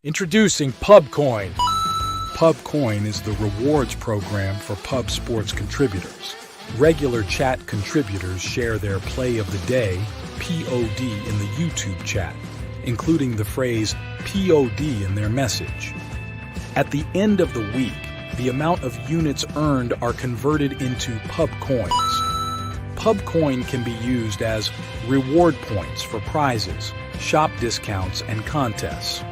Introducing PubCoin. PubCoin is the rewards program for pub sports contributors. Regular chat contributors share their play of the day, POD, in the YouTube chat, including the phrase POD in their message. At the end of the week, the amount of units earned are converted into PubCoins. PubCoin can be used as reward points for prizes, shop discounts, and contests.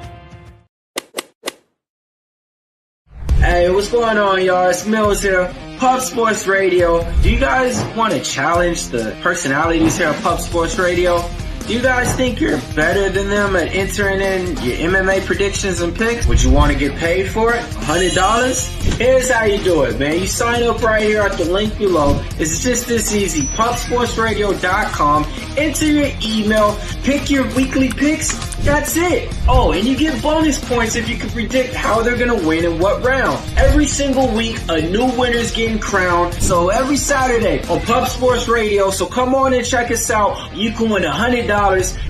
Hey, what's going on, y'all? It's Mills here, Pub Sports Radio. Do you guys want to challenge the personalities here at Pub Sports Radio? Do you guys think you're better than them at entering in your MMA predictions and picks? Would you want to get paid for it? $100? Here's how you do it, man. You sign up right here at the link below. It's just this easy. PubSportsRadio.com. Enter your email. Pick your weekly picks. That's it. Oh, and you get bonus points if you can predict how they're going to win in what round. Every single week, a new winner's getting crowned. So every Saturday on Pub Sports Radio. So come on and check us out. You can win $100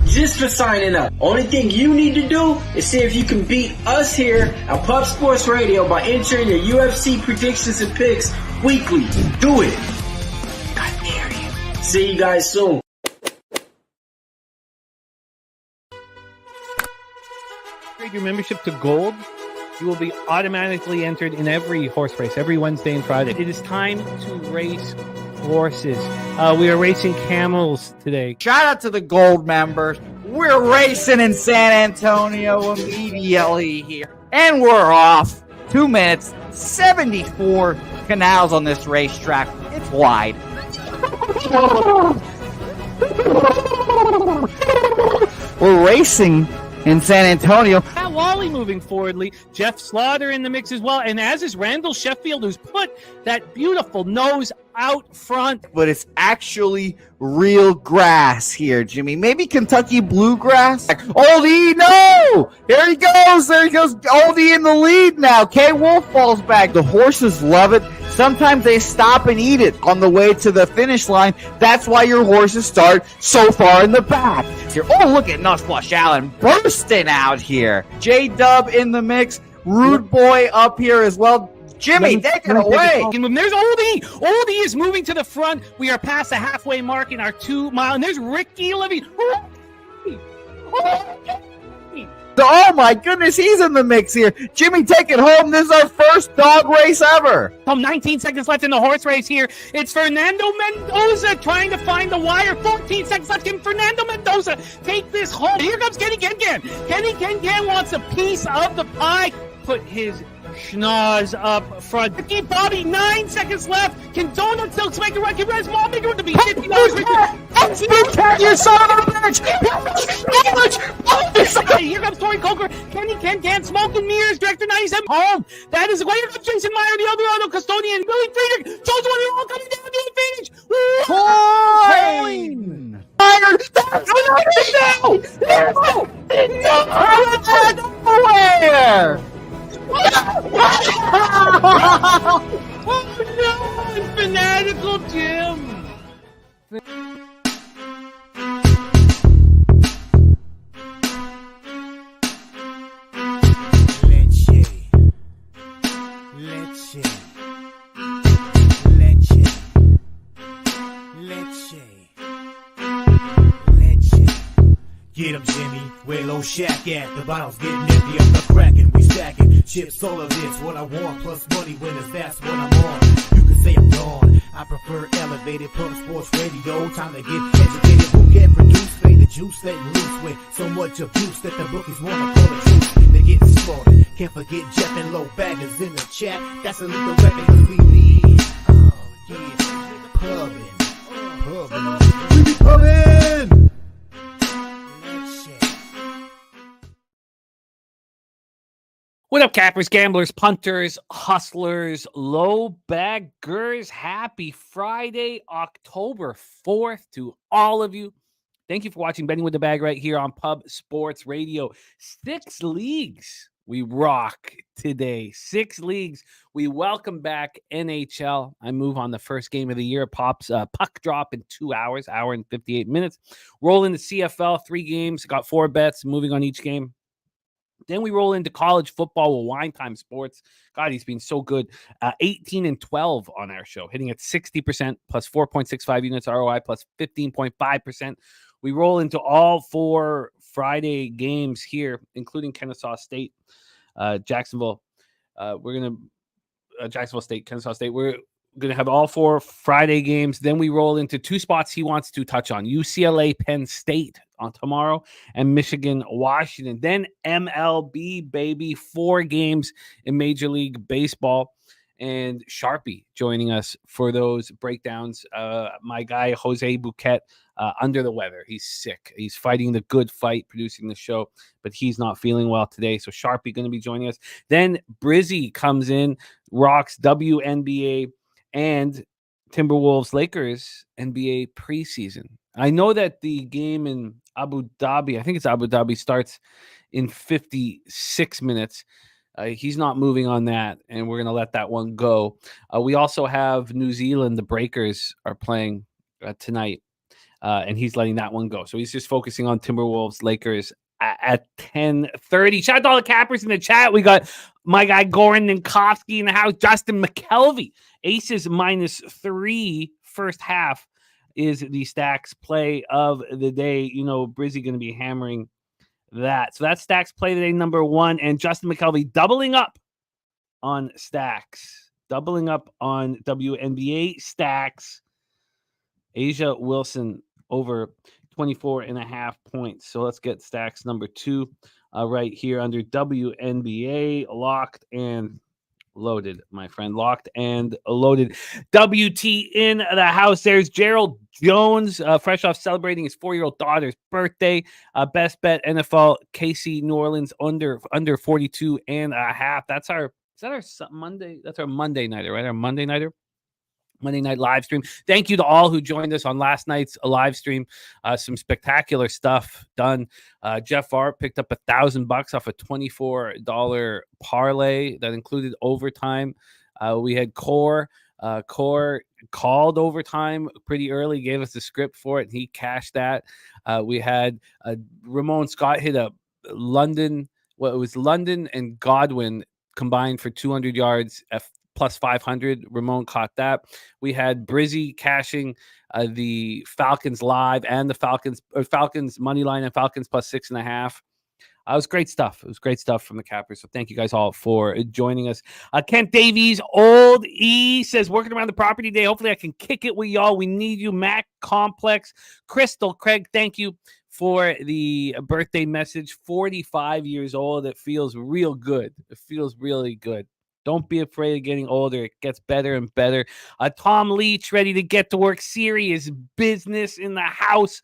just for signing up. Only thing you need to do is see if you can beat us here at Pub Sports Radio by entering your UFC predictions and picks weekly. Do it. I dare you. See you guys soon. Your membership to Gold, you will be automatically entered in every horse race, every Wednesday and Friday. It is time to race horses. We are racing camels today. Shout out to the Gold members. We're racing in San Antonio immediately here. And we're off. 2 minutes, 74 canals on this racetrack. It's wide. We're racing in San Antonio. Matt Wally moving forwardly. Jeff Slaughter in the mix as well. And as is Randall Sheffield, who's put that beautiful nose out front. But it's actually real grass here, Jimmy. Maybe Kentucky bluegrass. Oldie, no! There he goes. Oldie in the lead now. K. Wolf falls back. The horses love it. Sometimes they stop and eat it on the way to the finish line. That's why your horses start so far in the back. Here. Oh, look at Nuts Flush Allen bursting out here. J-Dub in the mix. Rude Boy up here as well. Jimmy, take it away. And there's Oldie. Oldie is moving to the front. We are past the halfway mark in our 2 mile. And there's Ricky Levy. Oh my goodness, he's in the mix here. Jimmy, take it home. This is our first dog race ever. 19 seconds left in the horse race here. It's Fernando Mendoza trying to find the wire. 14 seconds left. Can Fernando Mendoza take this home? Here comes Kenny Ken. Kenny Ken wants a piece of the pie. Put his schnoz up front. Ricky Bobby, 9 seconds left. Can Donut Silks make a run? Can Red Small make a run to be $50? You son of a bitch! Here comes Tori Coker. Kenny Ken, Smoke and Mirrors, Director 97 home. That is where comes Jason Meyer, the Eldorado Custodian, Billy Friedrich, Joe's one all coming down the finish. Coin! Nowhere! Oh no, Fanatical Jim. Get 'em, Jimmy, where low shack at? The bottle's getting empty, I'm not cracking, we stacking. Chips, all of this, what I want, plus money winners, that's what I'm on. You can say I'm gone, I prefer elevated Pub Sports Radio. Time to get educated, who get produced, play the juice, letting loose with so much abuse that the bookies wanna call it truth. They get slaughtered, can't forget Jeff and Low Baggers in the chat. That's a little weapon, cause we need, oh yeah, pubbing. We be pubbing! What up, cappers, gamblers, punters, hustlers, low baggers? Happy Friday, October 4th to all of you. Thank you for watching Betting with the Bag right here on Pub Sports Radio. 6 leagues we rock today. 6 leagues. We welcome back NHL. I move on the first game of the year. Pops puck drop in 2 hours, hour and 58 minutes. Roll into CFL, 3 games. Got 4 bets, moving on each game. Then we roll into college football with Wine Time Sports. God, he's been so good. 18-12 on our show, hitting at 60%, plus 4.65 units ROI, plus 15.5%. We roll into all 4 Friday games here, including Kennesaw State, Jacksonville. Jacksonville State, Kennesaw State. We're going to have all 4 Friday games. Then we roll into 2 spots he wants to touch on: UCLA, Penn State on tomorrow, and Michigan, Washington. Then MLB, baby, 4 games in Major League Baseball. And Sharpie joining us for those breakdowns. My guy, Jose Bouquet, under the weather. He's sick. He's fighting the good fight, producing the show, but he's not feeling well today. So Sharpie going to be joining us. Then Brizzy comes in, rocks WNBA and Timberwolves Lakers NBA Pre-Season. I know that the game in Abu Dhabi, I think it's Abu Dhabi, starts in 56 minutes. He's not moving on that, and we're going to let that one go. We also have New Zealand. The Breakers are playing tonight, and he's letting that one go. So he's just focusing on Timberwolves Lakers at 10:30. Shout out to all the cappers in the chat. We got my guy Goran Ninkovsky in the house. Justin McKelvey. Aces -3 first half is the stacks play of the day. You know, Brizzy going to be hammering that. So that's stacks play today number 1. And Justin McKelvey doubling up on stacks. Doubling up on WNBA stacks. Asia Wilson over 24.5 points. So let's get stacks number 2 right here under WNBA. Locked and loaded, my friend. Locked and loaded. WT in the house. There's Gerald Jones, fresh off celebrating his 4-year-old daughter's birthday. Best bet NFL KC New Orleans under 42.5. That's our Monday? That's our Monday nighter, right? Our Monday nighter. Monday night live stream. Thank you to all who joined us on last night's live stream. Some spectacular stuff done. Jeff Art picked up $1,000 off a $24 parlay that included overtime. We had Core called overtime pretty early, gave us the script for it, and he cashed that. We had Ramon Scott hit a London and Godwin combined for 200 yards plus 500. Ramon caught that. We had Brizzy cashing the Falcons live and the Falcons money line and Falcons plus 6.5. It was great stuff. It was great stuff from the cappers. So thank you guys all for joining us. Kent Davies, Old E says, working around the property today. Hopefully I can kick it with y'all. We need you. Mac Complex. Crystal, Craig, thank you for the birthday message. 45 years old. It feels real good. It feels really good. Don't be afraid of getting older. It gets better and better. Tom Leach ready to get to work. Serious business in the house.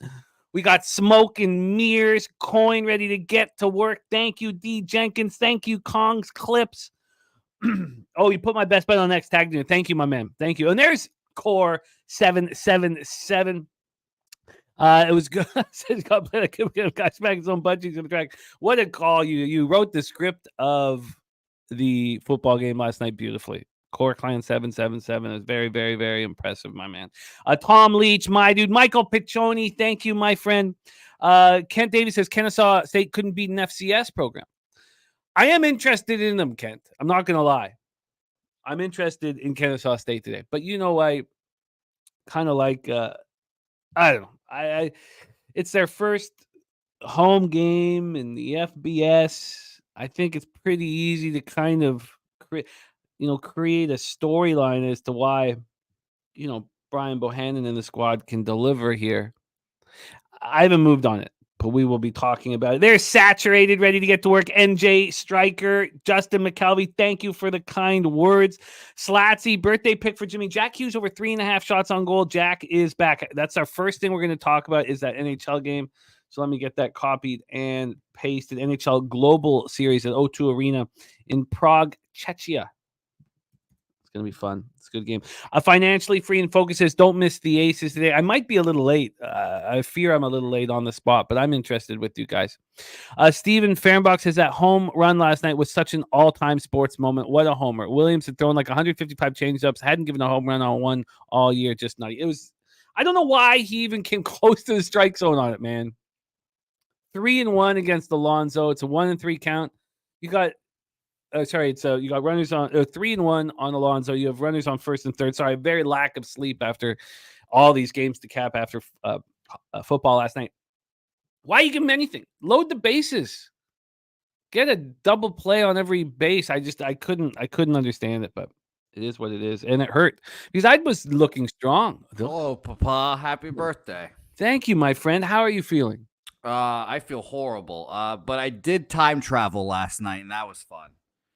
We got Smoke and Mirrors. Coin ready to get to work. Thank you, D. Jenkins. Thank you, Kong's Clips. Oh, you put my best bet on next tag. Thank you, my man. Thank you. And there's Core 777. It was good. God play the guy's back his own budgies in the track. What a call. You wrote the script of the football game last night beautifully. Core Clan 777 is very, very, very impressive, my man. Tom Leach, my dude. Michael Piccioni, thank you, my friend. Kent Davis says Kennesaw State couldn't beat an FCS program. I am interested in them, Kent. I'm not going to lie. I'm interested in Kennesaw State today. But you know, I kind of like, I don't know. It's their first home game in the FBS. I think it's pretty easy to kind of create a storyline as to why, Brian Bohannon and the squad can deliver here. I haven't moved on it, but we will be talking about it. They're saturated, ready to get to work. NJ Striker, Justin McKelvey, thank you for the kind words. Slatsy, birthday pick for Jimmy. Jack Hughes over 3.5 shots on goal. Jack is back. That's our first thing we're going to talk about is that NHL game. So let me get that copied and pasted. NHL Global Series at O2 Arena in Prague, Czechia. It's going to be fun. It's a good game. Financially Free and Focus says, don't miss the Aces today. I might be a little late. I fear I'm a little late on the spot, but I'm interested with you guys. Steven Fernbach says that home run last night was such an all-time sports moment. What a homer. Williams had thrown like 155 change-ups, hadn't given a home run on one all year. Just nutty. It was, I don't know why he even came close to the strike zone on it, man. 3-1 against Alonso. It's a 1-3 count. You got you got runners on 3-1 on Alonso. You have runners on first and third. Sorry, very lack of sleep after all these games to cap after football last night. Why you give him anything? Load the bases. Get a double play on every base. I couldn't understand it, but it is what it is, and it hurt because I was looking strong. Hello, Papa. Happy birthday. Thank you, my friend. How are you feeling? I feel horrible. But I did time travel last night, and that was fun.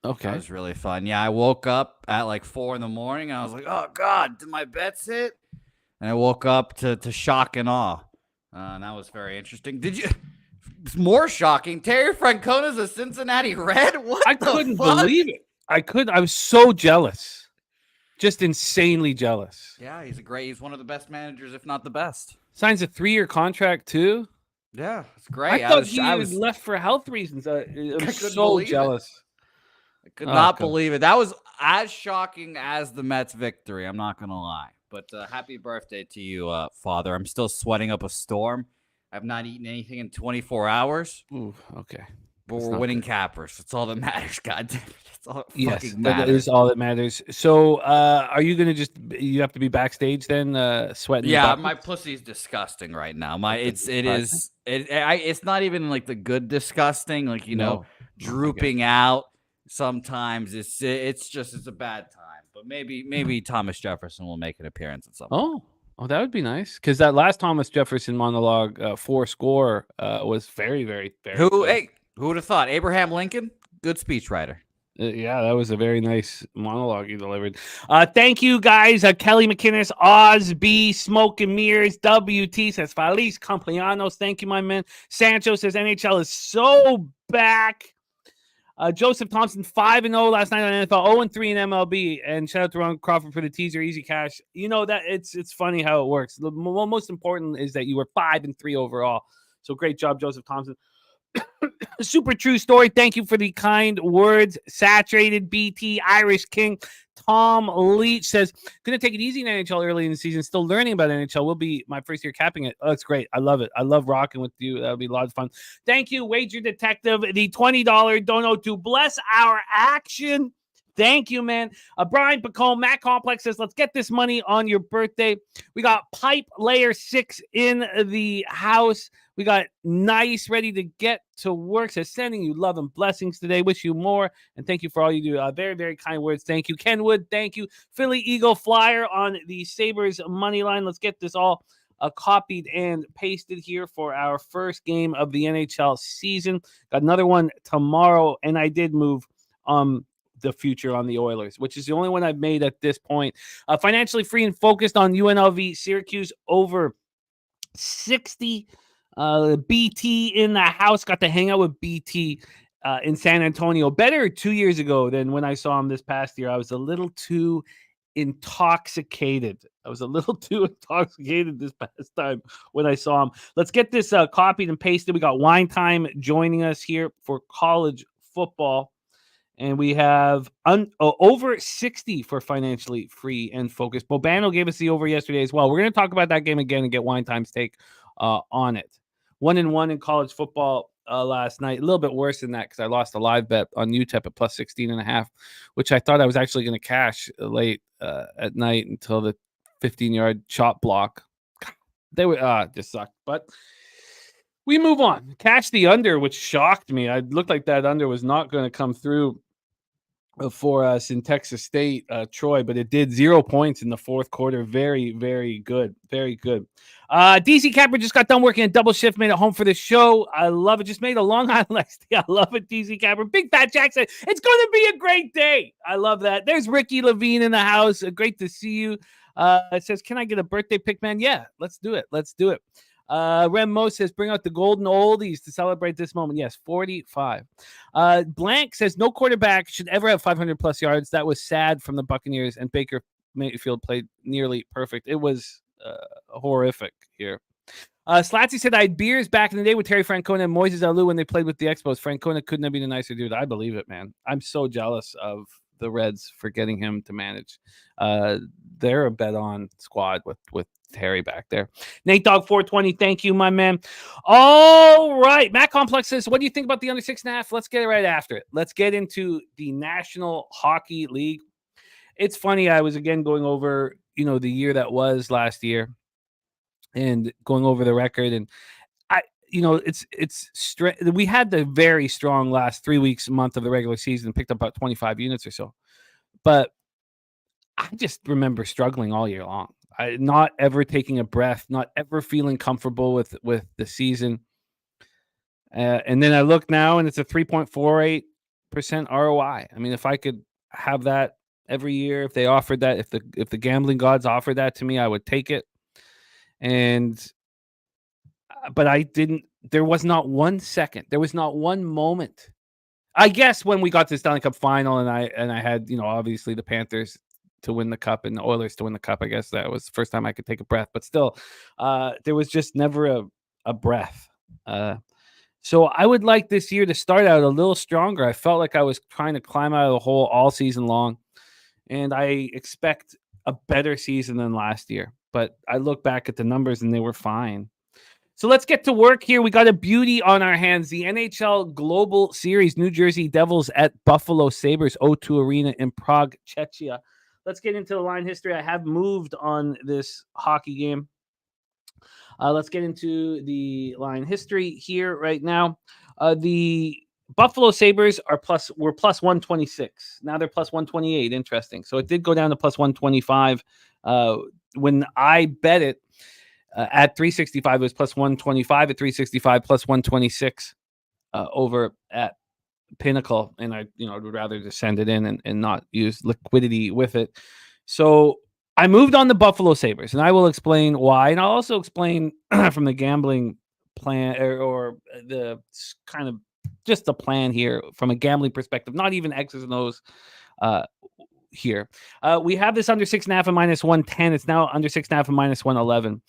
Okay. That was really fun. Yeah, I woke up at like 4 a.m. and I was like, oh, God, did my bets hit? And I woke up to shock and awe. And that was very interesting. It's more shocking. Terry Francona's a Cincinnati Red? What I couldn't believe it. I was so jealous. Just insanely jealous. Yeah, he's one of the best managers, if not the best. Signs a 3-year contract, too. Yeah, it's great. I thought he was left for health reasons. I'm so jealous. I could not believe it. That was as shocking as the Mets victory. I'm not going to lie. But happy birthday to you, Father. I'm still sweating up a storm. I've not eaten anything in 24 hours. Ooh, okay. But we're winning cappers. That's all that matters, goddamn it. That's all that fucking matters. That is all that matters. So are you going to you have to be backstage then sweating? Yeah, my pussy's disgusting right now. It's not even like the good disgusting, like, drooping out. Sometimes it's a bad time, but maybe Thomas Jefferson will make an appearance at some point. Oh, that would be nice because that last Thomas Jefferson monologue, 4 score, was very, very, very. Who would have thought? Abraham Lincoln, good speechwriter. Yeah, that was a very nice monologue you delivered. Thank you, guys. Kelly McInnes, Oz B, Smoke and Mirrors, WT says Feliz Cumpleaños. Thank you, my man. Sancho says NHL is so back. Joseph Thompson 5-0 last night on NFL, 0-3 in MLB, and shout out to Ron Crawford for the teaser, easy cash. You know that it's funny how it works. The most important is that you were 5-3 overall. So great job, Joseph Thompson. Super true story. Thank you for the kind words. Saturated BT Irish King Tom Leach says, gonna take it easy in NHL early in the season. Still learning about NHL. Will be my first year capping it. Oh, it's great. I love it. I love rocking with you. That'll be a lot of fun. Thank you, Wager Detective. The $20 dono to bless our action. Thank you, man. Brian Pacone, Matt Complex says, let's get this money on your birthday. We got Pipe Layer 6 in the house. We got Nice ready to get to work. Says, sending you love and blessings today. Wish you more. And thank you for all you do. Very, very kind words. Thank you. Kenwood, thank you. Philly Eagle Flyer on the Sabres money line. Let's get this all copied and pasted here for our first game of the NHL season. Got another one tomorrow. And I did move the future on the Oilers, which is the only one I've made at this point. Financially free and focused on UNLV Syracuse over 60. BT in the house. Got to hang out with BT in San Antonio. Better 2 years ago than when I saw him this past year. I was a little too intoxicated. This past time when I saw him. Let's get this copied and pasted. We got Wine Time joining us here for college football. And we have over 60 for financially free and focused. Bobano gave us the over yesterday as well. We're going to talk about that game again and get Wine Time's take on it. 1-1 in college football last night. A little bit worse than that because I lost a live bet on UTEP at plus 16.5, which I thought I was actually going to cash late at night until the 15-yard chop block. They were just sucked. But we move on. Catch the under, which shocked me. I looked like that under was not going to come through for us in Texas State, Troy, but it did. 0 points in the fourth quarter. Very, very good. Very good. DC Capper just got done working a double shift, made it home for the show. I love it. Just made a Long Island iced tea. I love it, DC Capper. Big Fat Jack said, it's going to be a great day. I love that. There's Ricky Levine in the house. Great to see you. It says, can I get a birthday pick, man? Yeah, let's do it. Rem Mo says, bring out the golden oldies to celebrate this moment. Yes, 45. Blank says, no quarterback should ever have 500-plus yards. That was sad from the Buccaneers, and Baker Mayfield played nearly perfect. It was horrific here. Slatsy said, I had beers back in the day with Terry Francona and Moises Alou when they played with the Expos. Francona couldn't have been a nicer dude. I believe it, man. I'm so jealous of the Reds for getting him to manage. They're a bet on squad with Terry back there. Nate Dog 420, thank you, my man. All right, Matt Complex says, what do you think about the under 6.5? Let's get it right after it. Let's get into the National Hockey League. It's funny, I was again going over, the year that was last year and going over the record, and we had the very strong last 3 weeks, month of the regular season, picked up about 25 units or so. But I just remember struggling all year long. Not ever taking a breath, not ever feeling comfortable with the season. And then I look now, and it's a 3.48% ROI. I mean, if I could have that every year, if they offered that, if the gambling gods offered that to me, I would take it. But I didn't. There was not 1 second. There was not one moment. I guess when we got to the Stanley Cup final, and I had, obviously the Panthers to win the cup and the Oilers to win the cup. I guess that was the first time I could take a breath. But still, there was just never a breath. So I would like this year to start out a little stronger. I felt like I was trying to climb out of the hole all season long, and I expect a better season than last year. But I look back at the numbers, and they were fine. So let's get to work here. We got a beauty on our hands. The NHL Global Series, New Jersey Devils at Buffalo Sabres, O2 Arena in Prague, Czechia. Let's get into the line history. I have moved on this hockey game. Let's get into the line history here right now. The Buffalo Sabres were plus 126. Now they're plus 128. Interesting. So it did go down to plus 125. When I bet it, at 365, it was plus 125. At 365, plus 126 over at Pinnacle. And I would rather just send it in and not use liquidity with it. So I moved on the Buffalo Sabres, and I will explain why. And I'll also explain from the gambling plan or the kind of just the plan here from a gambling perspective, not even X's and O's here. We have this under 6.5 and minus 110. It's now under 6.5 and minus 111.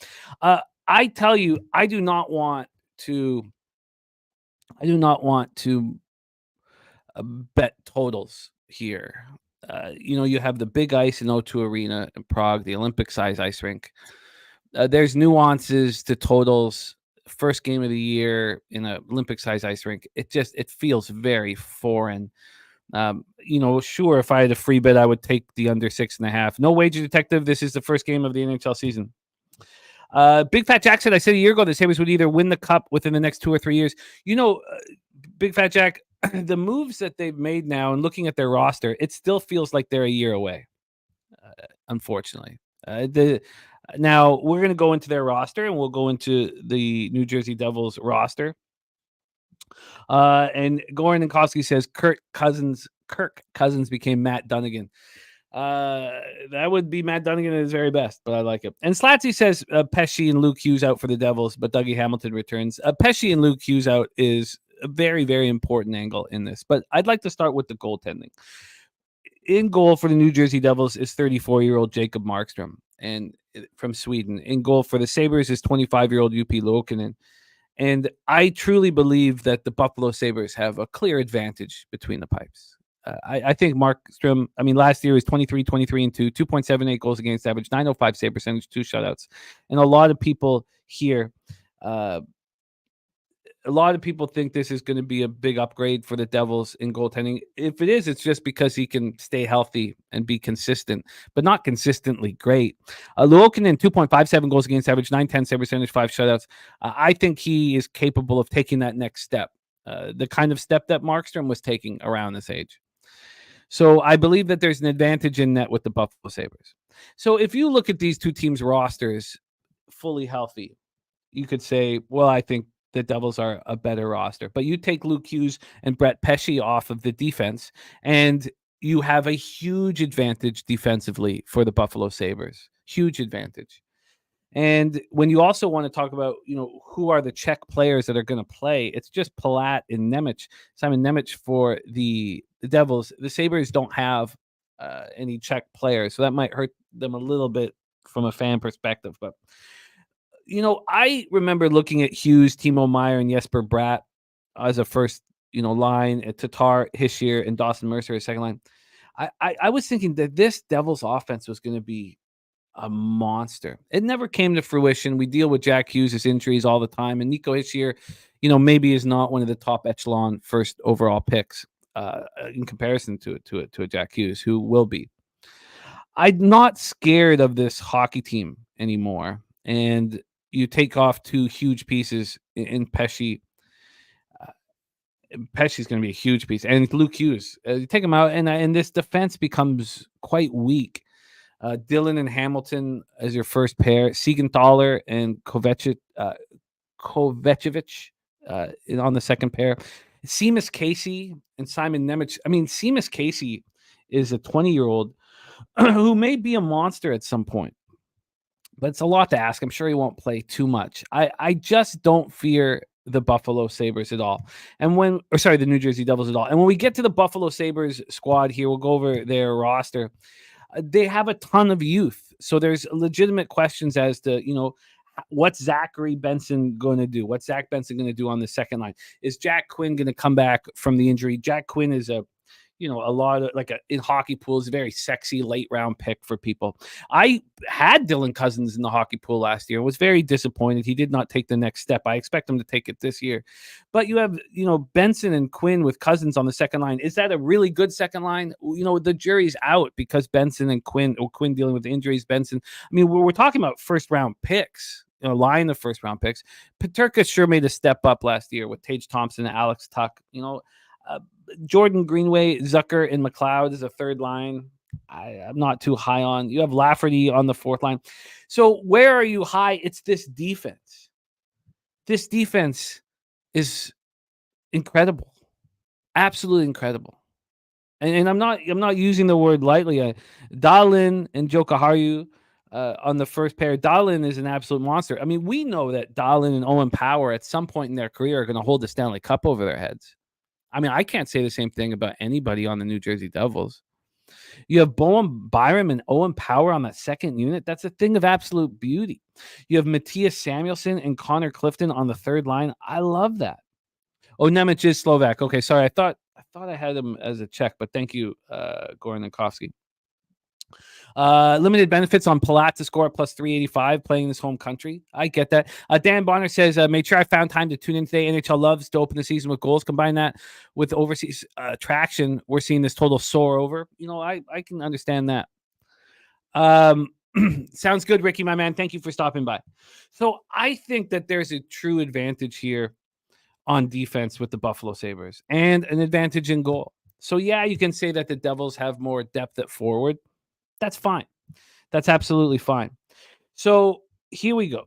I tell you, I do not want to bet totals here. You have the big ice in O2 Arena in Prague, the Olympic size ice rink. There's nuances to totals. First game of the year in an Olympic size ice rink. It feels very foreign. Sure, if I had a free bet, I would take the under 6.5. No wager detective. This is the first game of the NHL season. Big Fat Jack said, I said a year ago the Sabres would either win the cup within the next 2 or 3 years. Big Fat Jack, the moves that they've made now and looking at their roster, it still feels like they're a year away, unfortunately. Now, we're going to go into their roster, and we'll go into the New Jersey Devils roster. And Goran Ninkowski says Kirk Cousins became Matt Dunnigan. That would be Matt Dunnigan at his very best, but I like it. And Slatsy says Pesci and Luke Hughes out for the Devils, but Dougie Hamilton returns. Pesci and Luke Hughes out is a very, very important angle in this. But I'd like to start with the goaltending. In goal for the New Jersey Devils is 34-year-old Jacob Markstrom and from Sweden. In goal for the Sabres is 25-year-old UP Luukkonen. And I truly believe that the Buffalo Sabres have a clear advantage between the pipes. I think Markstrom, last year was 23, 23, and 2, 2.78 goals against average, 905 save percentage, 2 shutouts. And a lot of people here, think this is going to be a big upgrade for the Devils in goaltending. If it is, it's just because he can stay healthy and be consistent, but not consistently great. Luukkonen, 2.57 goals against average, 910 save percentage, 5 shutouts. I think he is capable of taking that next step, the kind of step that Markstrom was taking around this age. So I believe that there's an advantage in net with the Buffalo Sabres. So if you look at these two teams' rosters fully healthy, you could say, well, I think the Devils are a better roster. But you take Luke Hughes and Brett Pesci off of the defense, and you have a huge advantage defensively for the Buffalo Sabres. Huge advantage. And when you also want to talk about, who are the Czech players that are going to play, it's just Palat and Nemec. Simon Nemec for the Devils. The Sabres don't have any Czech players, so that might hurt them a little bit from a fan perspective. But, I remember looking at Hughes, Timo Meier, and Jesper Bratt as a first, line, at Tatar, Hischier, and Dawson Mercer as second line. I was thinking that this Devils offense was going to be a monster. It never came to fruition. We deal with Jack Hughes' injuries all the time, and Nico Hischier, maybe is not one of the top echelon first overall picks in comparison to a Jack Hughes, who will be. I'm not scared of this hockey team anymore. And you take off two huge pieces in Pesce. Pesce's going to be a huge piece, and Luke Hughes. You take him out, and this defense becomes quite weak. Dylan and Hamilton as your first pair. Siegenthaler and Kovacevic on the second pair. Seamus Casey and Simon Nemec. I mean, Seamus Casey is a 20-year-old who may be a monster at some point, but it's a lot to ask. I'm sure he won't play too much. I just don't fear the Buffalo Sabres at all. The New Jersey Devils at all. And when we get to the Buffalo Sabres squad here, we'll go over their roster. They have a ton of youth. So there's legitimate questions as to, what's Zachary Benson going to do? What's Zach Benson going to do on the second line? Is Jack Quinn going to come back from the injury? Jack Quinn is a lot of in hockey pools, a very sexy late round pick for people. I had Dylan Cousins in the hockey pool last year. Was very disappointed. He did not take the next step. I expect him to take it this year. But you have, Benson and Quinn with Cousins on the second line. Is that a really good second line? The jury's out because Benson and Quinn dealing with injuries. Benson. I mean, we're talking about first round picks. Line of first round picks. Peterka sure made a step up last year with Tage Thompson and Alex Tuck. Jordan Greenway, Zucker, and McLeod is a third line. I'm not too high on. You have Lafferty on the fourth line. So where are you high? It's this defense. This defense is incredible, absolutely incredible. And I'm not using the word lightly. Dahlin and Jokiharju on the first pair. Dahlin is an absolute monster. I mean, we know that Dahlin and Owen Power at some point in their career are going to hold the Stanley Cup over their heads. I mean, I can't say the same thing about anybody on the New Jersey Devils. You have Bowen Byram and Owen Power on that second unit. That's a thing of absolute beauty. You have Matthias Samuelson and Connor Clifton on the third line. I love that. Oh, Nemec is Slovak. Okay, sorry. I thought I had him as a Czech, but thank you, Goran Ninkovsky. Limited benefits on Palat to score at plus 385 playing in his home country. I get that. Dan Bonner says, made sure I found time to tune in today. NHL loves to open the season with goals. Combine that with overseas traction. We're seeing this total soar over. I can understand that. Sounds good, Ricky, my man. Thank you for stopping by. So I think that there's a true advantage here on defense with the Buffalo Sabres and an advantage in goal. So yeah, you can say that the Devils have more depth at forward. That's fine. That's absolutely fine. So here we go.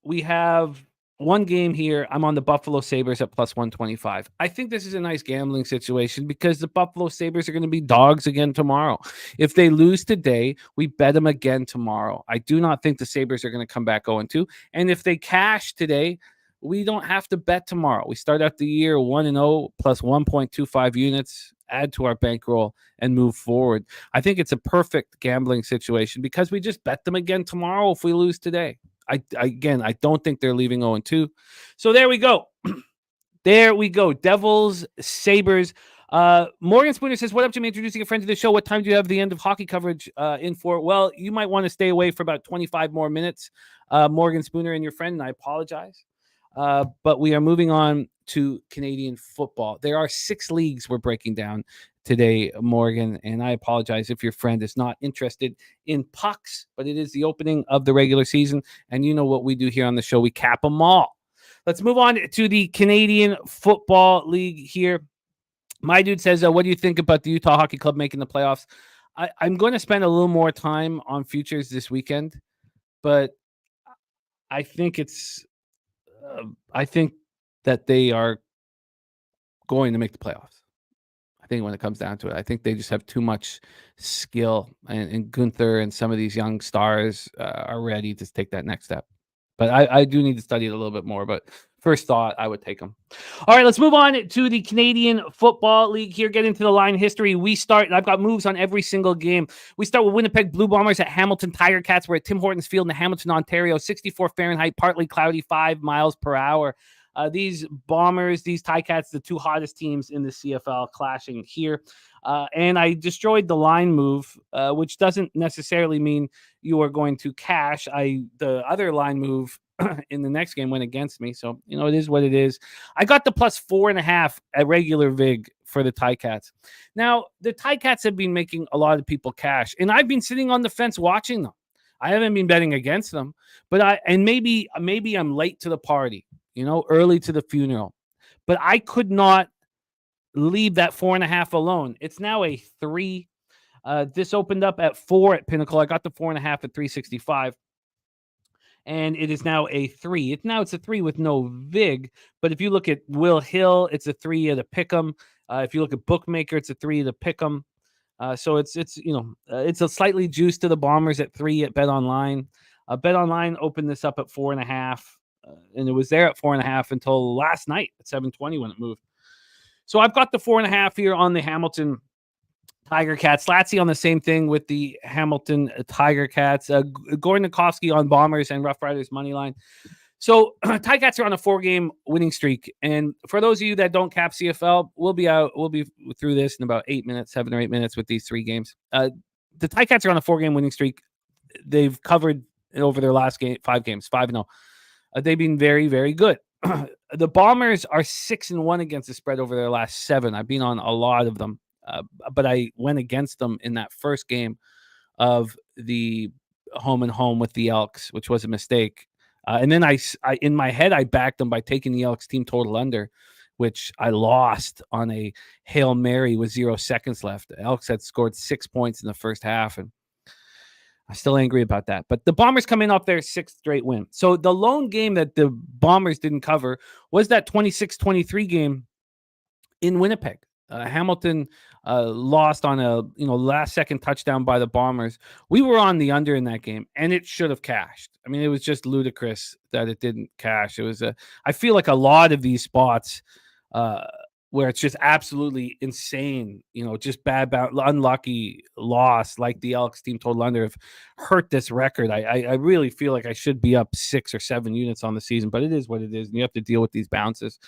We have one game here. I'm on the Buffalo Sabres at plus 125. I think this is a nice gambling situation because the Buffalo Sabres are going to be dogs again tomorrow. If they lose today, we bet them again tomorrow. I do not think the Sabres are going to come back 0-2. And if they cash today, we don't have to bet tomorrow. We start out the year 1-0 plus 1.25 units, add to our bankroll, and move forward. I think it's a perfect gambling situation because we just bet them again tomorrow if we lose today. I don't think they're leaving 0-2. So there we go. There we go. Devils, Sabres. Morgan Spooner says, what up, Jimmy? Introducing a friend to the show. What time do you have the end of hockey coverage in for? Well, you might want to stay away for about 25 more minutes, Morgan Spooner and your friend, and I apologize. But we are moving on to Canadian football. There are 6 leagues we're breaking down today, Morgan, and I apologize if your friend is not interested in pucks, but it is the opening of the regular season, and you know what we do here on the show. We cap them all. Let's move on to the Canadian Football League here. My dude says, what do you think about the Utah Hockey Club making the playoffs? I'm going to spend a little more time on futures this weekend, but I think I think that they are going to make the playoffs. I think when it comes down to it, I think they just have too much skill, and Gunther and some of these young stars are ready to take that next step. But I do need to study it a little bit more. But first thought, I would take them. All right, let's move on to the Canadian Football League here. Get into the line history. I've got moves on every single game. We start with Winnipeg Blue Bombers at Hamilton Tiger Cats. We're at Tim Hortons Field in Hamilton, Ontario. 64 Fahrenheit, partly cloudy, 5 miles per hour. These Bombers, these Ticats, the two hottest teams in the CFL clashing here. And I destroyed the line move, which doesn't necessarily mean you are going to cash. The other line move in the next game went against me. So, it is what it is. I got the plus 4.5 at regular VIG for the Ticats. Now, the Ticats have been making a lot of people cash, and I've been sitting on the fence watching them. I haven't been betting against them, but maybe I'm late to the party, early to the funeral, but I could not leave that 4.5 alone. It's now a 3. This opened up at 4 at Pinnacle. I got the 4.5 at 365. And it is now a 3. It's a 3 with no VIG. But if you look at Will Hill, it's a 3 at a pick'em. If you look at Bookmaker, it's a 3 at a pick'em. So it's a slightly juiced to the Bombers at 3 at Bet Online. Bet Online opened this up at 4.5, and it was there at 4.5 until last night at 7:20 when it moved. So I've got the 4.5 here on the Hamilton Tiger Cats. Latsy on the same thing with the Hamilton Tiger Cats. Gornikowski on Bombers and Rough Riders money line. So Tiger Cats are on a 4-game winning streak. And for those of you that don't cap CFL, we'll be through this in about 7 or 8 minutes with these 3 games. The Tiger Cats are on a 4-game winning streak. They've covered over their last 5 games, 5-0. They've been very, very good. The Bombers are 6-1 against the spread over their last 7. I've been on a lot of them. But I went against them in that first game of the home and home with the Elks, which was a mistake. And then I in my head, I backed them by taking the Elks team total under, which I lost on a Hail Mary with 0 seconds left. The Elks had scored 6 points in the first half, and I'm still angry about that. But the Bombers come in off their 6th straight win. So the lone game that the Bombers didn't cover was that 26-23 game in Winnipeg. Hamilton lost on a last-second touchdown by the Bombers. We were on the under in that game, and it should have cashed. I mean, it was just ludicrous that it didn't cash. It was I feel like a lot of these spots where it's just absolutely insane, just bad, unlucky loss like the Elks team total under have hurt this record. I really feel like I should be up 6 or 7 units on the season, but it is what it is, and you have to deal with these bounces.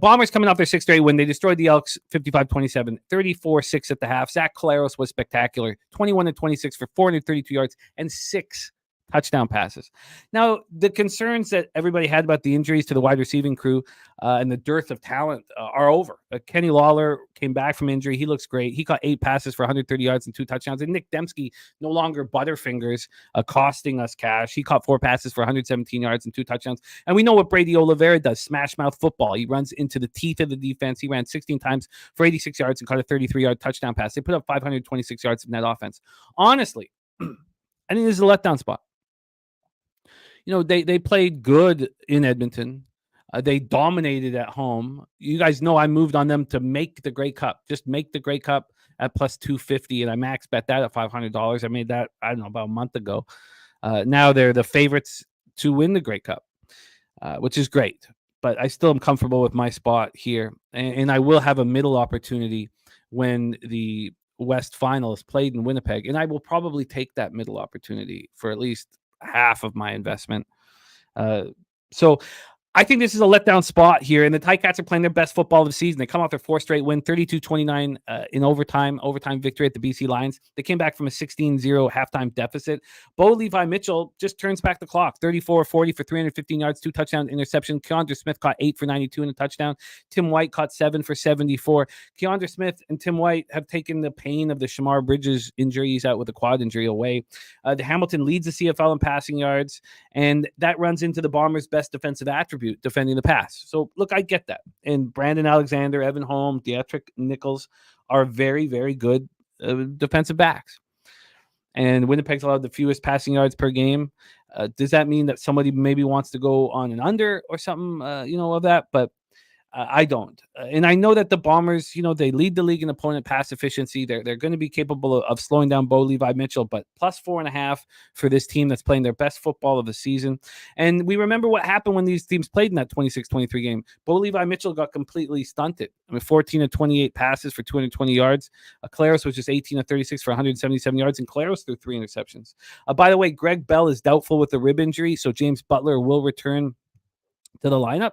Bombers coming off their 6th straight win. They destroyed the Elks 55-27, 34-6 at the half. Zach Collaros was spectacular, 21-26 for 432 yards and 6 touchdown passes. Now, the concerns that everybody had about the injuries to the wide receiving crew and the dearth of talent are over. Kenny Lawler came back from injury. He looks great. He caught 8 passes for 130 yards and 2 touchdowns. And Nick Dembski, no longer Butterfingers, costing us cash. He caught 4 passes for 117 yards and 2 touchdowns. And we know what Brady Oliveira does, smash mouth football. He runs into the teeth of the defense. He ran 16 times for 86 yards and caught a 33-yard touchdown pass. They put up 526 yards of net offense. Honestly, I think this is a letdown spot. They played good in Edmonton. They dominated at home. You guys know I moved on them to make the Grey Cup. Just make the Grey Cup at plus 250, and I max bet that at $500. I made that, about a month ago. Now they're the favorites to win the Grey Cup, which is great. But I still am comfortable with my spot here. And I will have a middle opportunity when the West Final is played in Winnipeg. And I will probably take that middle opportunity for at least half of my investment. So I think this is a letdown spot here, and the Ticats are playing their best football of the season. They come off their 4th straight win, 32-29 in overtime victory at the BC Lions. They came back from a 16-0 halftime deficit. Bo Levi Mitchell just turns back the clock, 34-40 for 315 yards, 2 touchdowns, interception. Keandre Smith caught 8 for 92 and a touchdown. Tim White caught 7 for 74. Keandre Smith and Tim White have taken the pain of the Shamar Bridges injury. He's out with a quad injury away. The Hamilton leads the CFL in passing yards, and that runs into the Bombers' best defensive attribute, defending the pass. So look, I get that. And Brandon Alexander, Evan Holm, Dietrich Nichols are very, very good defensive backs. And Winnipeg's allowed the fewest passing yards per game. Does that mean that somebody maybe wants to go on an under or something, of that? But I don't. And I know that the Bombers, they lead the league in opponent pass efficiency. They're going to be capable of slowing down Bo Levi Mitchell, but plus 4.5 for this team that's playing their best football of the season. And we remember what happened when these teams played in that 26-23 game. Bo Levi Mitchell got completely stunted. 14 of 28 passes for 220 yards. Claros was just 18 of 36 for 177 yards, and Claros threw 3 interceptions. By the way, Greg Bell is doubtful with a rib injury, so James Butler will return to the lineup.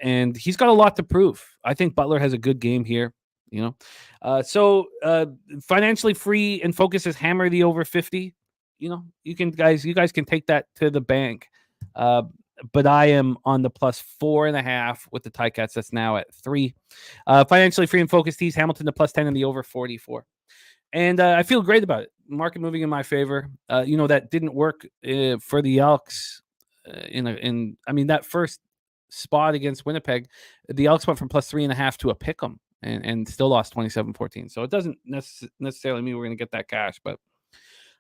And he's got a lot to prove. I think Butler has a good game here. So financially free and focus is hammer the over 50. You guys can take that to the bank. But I am on the plus 4.5 with the Ticats. That's now at 3. Financially free and focused tees, Hamilton the plus 10 and the over 44. And I feel great about it. Market moving in my favor. That didn't work for the Elks that first spot against Winnipeg. The Elks went from plus 3.5 to a pick 'em and still lost 27-14. So it doesn't necessarily mean we're going to get that cash, but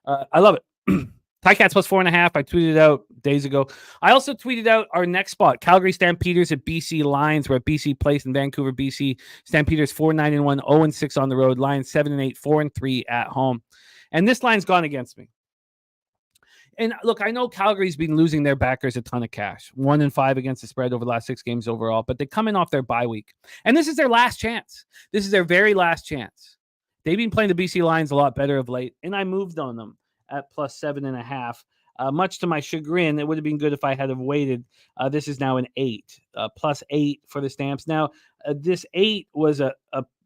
I love it. Ticats plus 4.5. I tweeted it out days ago. I also tweeted out our next spot: Calgary Stampeders at BC Lions. We're at BC Place in Vancouver, BC. Stampeders 4-9-1, 0-6 on the road. Lions 7-8, 4-3 at home. And this line's gone against me. And look, I know Calgary's been losing their backers a ton of cash. 1-5 against the spread over the last 6 games overall, but they're coming off their bye week. And this is their last chance. This is their very last chance. They've been playing the BC Lions a lot better of late, and I moved on them at plus 7.5. Much to my chagrin, it would have been good if I had waited. This is now an 8, plus 8 for the Stamps. Now, this 8 was a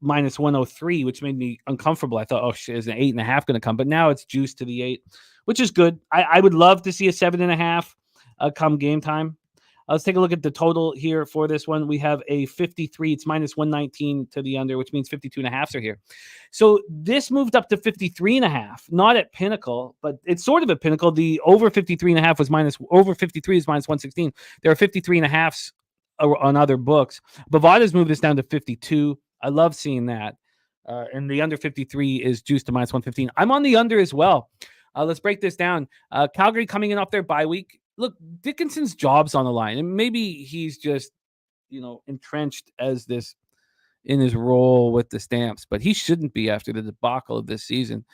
minus 103, which made me uncomfortable. I thought, oh shit, is an 8.5 going to come? But now it's juiced to the 8, which is good. I would love to see a 7.5 come game time. Let's take a look at the total here for this one. We have a 53. It's minus 119 to the under, which means 52.5s are here. So this moved up to 53.5, not at Pinnacle, but it's sort of at Pinnacle. The over 53.5 was over 53 is minus 116. There are 53.5s on other books. Bovada's moved this down to 52. I love seeing that. And the under 53 is juiced to minus 115. I'm on the under as well. Let's break this down. Calgary coming in off their bye week. Look, Dickinson's job's on the line, and maybe he's just, entrenched as this in his role with the Stamps, but he shouldn't be after the debacle of this season.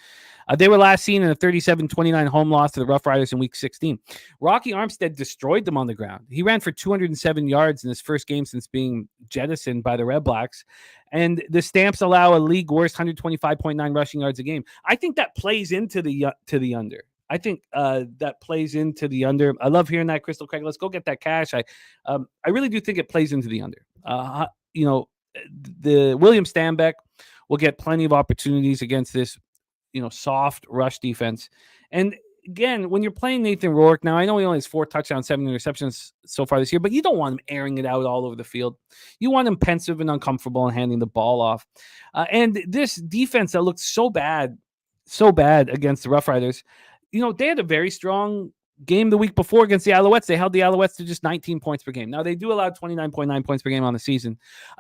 They were last seen in a 37-29 home loss to the Rough Riders in Week 16. Rocky Armstead destroyed them on the ground. He ran for 207 yards in his first game since being jettisoned by the Red Blacks, and the Stamps allow a league worst 125.9 rushing yards a game. I think that plays into the under. I think that plays into the under. I love hearing that, Crystal Craig. Let's go get that cash. I really do think it plays into the under. The William Stanback will get plenty of opportunities against this, soft rush defense. And again, when you're playing Nathan Rourke, now I know he only has 4 touchdowns, 7 interceptions so far this year, but you don't want him airing it out all over the field. You want him pensive and uncomfortable and handing the ball off. And this defense that looked so bad against the Rough Riders, they had a very strong game the week before against the Alouettes. They held the Alouettes to just 19 points per game. Now, they do allow 29.9 points per game on the season.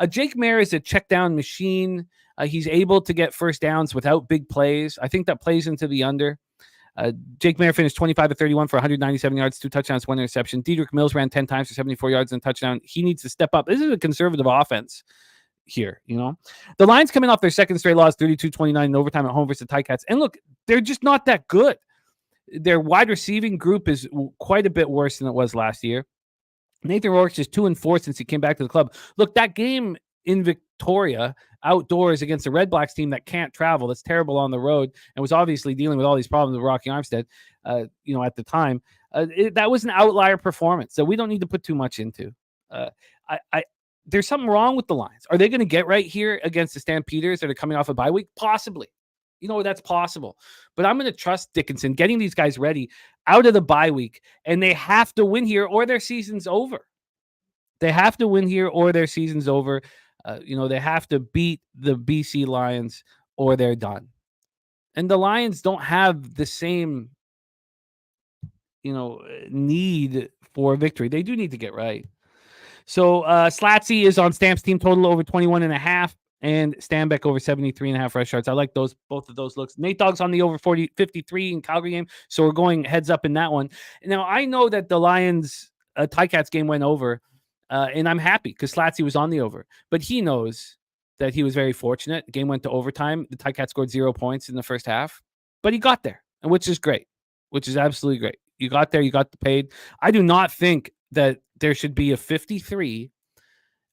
Jake Mayer is a check down machine. He's able to get first downs without big plays. I think that plays into the under. Jake Mayer finished 25-31 for 197 yards, 2 touchdowns, 1 interception. Dedrick Mills ran 10 times for 74 yards and a touchdown. He needs to step up. This is a conservative offense here, The Lions coming off their second straight loss, 32-29 in overtime at home versus the Ticats. And look, they're just not that good. Their wide receiving group is quite a bit worse than it was last year. Nathan Rourke's just 2-4 since he came back to the club. Look, that game in Victoria outdoors against the Red Blacks team that can't travel, that's terrible on the road, and was obviously dealing with all these problems with Rocky Armstead, at the time. That was an outlier performance that we don't need to put too much into. There's something wrong with the Lions. Are they going to get right here against the Stampeders that are coming off a bye week? Possibly. That's possible. But I'm going to trust Dickinson getting these guys ready out of the bye week, and they have to win here or their season's over. They have to win here or their season's over. They have to beat the BC Lions or they're done. And the Lions don't have the same, need for victory. They do need to get right. So Slatsy is on Stamps team total over 21.5. And Stanback over 73.5 rush yards. I like both of those looks. Nate Dogg's on the over 53 in Calgary game, so we're going heads up in that one. Now, I know that the Lions Ticats game went over, and I'm happy because Slatsy was on the over. But he knows that he was very fortunate. The game went to overtime. The Ticats scored 0 points in the first half, but he got there, and which is great, which is absolutely great. You got there, you got paid. I do not think that there should be a 53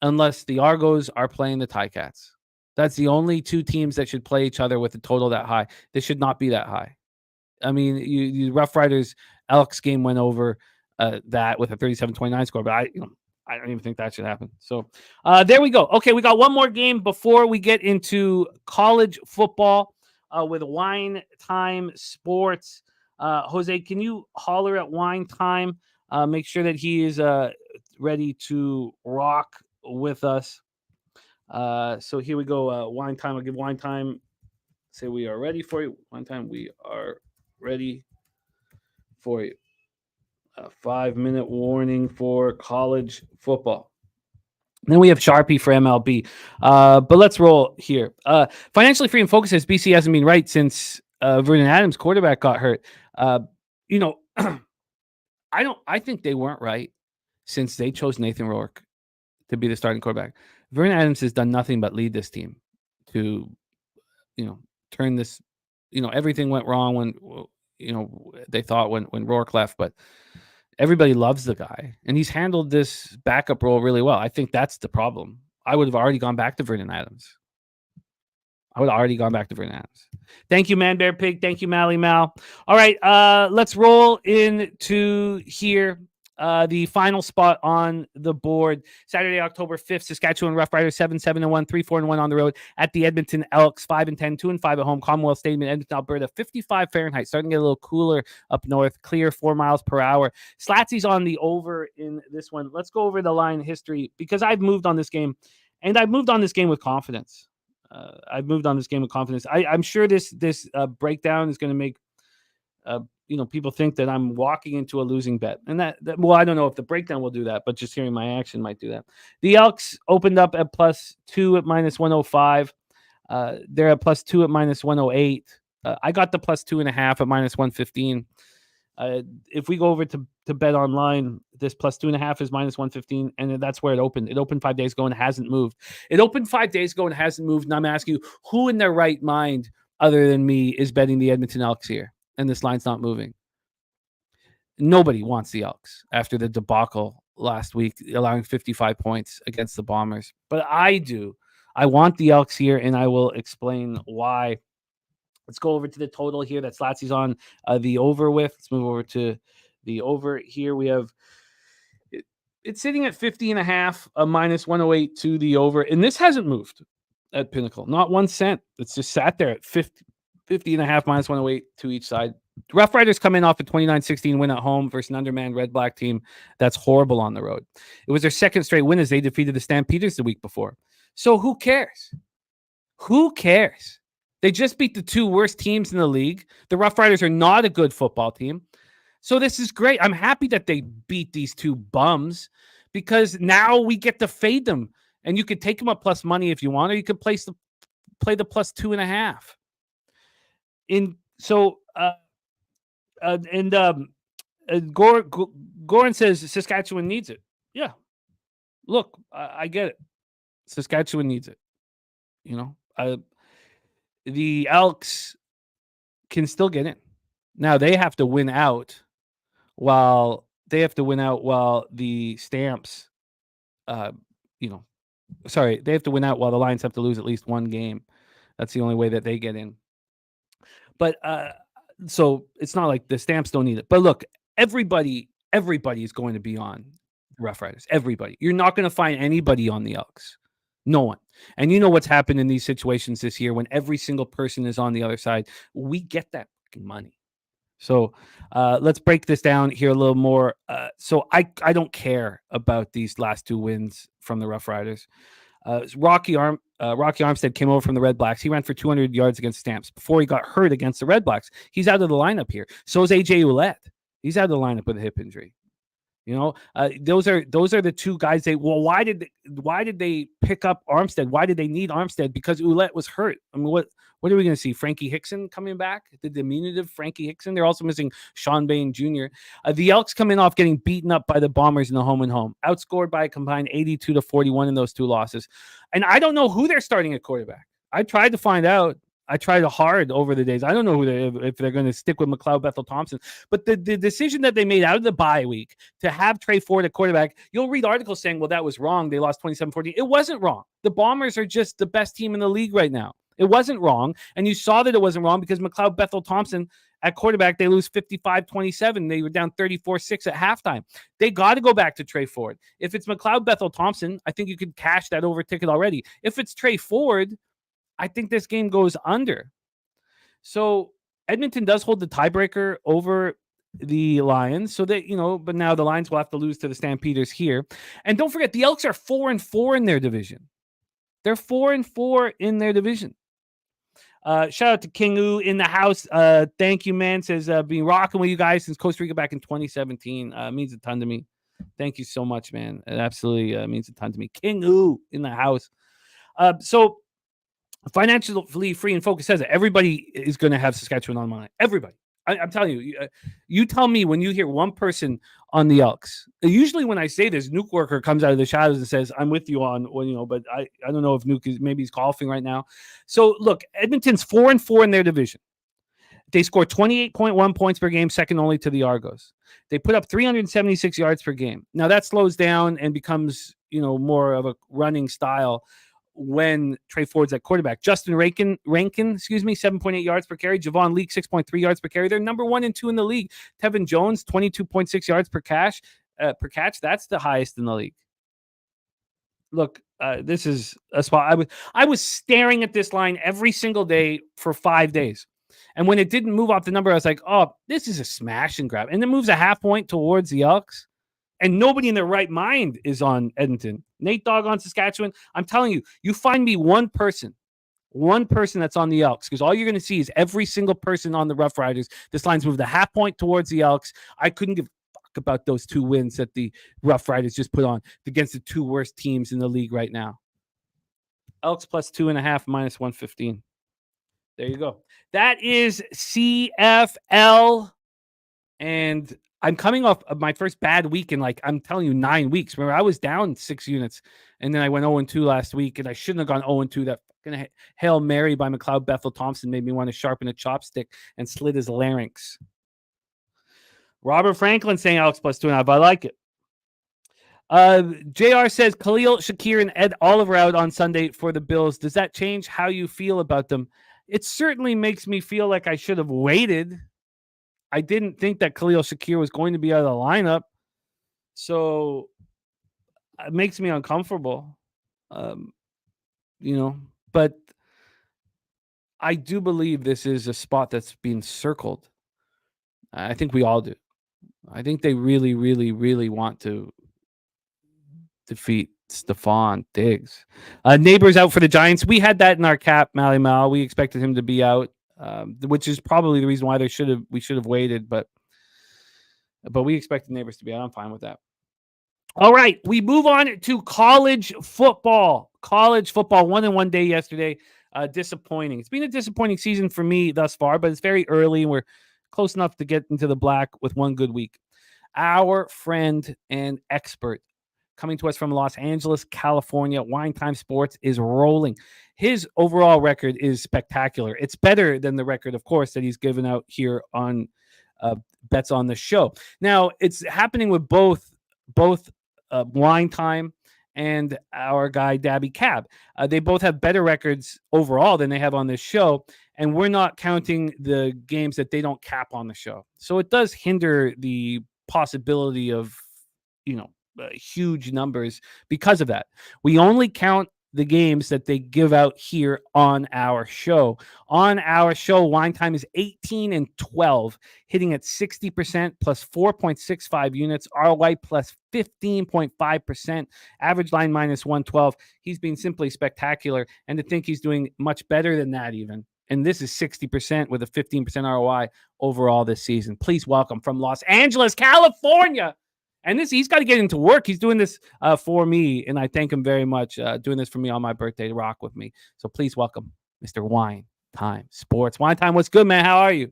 unless the Argos are playing the Ticats. That's the only 2 teams that should play each other with a total that high. This should not be that high. I mean, you Rough Riders Elks game went over that with a 37-29 score, but I don't even think that should happen. So there we go. Okay, we got one more game before we get into college football with Wine Time Sports. Jose, can you holler at Wine Time? Make sure that he is ready to rock with us. So here we go. Wine Time. I'll give Wine Time. Say we are ready for you. Wine Time. We are ready for you. A 5-minute warning for college football. Then we have Sharpie for MLB. But let's roll here. Financially Free and Focus says BC hasn't been right since Vernon Adams, quarterback, got hurt. I think they weren't right since they chose Nathan Rourke to be the starting quarterback. Vernon Adams has done nothing but lead this team to, turn this, everything went wrong when, they thought when Rourke left, but everybody loves the guy, and he's handled this backup role really well. I think that's the problem. I would have already gone back to Vernon Adams. Thank you, Man Bear Pig. Thank you, Mally Mal. All right, let's roll into here. The final spot on the board, Saturday, October 5th, Saskatchewan Roughriders 7-7-1, 3-4-1 on the road at the Edmonton Elks, 5-10, 2-5 at home, Commonwealth Stadium in Edmonton, Alberta, 55 Fahrenheit, starting to get a little cooler up north, clear 4 miles per hour. Slatsy's on the over in this one. Let's go over the line history because I've moved on this game, and I've moved on this game with confidence. I'm sure this breakdown is going to make people think that I'm walking into a losing bet. And that, I don't know if the breakdown will do that, but just hearing my action might do that. The Elks opened up at +2 at -105. They're at +2 at -108. I got the +2.5 at -115. If we go over to Bet Online, this +2.5 is -115, and that's where it opened. It opened 5 days ago and hasn't moved. And I'm asking you, who in their right mind, other than me, is betting the Edmonton Elks here? And this line's not moving. Nobody wants the Elks after the debacle last week, allowing 55 points against the Bombers. But I do. I want the Elks here, and I will explain why. Let's go over to the total here that Slatsy's on the over with. Let's move over to the over here. We have it's sitting at 50.5, a -108 to the over. And this hasn't moved at Pinnacle. Not 1 cent. It's just sat there at 50.5, -108 to each side. Rough Riders come in off a 29-16 win at home versus an undermanned red-black team that's horrible on the road. It was their second straight win as they defeated the Stampeders the week before. So who cares? They just beat the two worst teams in the league. The Rough Riders are not a good football team. So this is great. I'm happy that they beat these two bums because now we get to fade them. And you could take them up plus money if you want, or you could play the +2.5. Goran says Saskatchewan needs it. Yeah. Look, I get it. Saskatchewan needs it. The Elks can still get in. Now they have to win out while the Stamps, they have to win out while the Lions have to lose at least one game. That's the only way that they get in. But so it's not like the Stamps don't need it. But look, everybody is going to be on the Rough Riders. Everybody. You're not going to find anybody on the Elks. No one. And you know what's happened in these situations this year when every single person is on the other side. We get that money. So let's break this down here a little more. So I don't care about these last two wins from the Rough Riders. Rocky Armstead came over from the Red Blacks. He ran for 200 yards against Stamps before he got hurt against the Red Blacks. He's out of the lineup here. So is AJ Ouellette. He's out of the lineup with a hip injury. Those are the two guys. Why did they pick up Armstead? Why did they need Armstead? Because Ouellette was hurt. I mean, what are we going to see? Frankie Hickson coming back? The diminutive Frankie Hickson. They're also missing Sean Bain Jr. The Elks coming off getting beaten up by the Bombers in the home and home, outscored by a combined 82-41 in those two losses. And I don't know who they're starting at quarterback. I tried to find out. I tried hard over the days. I don't know if they're going to stick with McLeod Bethel Thompson. But the decision that they made out of the bye week to have Trey Ford at quarterback, you'll read articles saying, well, that was wrong. They lost 27-14. It wasn't wrong. The Bombers are just the best team in the league right now. It wasn't wrong. And you saw that it wasn't wrong because McLeod Bethel Thompson At quarterback, they lose 55-27. They were down 34-6 at halftime. They got to go back to Trey Ford. If it's McLeod Bethel-Thompson, I think you could cash that over ticket already. If it's Trey Ford, I think this game goes under. So Edmonton does hold the tiebreaker over the Lions, so that, but now the Lions will have to lose to the Stampeders here. And don't forget, the Elks are 4-4 in their division. They're 4-4 in their division. Shout out to King U in the house. Thank you, man. Says, been rocking with you guys since Costa Rica back in 2017. Means a ton to me. Thank you so much, man. It absolutely means a ton to me. King U in the house. So financially free and focused says that everybody is going to have Saskatchewan on mind. Everybody. I'm telling you, you tell me when you hear one person on the Elks. Usually when I say this, Nuke Worker comes out of the shadows and says, I'm with you on, but I don't know if Nuke is, maybe he's golfing right now. So look, Edmonton's 4-4 in their division. They score 28.1 points per game, second only to the Argos. They put up 376 yards per game. Now that slows down and becomes, more of a running style when Trey Ford's at quarterback. Justin Rankin, 7.8 yards per carry. Javon Leake, 6.3 yards per carry. They're number 1 and 2 in the league. Tevin Jones, 22.6 yards per catch. That's the highest in the league. Look, this is a spot. I was staring at this line every single day for 5 days. And when it didn't move off the number, I was like, oh, this is a smash and grab. And it moves a half point towards the Elks. And nobody in their right mind is on Edmonton. Nate Dogg on Saskatchewan. I'm telling you, you find me one person that's on the Elks, because all you're going to see is every single person on the Rough Riders. This line's moved a half point towards the Elks. I couldn't give a fuck about those 2 wins that the Rough Riders just put on against the 2 worst teams in the league right now. Elks plus 2.5 minus 115. There you go. That is CFL. And I'm coming off of my first bad week in, I'm telling you, 9 weeks. Remember, I was down 6 units, and then I went 0-2 last week, and I shouldn't have gone 0-2. That fucking Hail Mary by McLeod Bethel-Thompson made me want to sharpen a chopstick and slit his larynx. Robert Franklin saying Alex plus 2.5. I like it. JR says Khalil Shakir and Ed Oliver out on Sunday for the Bills. Does that change how you feel about them? It certainly makes me feel like I should have waited. I didn't think that Khalil Shakir was going to be out of the lineup. So it makes me uncomfortable. But I do believe this is a spot that's being circled. I think we all do. I think they really, really, really want to defeat Stephon Diggs. Neighbors out for the Giants. We had that in our cap, Mally Mal. We expected him to be out. Which is probably the reason why we should have waited, but we expect the Neighbors to be out. I'm fine with that. All right, we move on to college football. 1-1 day yesterday. Disappointing. It's been a disappointing season for me thus far, but it's very early and we're close enough to get into the black with one good week. Our friend and expert coming to us from Los Angeles, California, Wine Time Sports is rolling. His overall record is spectacular. It's better than the record, of course, that he's given out here on Bets on the Show. Now, it's happening with both Wine Time and our guy, Dabby Cab. They both have better records overall than they have on this show, and we're not counting the games that they don't cap on the show. So it does hinder the possibility of, huge numbers because of that. We only count the games that they give out here on our show. On our show, Wine Time is 18-12, hitting at 60% plus 4.65 units, ROI plus 15.5%, average line minus 112. He's been simply spectacular, and to think he's doing much better than that even. And this is 60% with a 15% ROI overall this season. Please welcome from Los Angeles, California. And he's got to get into work. He's doing this for me, and I thank him very much doing this for me on my birthday to rock with me. So please welcome Mr. Wine Time Sports. Wine Time, what's good, man? How are you?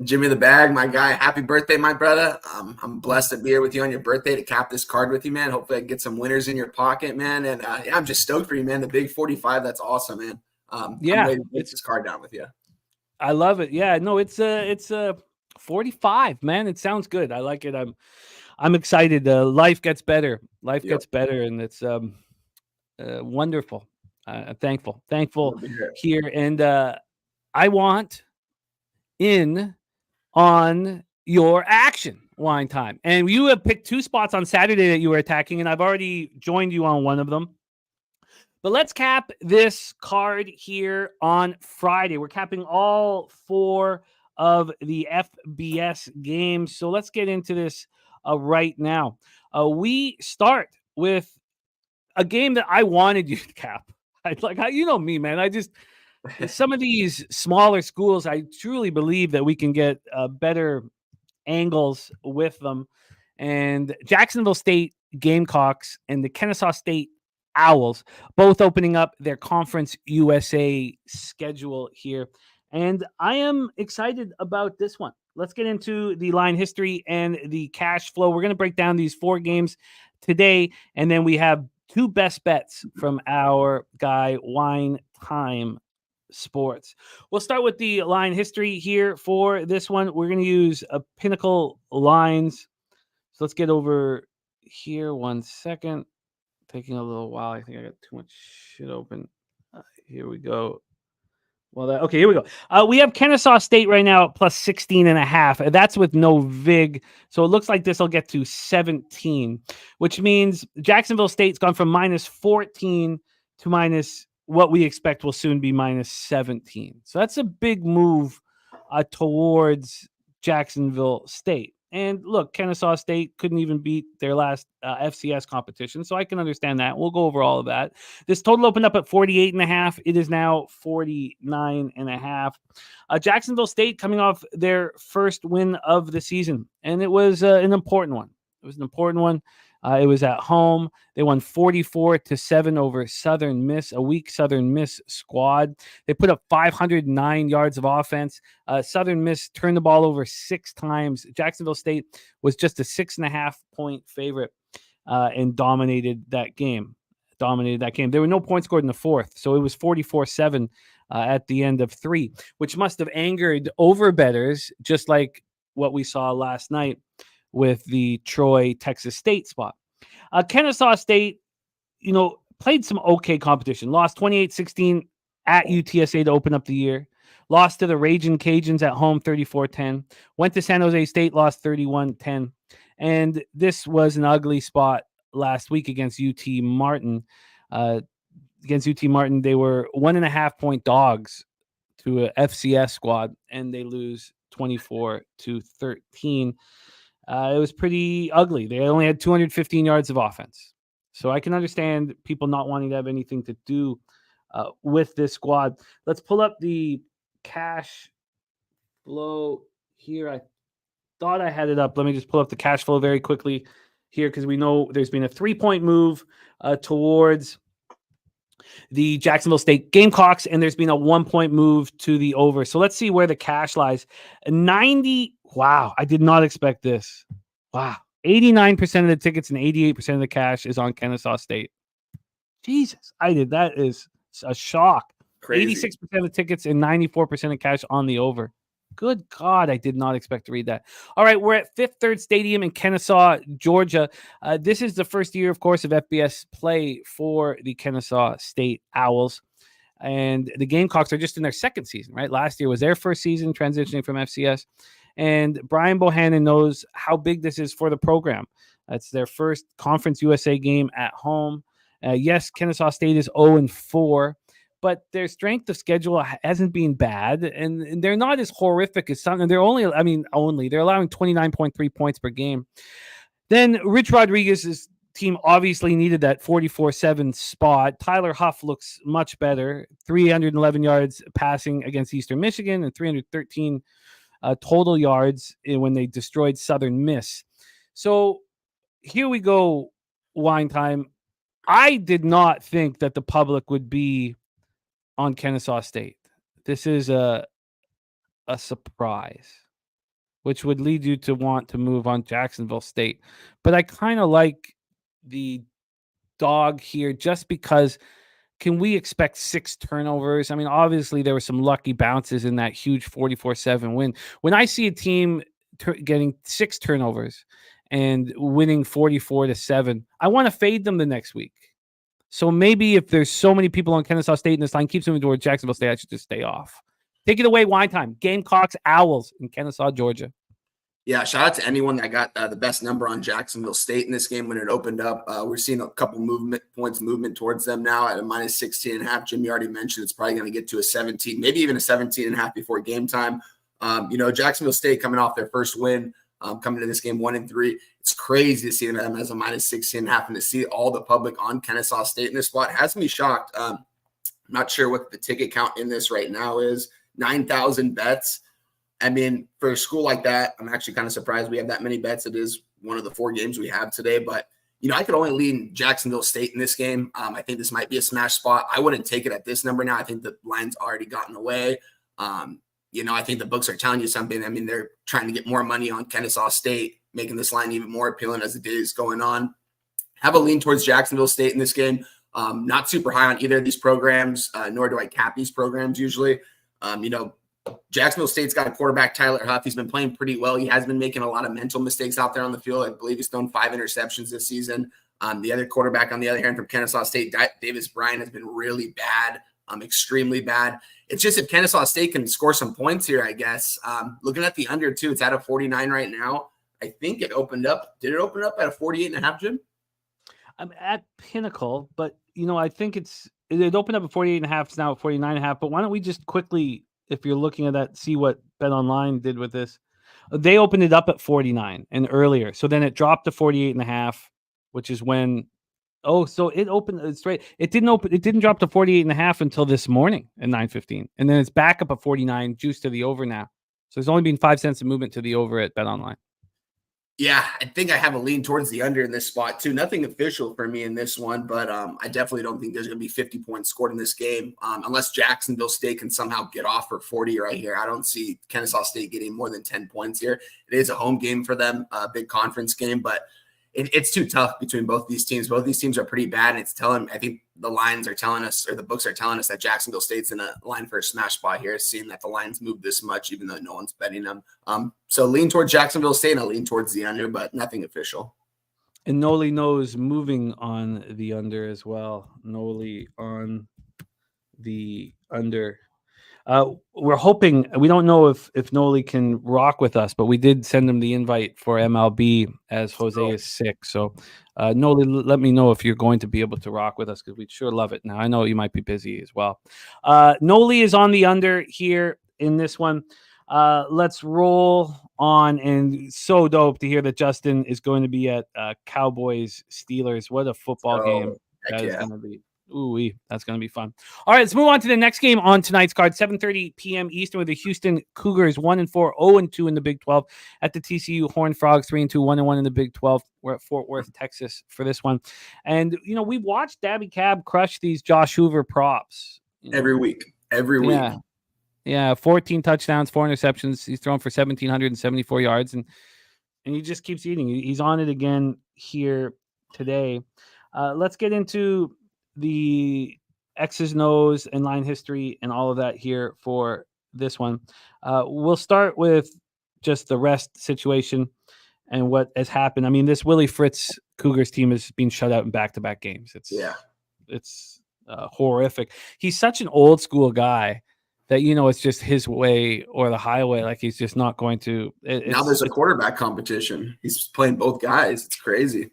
Jimmy the Bag, my guy. Happy birthday, my brother. I'm blessed to be here with you on your birthday to cap this card with you, man. Hopefully I can get some winners in your pocket, man. And I'm just stoked for you, man. The big 45, that's awesome, man. I'm ready to get this card down with you. I love it. Yeah, no, it's 45, man. It sounds good. I like it. I'm excited. Life gets better. Life gets better, and it's wonderful. Thankful here. And I want in on your action, Wine Time. And you have picked 2 spots on Saturday that you were attacking, and I've already joined you on one of them. But let's cap this card here on Friday. We're capping all 4 of the FBS games. So let's get into this right now. We start with a game that I wanted you to cap. You know me, man. Some of these smaller schools, I truly believe that we can get better angles with them. And Jacksonville State Gamecocks and the Kennesaw State Owls, both opening up their Conference USA schedule here. And I am excited about this one. Let's get into the line history and the cash flow. We're going to break down these 4 games today, and then we have 2 best bets from our guy, Wine Time Sports. We'll start with the line history here for this one. We're going to use a Pinnacle Lines. So let's get over here 1 second. Taking a little while. I think I got too much shit open. Here we go. Okay, here we go. We have Kennesaw State right now at plus 16.5. That's with no VIG. So it looks like this will get to 17, which means Jacksonville State's gone from minus 14 to minus what we expect will soon be minus 17. So that's a big move towards Jacksonville State. And look, Kennesaw State couldn't even beat their last FCS competition, so I can understand that. We'll go over all of that. This total opened up at 48.5. It is now 49.5. Jacksonville State coming off their first win of the season, and it was an important one. It was at home. They won 44-7 over Southern Miss, a weak Southern Miss squad. They put up 509 yards of offense. Southern Miss turned the ball over 6 times. Jacksonville State was just a 6.5-point favorite and dominated that game. There were no points scored in the 4th, so it was 44-7 at the end of 3, which must have angered over-bettors, just like what we saw last night with the Troy, Texas State spot. Kennesaw State, played some okay competition. Lost 28-16 at UTSA to open up the year. Lost to the Ragin' Cajuns at home 34-10. Went to San Jose State, lost 31-10. And this was an ugly spot last week against UT Martin. They were 1.5-point dogs to a FCS squad, and they lose 24-13. It was pretty ugly. They only had 215 yards of offense. So I can understand people not wanting to have anything to do with this squad. Let's pull up the cash flow here. I thought I had it up. Let me just pull up the cash flow very quickly here, because we know there's been a 3-point move towards the Jacksonville State Gamecocks, and there's been a 1-point move to the over. So let's see where the cash lies. 90. Wow, I did not expect this. Wow. 89% of the tickets and 88% of the cash is on Kennesaw State. Jesus, that is a shock. Crazy. 86% of the tickets and 94% of cash on the over. Good God, I did not expect to read that. All right, we're at Fifth Third Stadium in Kennesaw, Georgia. This is the first year, of course, of FBS play for the Kennesaw State Owls. And the Gamecocks are just in their 2nd season, right? Last year was their first season transitioning from FCS. And Brian Bohannon knows how big this is for the program. It's their first Conference USA game at home. Yes, Kennesaw State is 0-4, but their strength of schedule hasn't been bad, and they're not as horrific as some. They're allowing 29.3 points per game. Then Rich Rodriguez's team obviously needed that 44-7 spot. Tyler Huff looks much better. 311 yards passing against Eastern Michigan and 313 total yards when they destroyed Southern Miss. So here we go, Wine Time. I did not think that the public would be on Kennesaw State. This is a surprise, which would lead you to want to move on Jacksonville State. But I kind of like the dog here just because. Can we expect 6 turnovers? I mean, obviously there were some lucky bounces in that huge 44-7 win. When I see a team getting 6 turnovers and winning 44-7, I want to fade them the next week. So maybe if there's so many people on Kennesaw State and this line keeps moving towards Jacksonville State, I should just stay off. Take it away, wine time. Gamecocks, Owls in Kennesaw, Georgia. Yeah, shout out to anyone that got the best number on Jacksonville State in this game when it opened up. We're seeing a couple movement towards them now at a minus 16.5. Jim, you already mentioned it's probably going to get to a 17, maybe even a 17.5 before game time. Jacksonville State coming off their first win, coming to this game 1-3. It's crazy to see them as a minus 16.5 and to see all the public on Kennesaw State in this spot has me shocked. I'm not sure what the ticket count in this right now is. 9,000 bets. I mean, for a school like that, I'm actually kind of surprised we have that many bets. It is one of the 4 games we have today, but I could only lean Jacksonville State in this game. I think this might be a smash spot. I wouldn't take it at this number now. I think the line's already gotten away. I think the books are telling you something. I mean, they're trying to get more money on Kennesaw State, making this line even more appealing as the day is going on. Have a lean towards Jacksonville State in this game. Not super high on either of these programs, nor do I cap these programs usually. Jacksonville State's got a quarterback, Tyler Huff. He's been playing pretty well. He has been making a lot of mental mistakes out there on the field. I believe he's thrown 5 interceptions this season. The other quarterback, on the other hand, from Kennesaw State, Davis Bryant, has been really bad, extremely bad. It's just if Kennesaw State can score some points here, I guess. Looking at the under, too, it's at a 49 right now. I think it opened up. Did it open up at a 48.5, Jim? I'm at Pinnacle, but, I think it opened up at 48.5. It's now at 49.5. But why don't we just quickly, if you're looking at that, see what BetOnline did with this. They opened it up at 49 and earlier. So then it dropped to 48.5, which is when, so it opened straight. It didn't drop to 48.5 until this morning at 9:15. And then it's back up at 49, juice to the over now. So there's only been 5 cents of movement to the over at BetOnline. Yeah, I think I have a lean towards the under in this spot too. Nothing official for me in this one, but I definitely don't think there's going to be 50 points scored in this game unless Jacksonville State can somehow get off for 40 right here. I don't see Kennesaw State getting more than 10 points here. It is a home game for them, a big conference game, but it's too tough between both these teams. Both these teams are pretty bad, and I think the lines are telling us, or the books are telling us, that Jacksonville State's in a line for a smash spot here, seeing that the lines move this much, even though no one's betting them. So lean towards Jacksonville State, and I'll lean towards the under, but nothing official. And Noli knows moving on the under as well. Noli on the under. We're hoping, we don't know if Noli can rock with us, but we did send him the invite for MLB as Jose is sick. So Noli, let me know if you're going to be able to rock with us, because we'd sure love it. Now, I know you might be busy as well. Noli is on the under here in this one. Let's roll on, and so dope to hear that Justin is going to be at Cowboys Steelers. What a football game that is going to be. Ooh, that's going to be fun. All right, let's move on to the next game on tonight's card. 7:30 p.m. Eastern, with the Houston Cougars 1-4, 0-2 in the Big 12 at the TCU Horned Frogs 3-2, 1-1 in the Big 12. We're at Fort Worth, Texas for this one. And, we watched Dabby Cab crush these Josh Hoover props. Every week. Yeah, 14 touchdowns, 4 interceptions. He's thrown for 1,774 yards, and he just keeps eating. He's on it again here today. Let's get into the X's and O's and line history and all of that here for this one. We'll start with just the rest situation and what has happened. I mean, this Willie Fritz Cougars team has been shut out in back-to-back games. It's horrific. He's such an old school guy that, it's just his way or the highway. Like, he's just not going to. Now there's a quarterback competition. He's playing both guys. It's crazy.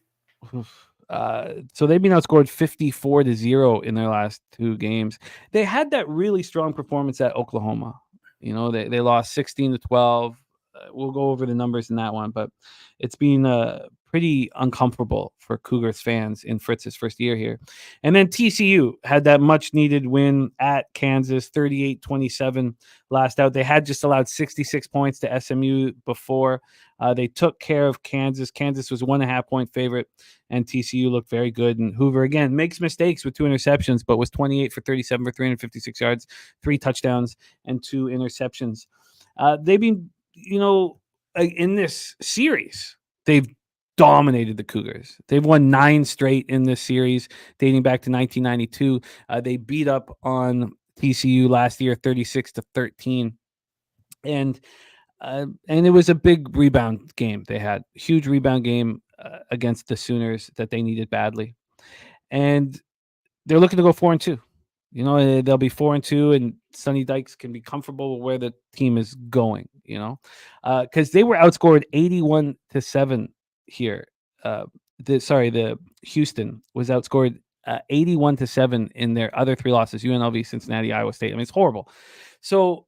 So they've been outscored 54-0 in their last 2 games. They had that really strong performance at Oklahoma. They lost 16-12. We'll go over the numbers in that one, but it's been pretty uncomfortable for Cougars fans in Fritz's first year here. And then TCU had that much needed win at Kansas, 38-27 last out. They had just allowed 66 points to SMU before. They took care of Kansas. Kansas was 1.5 point favorite, and TCU looked very good. And Hoover, again, makes mistakes with 2 interceptions, but was 28 for 37 for 356 yards, 3 touchdowns, and 2 interceptions. They've been, in this series, they've dominated the Cougars. They've won 9 straight in this series, dating back to 1992. They beat up on TCU last year, 36-13. And it was a big rebound game. They had a huge rebound game against the Sooners that they needed badly. And they're looking to go 4-2. They'll be 4-2, and Sonny Dykes can be comfortable with where the team is going. Because they were outscored 81-7 here. The Houston was outscored 81-7 in their other 3 losses: UNLV, Cincinnati, Iowa State. I mean, it's horrible. So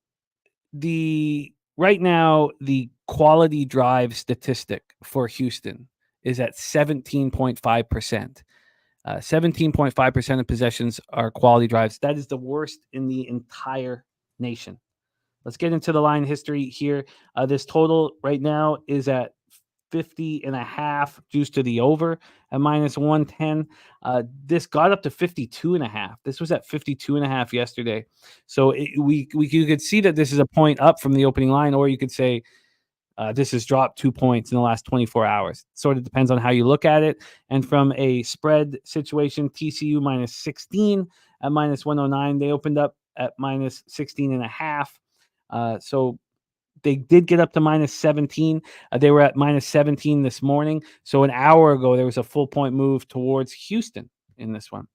right now the quality drive statistic for Houston is at 17.5%. 17.5% of possessions are quality drives. That is the worst in the entire nation. Let's get into the line history here. This total right now is at 50.5, juiced to the over at -110. This got up to 52.5. This was at 52.5 yesterday. So you could see that this is a point up from the opening line, or you could say this has dropped 2 points in the last 24 hours. Sort of depends on how you look at it. And from a spread situation, TCU -16 at -109. They opened up at -16.5. So they did get up to -17. They were at -17 this morning. So an hour ago, there was a full point move towards Houston in this one.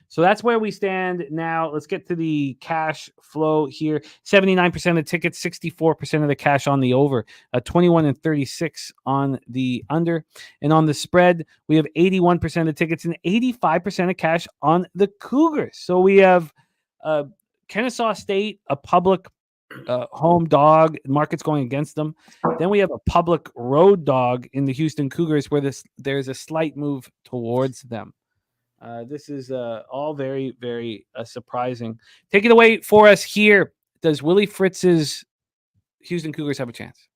So that's where we stand now. Let's get to the cash flow here. 79% of the tickets, 64% of the cash on the over, 21-36 on the under. And on the spread, we have 81% of the tickets and 85% of cash on the Cougars. So we have Kennesaw State, a public home dog, market's going against them. Then we have a public road dog in the Houston Cougars, where there's a slight move towards them. This is all very, very surprising. Take it away for us here. Does Willie Fritz's Houston Cougars have a chance?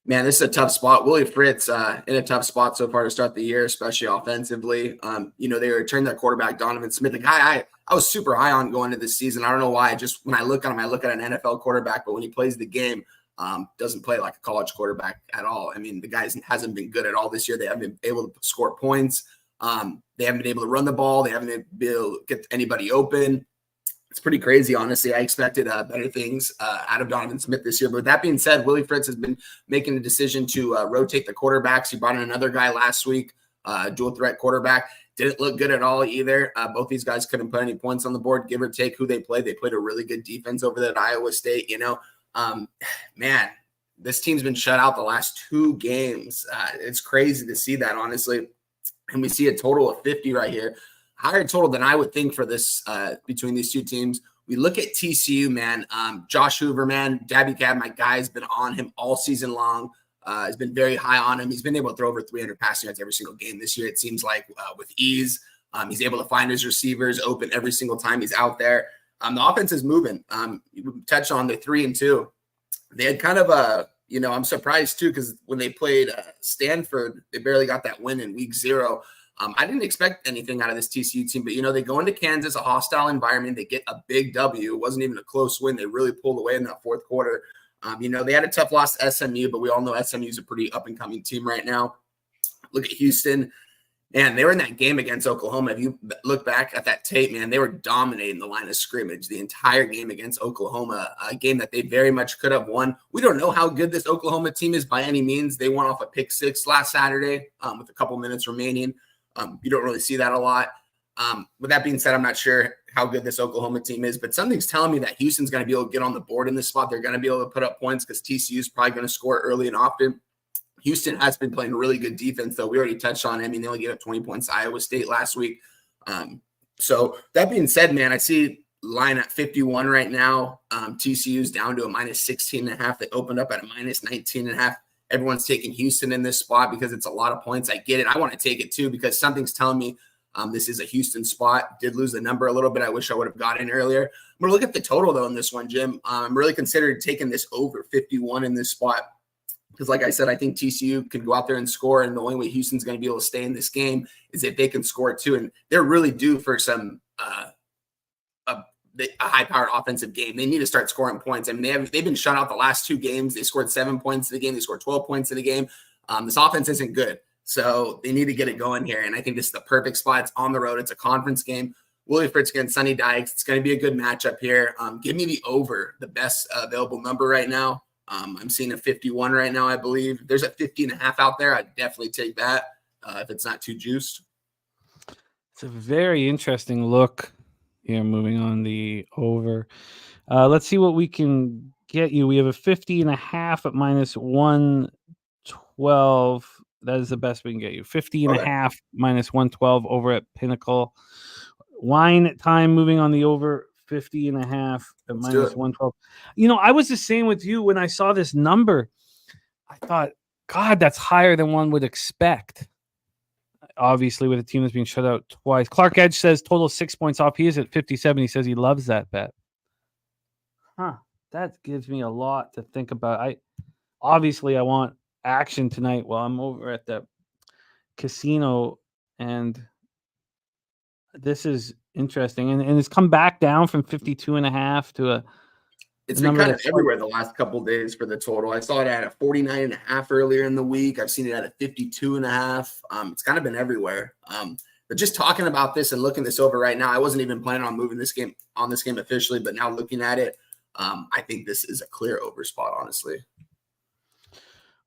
Man, this is a tough spot. Willie Fritz in a tough spot so far to start the year, especially offensively. They returned their quarterback, Donovan Smith, the guy I was super high on going into this season. I don't know why. Just when I look at him, I look at an NFL quarterback, but when he plays the game, doesn't play like a college quarterback at all. I mean, the guy hasn't been good at all this year. They haven't been able to score points. They haven't been able to run the ball. They haven't been able to get anybody open. It's pretty crazy, honestly. I expected better things out of Donovan Smith this year. But with that being said, Willie Fritz has been making the decision to rotate the quarterbacks. He brought in another guy last week, dual threat quarterback. Didn't look good at all either. Both these guys couldn't put any points on the board, give or take who they played. They played a really good defense over there at Iowa State. Man, this team's been shut out the last 2 games. It's crazy to see that, honestly. And we see a total of 50 right here. Higher total than I would think for this between these 2 teams. We look at TCU, man. Josh Hoover, man. Dabby Cab, my guy, has been on him all season long. Has been very high on him. He's been able to throw over 300 passing yards every single game this year, it seems like, with ease. He's able to find his receivers open every single time he's out there. The offense is moving. You touched on the 3-2. They had kind of a, I'm surprised too, because when they played Stanford, they barely got that win in week 0. I didn't expect anything out of this TCU team, but, they go into Kansas, a hostile environment. They get a big W. It wasn't even a close win. They really pulled away in that 4th quarter. They had a tough loss to SMU, but we all know SMU is a pretty up-and-coming team right now. Look at Houston. Man, they were in that game against Oklahoma. If you look back at that tape, man, they were dominating the line of scrimmage the entire game against Oklahoma, a game that they very much could have won. We don't know how good this Oklahoma team is by any means. They won off a pick 6 last Saturday with a couple minutes remaining. You don't really see that a lot. With that being said, I'm not sure how good this Oklahoma team is, but something's telling me that Houston's going to be able to get on the board in this spot. They're going to be able to put up points because TCU is probably going to score early and often. Houston has been playing really good defense, though. We already touched on it. I mean, they only gave up 20 points to Iowa State last week. So that being said, man, I see line at 51 right now. TCU's down to a -16.5. They opened up at a -19.5. Everyone's taking Houston in this spot because it's a lot of points. I get it. I want to take it too because something's telling me this is a Houston spot. Did lose the number a little bit. I wish I would have got in earlier. I'm going to look at the total, though, in this one, Jim. I'm really considering taking this over 51 in this spot because, like I said, I think TCU can go out there and score, and the only way Houston's going to be able to stay in this game is if they can score too, and they're really due for some a high-powered offensive game. They need to start scoring points. I mean, they've been shut out the last 2 games. They scored 7 points in the game. They scored 12 points in the game. This offense isn't good, so they need to get it going here, and I think this is the perfect spot. It's on the road. It's a conference game. Willie Fritz against Sonny Dykes. It's going to be a good matchup here. Give me the over, the best available number right now. I'm seeing a 51 right now, I believe. There's a 50.5 out there. I'd definitely take that if it's not too juiced. It's a very interesting look Here, moving on the over. Let's see what we can get you. We have a 50.5 at minus 112. That is the best we can get you. 50.5 minus 112 over at Pinnacle. Wine time moving on the over 50.5 at minus 112. I was the same with you when I saw this number. I thought, God, that's higher than one would expect. Obviously, with a team that's being shut out twice. Clark Edge says total 6 points off. He is at 57. He says he loves that bet. That gives me a lot to think about. I want action tonight while I'm over at the casino, and this is interesting. And it's come back down from 52.5 to a. It's been kind of everywhere the last couple of days for the total. I saw it at a 49.5 earlier in the week. I've seen it at a 52.5. It's kind of been everywhere. But just talking about this and looking this over right now, I wasn't even planning on moving this game officially, but now looking at it, I think this is a clear over spot, honestly.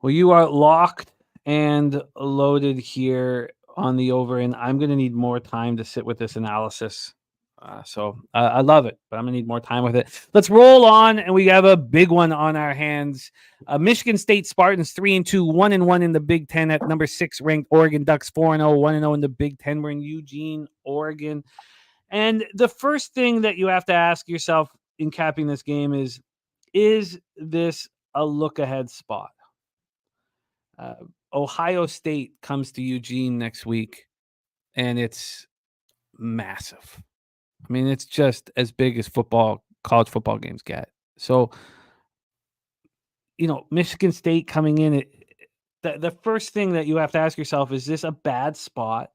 Well, you are locked and loaded here on the over, and I'm going to need more time to sit with this analysis. So I love it, but I'm going to need more time with it. Let's roll on, and we have a big one on our hands. Michigan State Spartans 3-2, 1-1 in the Big Ten at number 6 ranked Oregon Ducks 4-0, 1-0 in the Big Ten. We're in Eugene, Oregon. And the first thing that you have to ask yourself in capping this game is this a look-ahead spot? Ohio State comes to Eugene next week, and it's massive. I mean, it's just as big as college football games get. So, Michigan State coming in, the first thing that you have to ask yourself, is this a bad spot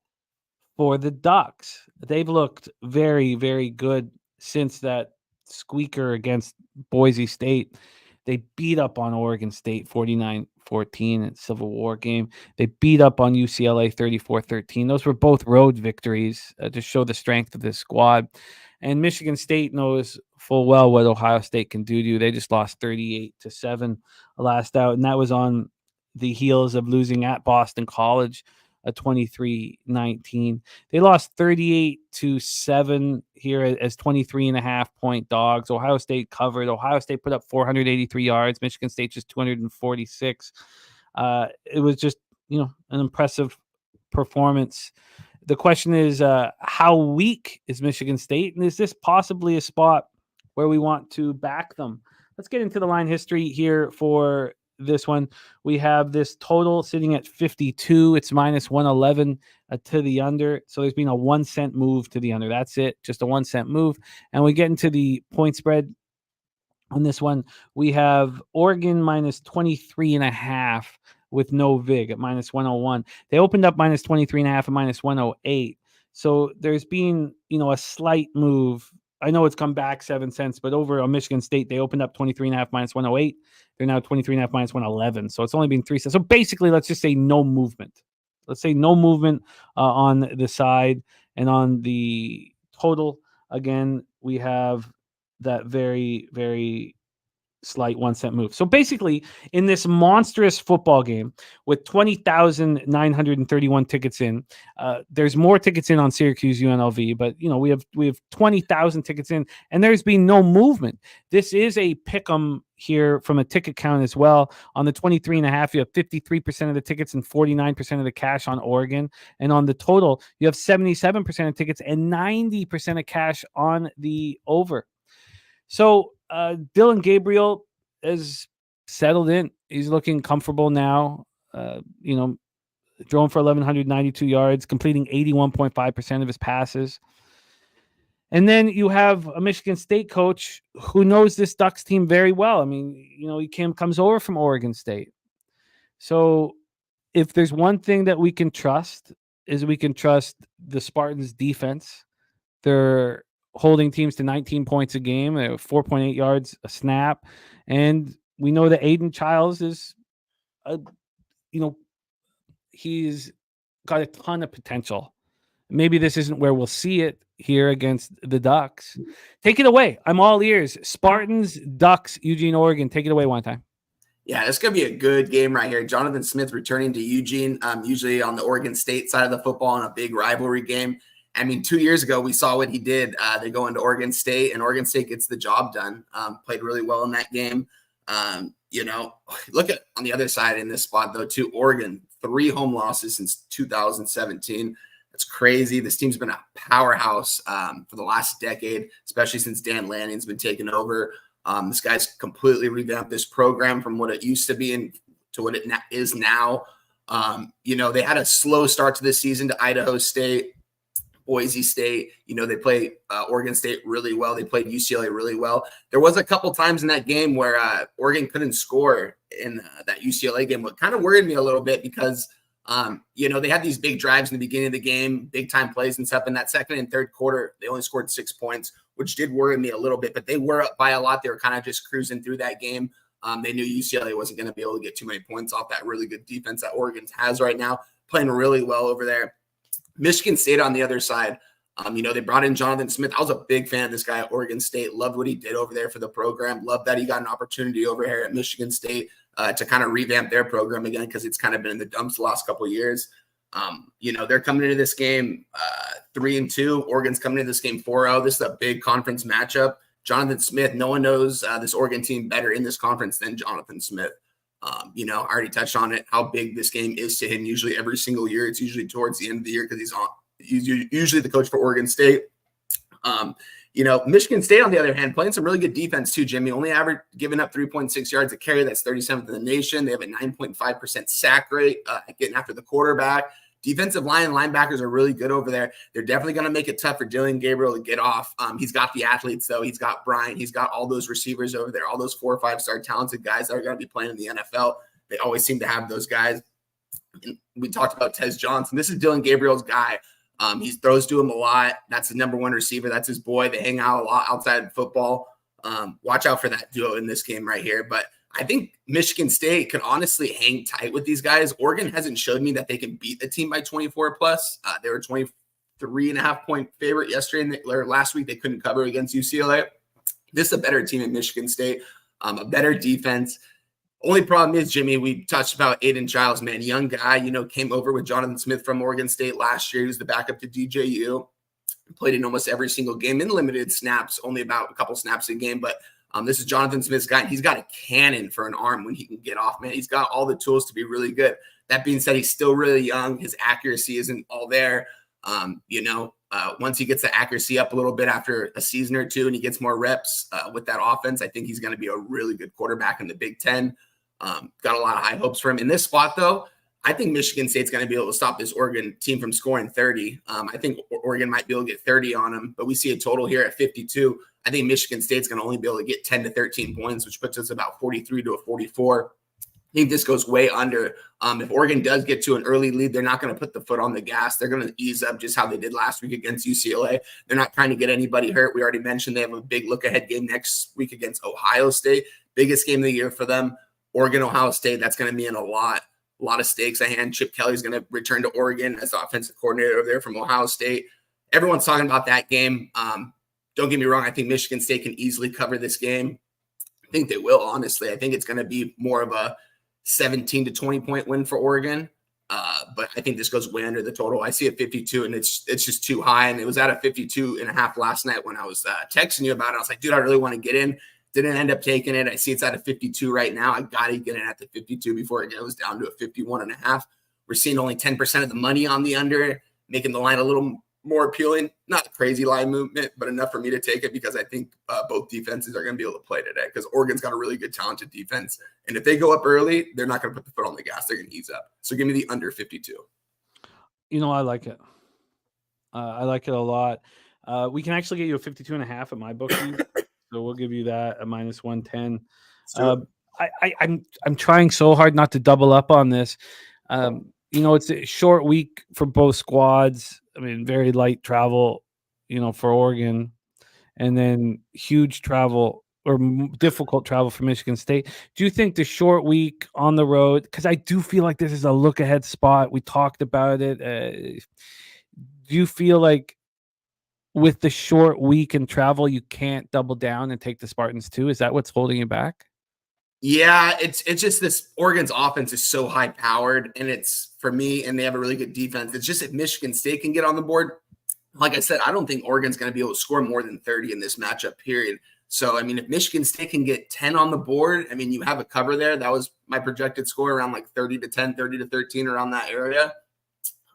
for the Ducks? They've looked very, very good since that squeaker against Boise State. They beat up on Oregon State 49-14 at Civil War game. They beat up on UCLA 34-13. Those were both road victories to show the strength of this squad. And Michigan State knows full well what Ohio State can do to you. They just lost 38-7 last out, and that was on the heels of losing at Boston College 23-19. They lost 38-7 here as 23.5 point dogs. Ohio State covered. Ohio State put up 483 yards. Michigan State just 246. It was just, an impressive performance. The question is, how weak is Michigan State? And is this possibly a spot where we want to back them? Let's get into the line history here for this one. We have this total sitting at 52. It's minus 111 to the under. So there's been a 1 cent move to the under. That's it. Just a 1 cent move. And we get into the point spread on this one. We have Oregon minus 23.5 with no VIG at minus 101. They opened up minus 23.5 at minus 108. So there's been, a slight move. I know it's come back 7 cents, but over on Michigan State, they opened up 23.5 minus 108. They're now 23.5 minus 111. So it's only been 3 cents. So basically, let's just say no movement. Let's say no movement on the side. And on the total, again, we have that very, very slight 1 cent move. So basically, in this monstrous football game with 20,931 tickets in, there's more tickets in on Syracuse UNLV, but we have 20,000 tickets in, and there's been no movement. This is a pick 'em here from a ticket count as well. On the 23.5, you have 53% of the tickets and 49% of the cash on Oregon, and on the total, you have 77% of tickets and 90% of cash on the over. So Dylan Gabriel is settled in. He's looking comfortable now. Throwing for 1,192 yards, completing 81.5% of his passes. And then you have a Michigan State coach who knows this Ducks team very well. I mean, he comes over from Oregon State. So if there's one thing that we can trust, is we can trust the Spartans' defense. They're holding teams to 19 points a game, 4.8 yards a snap. And we know that Aiden Childs is, he's got a ton of potential. Maybe this isn't where we'll see it here against the Ducks. Take it away. I'm all ears. Spartans, Ducks, Eugene, Oregon. Take it away one time. Yeah, it's going to be a good game right here. Jonathan Smith returning to Eugene, usually on the Oregon State side of the football in a big rivalry game. I mean, 2 years ago, we saw what he did. They go into Oregon State, and Oregon State gets the job done. Played really well in that game. Look at on the other side in this spot, though, too. Oregon, 3 home losses since 2017. That's crazy. This team's been a powerhouse for the last decade, especially since Dan Lanning's been taken over. This guy's completely revamped this program from what it used to be to what it is now. They had a slow start to this season to Idaho State, Boise State. They played Oregon State really well. They played UCLA really well. There was a couple times in that game where Oregon couldn't score in that UCLA game, what kind of worried me a little bit because, they had these big drives in the beginning of the game, big time plays and stuff. In that second and third quarter, they only scored 6 points, which did worry me a little bit, but they were up by a lot. They were kind of just cruising through that game. They knew UCLA wasn't going to be able to get too many points off that really good defense that Oregon has right now, playing really well over there. Michigan State on the other side, they brought in Jonathan Smith. I was a big fan of this guy at Oregon State. Loved what he did over there for the program. Loved that he got an opportunity over here at Michigan State to kind of revamp their program again because it's kind of been in the dumps the last couple of years. They're coming into this game 3-2. Oregon's coming into this game 4-0. This is a big conference matchup. Jonathan Smith, no one knows this Oregon team better in this conference than Jonathan Smith. I already touched on it, how big this game is to him. Usually every single year, it's usually towards the end of the year because he's usually the coach for Oregon State. Michigan State, on the other hand, playing some really good defense too, Jimmy. Only giving up 3.6 yards a carry. That's 37th in the nation. They have a 9.5% sack rate getting after the quarterback. Defensive line and linebackers are really good over there. They're definitely going to make it tough for Dylan Gabriel to get off. He's got the athletes, though. He's got Bryant. He's got all those receivers over there, all those 4 or 5-star talented guys that are going to be playing in the NFL. They always seem to have those guys. And we talked about Tez Johnson. This is Dylan Gabriel's guy. He throws to him a lot. That's the number 1 receiver. That's his boy. They hang out a lot outside of football. Watch out for that duo in this game right here. But I think Michigan State can honestly hang tight with these guys. Oregon hasn't showed me that they can beat a team by 24 plus. They were 23.5 point favorite yesterday, or last week they couldn't cover against UCLA. This is a better team in Michigan State, a better defense. Only problem is, Jimmy, we touched about Aiden Giles, man, young guy, came over with Jonathan Smith from Oregon State last year. He was the backup to DJU, played in almost every single game in limited snaps, only about a couple snaps a game, but this is Jonathan Smith's guy. He's got a cannon for an arm when he can get off, man. He's got all the tools to be really good. That being said, he's still really young. His accuracy isn't all there. Once he gets the accuracy up a little bit after a season or two and he gets more reps with that offense, I think he's going to be a really good quarterback in the Big Ten. Got a lot of high hopes for him. In this spot, though, I think Michigan State's going to be able to stop this Oregon team from scoring 30. I think Oregon might be able to get 30 on them, but we see a total here at 52. I think Michigan State's going to only be able to get 10 to 13 points, which puts us about 43 to a 44. I think this goes way under. If Oregon does get to an early lead, they're not going to put the foot on the gas. They're going to ease up just how they did last week against UCLA. They're not trying to get anybody hurt. We already mentioned they have a big look-ahead game next week against Ohio State. Biggest game of the year for them. Oregon, Ohio State, that's going to be in a lot of stakes ahead. Chip Kelly's going to return to Oregon as the offensive coordinator over there from Ohio State. Everyone's talking about that game. Don't get me wrong. I think Michigan State can easily cover this game. I think they will, honestly. I think it's going to be more of a 17 to 20 point win for Oregon. But I think this goes way under the total. I see a 52 and it's just too high. And it was at a 52.5 last night when I was texting you about it. I was like, dude, I really want to get in. Didn't end up taking it. I see it's at a 52 right now. I got to get in at the 52 before it goes down to a 51.5. We're seeing only 10% of the money on the under, making the line a little more appealing. Not a crazy line movement, but enough for me to take it because I think both defenses are going to be able to play today because Oregon's got a really good, talented defense. And if they go up early, they're not going to put the foot on the gas. They're going to ease up. So give me the under 52. I like it. I like it a lot. We can actually get you a 52.5 at my bookie. So we'll give you that at minus 110. I'm trying so hard not to double up on this. It's a short week for both squads. I mean, very light travel, for Oregon, and then huge travel or difficult travel for Michigan State. Do you think the short week on the road, because I do feel like this is a look ahead spot. We talked about it. Do you feel like with the short week and travel, you can't double down and take the Spartans too? Is that what's holding you back? Yeah, it's just this Oregon's offense is so high powered, and it's for me, and they have a really good defense. It's just if Michigan State can get on the board, like I said, I don't think Oregon's going to be able to score more than 30 in this matchup period. So, I mean, if Michigan State can get 10 on the board, I mean, you have a cover there. That was my projected score, around like 30-10, 30-13, around that area.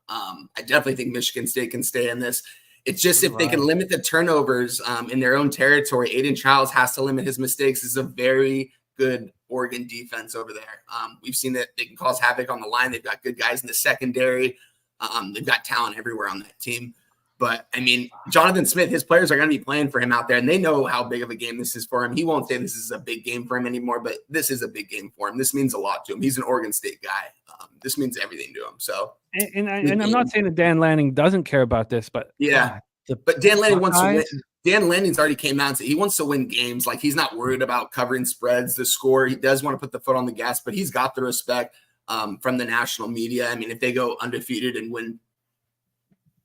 I definitely think Michigan State can stay in this. It's just if they can limit the turnovers in their own territory, Aiden Childs has to limit his mistakes. This is a very good Oregon defense over there. We've seen that they can cause havoc on the line. They've got good guys in the secondary. They've got talent everywhere on that team. But, I mean, Jonathan Smith, his players are going to be playing for him out there, and they know how big of a game this is for him. He won't say this is a big game for him anymore, but this is a big game for him. This means a lot to him. He's an Oregon State guy. This means everything to him. So, and I'm not saying that Dan Lanning doesn't care about this, but yeah. But Dan Lanning wants to win. Dan Lanning's already came out and said he wants to win games. Like, he's not worried about covering spreads, the score. He does want to put the foot on the gas, but he's got the respect from the national media. I mean, if they go undefeated and win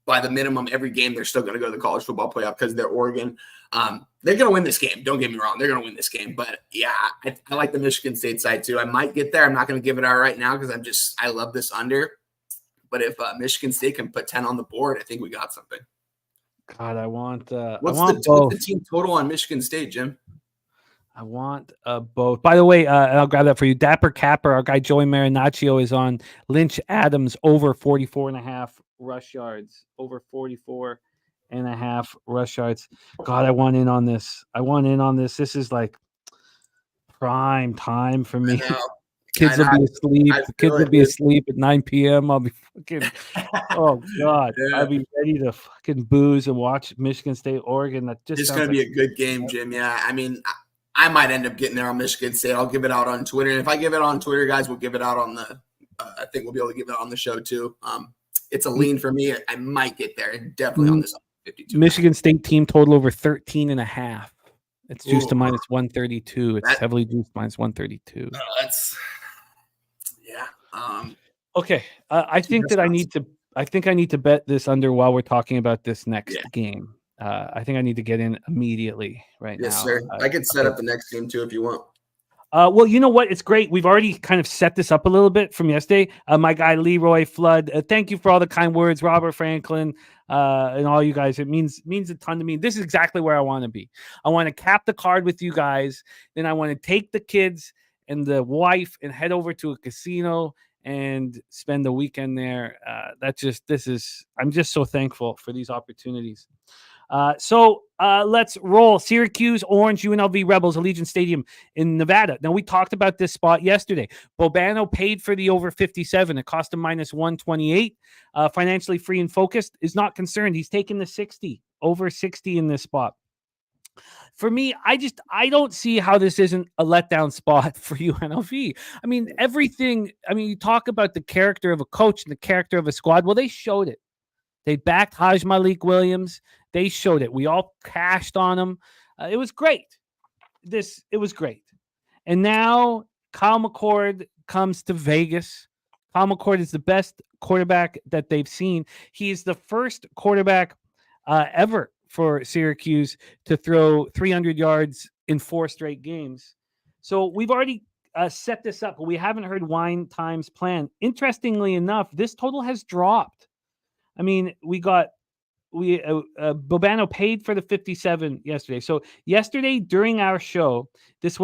by the minimum every game, they're still going to go to the college football playoff because they're Oregon. They're going to win this game. Don't get me wrong. They're going to win this game. But, yeah, I like the Michigan State side too. I might get there. I'm not going to give it out right now because I love this under. But if Michigan State can put 10 on the board, I think we got something. God, I want what's both. the team total on Michigan State, Jim? I want both. By the way, I'll grab that for you. Dapper Capper, our guy Joey Marinaccio is on Lynch Adams over 44.5 rush yards. Over 44.5 rush yards. God, I want in on this. This is like prime time for me. Kids will be asleep. Kids will be asleep at 9 p.m. I'll be fucking, oh, God. Yeah. I'll be ready to fucking booze and watch Michigan State, Oregon. That just it's going to be a good game, Jim. Yeah, I mean, I might end up getting there on Michigan State. I'll give it out on Twitter. And if I give it on Twitter, guys, we'll give it out on the I think we'll be able to give it on the show, too. It's a lean for me. I might get there. Definitely on this 52. Michigan State team total over 13.5. It's juiced to minus 132. It's heavily juiced minus 132. That's... Yeah. Okay. I think I need to bet this under while we're talking about this next game. I think I need to get in immediately right now. Yes, sir. I could set up the next game too if you want. Well, you know what? It's great. We've already kind of set this up a little bit from yesterday. My guy Leroy Flood. Thank you for all the kind words, Robert Franklin, and all you guys. It means a ton to me. This is exactly where I want to be. I want to cap the card with you guys. Then I want to take the kids and the wife and head over to a casino and spend the weekend there. I'm just so thankful for these opportunities. So let's roll. Syracuse, Orange, UNLV Rebels, Allegiant Stadium in Nevada. Now, we talked about this spot yesterday. Bobano paid for the over 57. It cost him minus 128. Financially free and focused, is not concerned. He's taking the 60, over 60 in this spot. For me, I don't see how this isn't a letdown spot for UNLV. I mean, you talk about the character of a coach and the character of a squad. Well, they showed it. They backed Haj Malik Williams. They showed it. We all cashed on them. It was great. It was great. And now Kyle McCord comes to Vegas. Kyle McCord is the best quarterback that they've seen. He is the first quarterback ever for Syracuse to throw 300 yards in 4 straight games. So we've already set this up, but we haven't heard Wine Time's plan. Interestingly enough, this total has dropped. I mean, Bobano paid for the 57 yesterday. So yesterday during our show, it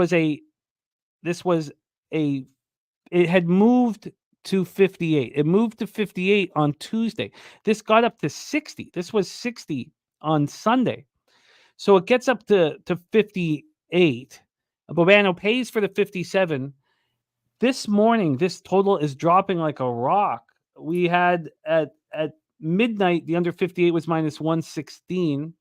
had moved to 58. It moved to 58 on Tuesday. This got up to 60. This was 60 on Sunday. So it gets up to 58. Bobano pays for the 57. This morning, this total is dropping like a rock. We had at midnight, the under 58 was minus 116.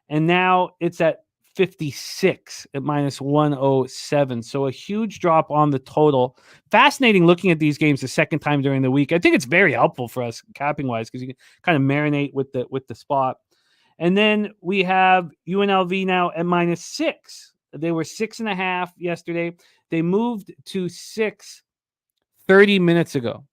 And now it's at 56 at minus 107. So a huge drop on the total. Fascinating looking at these games the second time during the week. I think it's very helpful for us capping wise because you can kind of marinate with the spot. And then we have UNLV now at minus 6. They were 6.5 yesterday. They moved to 6 30 minutes ago.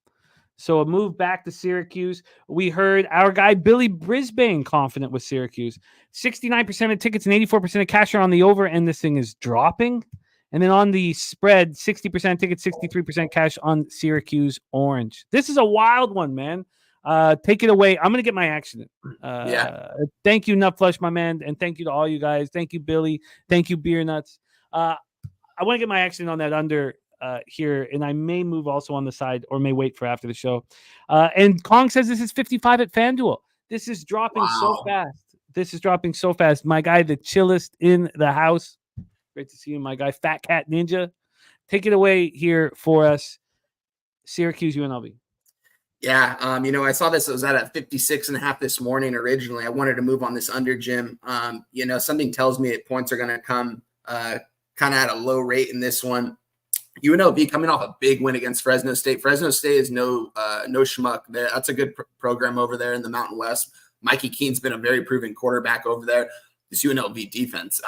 So a move back to Syracuse. We heard our guy Billy Brisbane confident with Syracuse. 69% of tickets and 84% of cash are on the over, and this thing is dropping. And then on the spread, 60% tickets, 63% cash on Syracuse Orange. This is a wild one, man. Take it away. I'm going to get my action in. Yeah. Thank you, Nutflush, my man. And thank you to all you guys. Thank you, Billy. Thank you, Beer Nuts. I want to get my action on that under here, and I may move also on the side or may wait for after the show. And Kong says this is 55 at FanDuel. This is dropping so fast. My guy, the chillest in the house. Great to see you, my guy, Fat Cat Ninja. Take it away here for us, Syracuse UNLV. Yeah, I saw this. It was at a 56.5 this morning originally. I wanted to move on this under, Jim. Something tells me that points are going to come kind of at a low rate in this one. UNLV coming off a big win against Fresno State. Fresno State is no schmuck. That's a good program over there in the Mountain West. Mikey Keene's been a very proven quarterback over there. This UNLV defense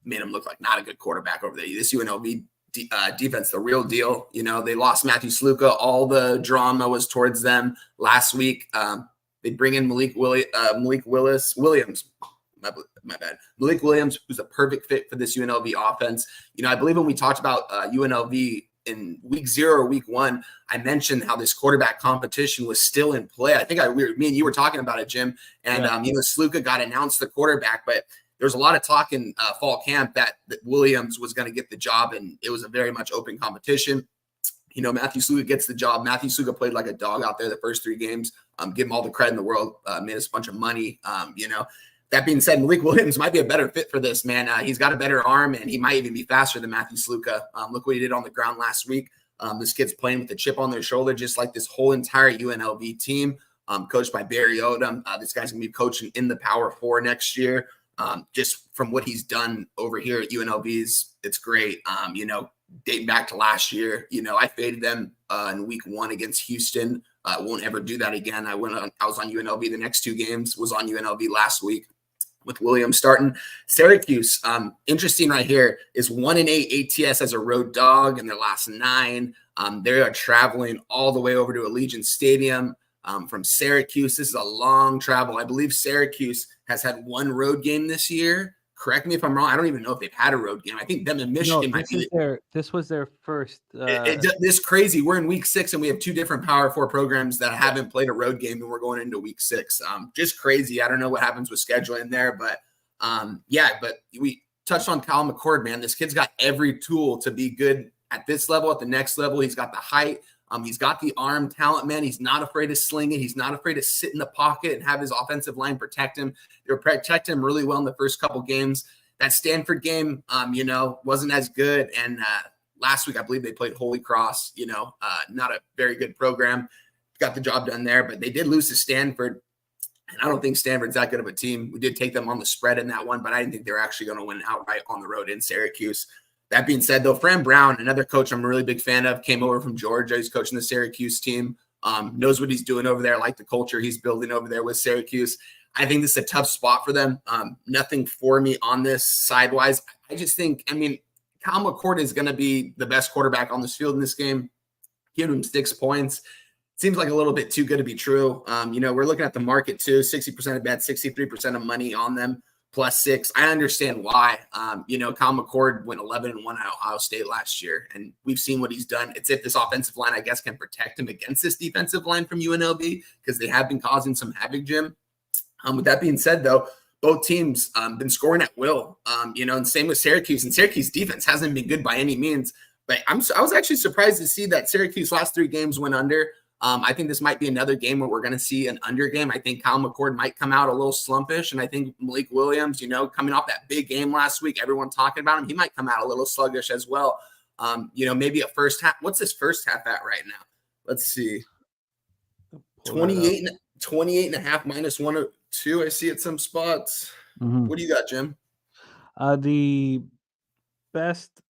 made him look like not a good quarterback over there. This UNLV defense, the real deal. They lost Matthew Sluka. All the drama was towards them last week. They bring in Malik Williams. My bad. Malik Williams, who's a perfect fit for this UNLV offense. I believe when we talked about UNLV in week 0 or week 1, I mentioned how this quarterback competition was still in play. I think me and you were talking about it, Jim. And, Sluka got announced the quarterback, but there was a lot of talk in fall camp that Williams was going to get the job, and it was a very much open competition. Matthew Sluka gets the job. Matthew Sluka played like a dog out there the first 3 games. Give him all the credit in the world. Made us a bunch of money. That being said, Malik Williams might be a better fit for this, man. He's got a better arm, and he might even be faster than Matthew Sluka. Look what he did on the ground last week. This kid's playing with a chip on their shoulder, just like this whole entire UNLV team, coached by Barry Odom. This guy's going to be coaching in the Power 4 next year. Just from what he's done over here at UNLV's, it's great. Dating back to last year, I faded them in week 1 against Houston. Won't ever do that again. I was on UNLV the next 2 games, was on UNLV last week with Williams starting. Syracuse, interesting right here, is 1-8 ATS as a road dog in their last 9. They are traveling all the way over to Allegiant Stadium from Syracuse. This is a long travel. I believe Syracuse has had 1 road game this year. Correct me if I'm wrong. I don't even know if they've had a road game. I think them and Michigan might be. This was their first. This crazy. We're in week 6, and we have 2 different Power 4 programs that haven't played a road game, and we're going into week 6. Just crazy. I don't know what happens with scheduling there, but But we touched on Kyle McCord, man. This kid's got every tool to be good at this level, at the next level. He's got the height. He's got the arm talent, man. He's not afraid to sling it. He's not afraid to sit in the pocket and have his offensive line protect him. They protect him really well in the first couple games. That Stanford game, wasn't as good. And last week, I believe they played Holy Cross, not a very good program. Got the job done there, but they did lose to Stanford. And I don't think Stanford's that good of a team. We did take them on the spread in that one, but I didn't think they were actually going to win outright on the road in Syracuse. That being said, though, Fran Brown, another coach I'm a really big fan of, came over from Georgia. He's coaching the Syracuse team, knows what he's doing over there, like the culture he's building over there with Syracuse. I think this is a tough spot for them. Nothing for me on this sidewise. I just think, Kyle McCord is going to be the best quarterback on this field in this game. Give him 6 points. Seems like a little bit too good to be true. We're looking at the market too, 60% of bets, 63% of money on them. +6. I understand why. Kyle McCord went 11-1 at Ohio State last year, and we've seen what he's done. It's if this offensive line, I guess, can protect him against this defensive line from UNLV, because they have been causing some havoc, Jim. With that being said, though, both teams been scoring at will, and same with Syracuse. And Syracuse defense hasn't been good by any means. But I was actually surprised to see that Syracuse last 3 games went under. I think this might be another game where we're going to see an under game. I think Kyle McCord might come out a little slumpish, and I think Malik Williams, coming off that big game last week, everyone talking about him, he might come out a little sluggish as well. Maybe a first half. What's his first half at right now? Let's see. 28 and a half -102. I see at some spots. Mm-hmm. What do you got, Jim? The best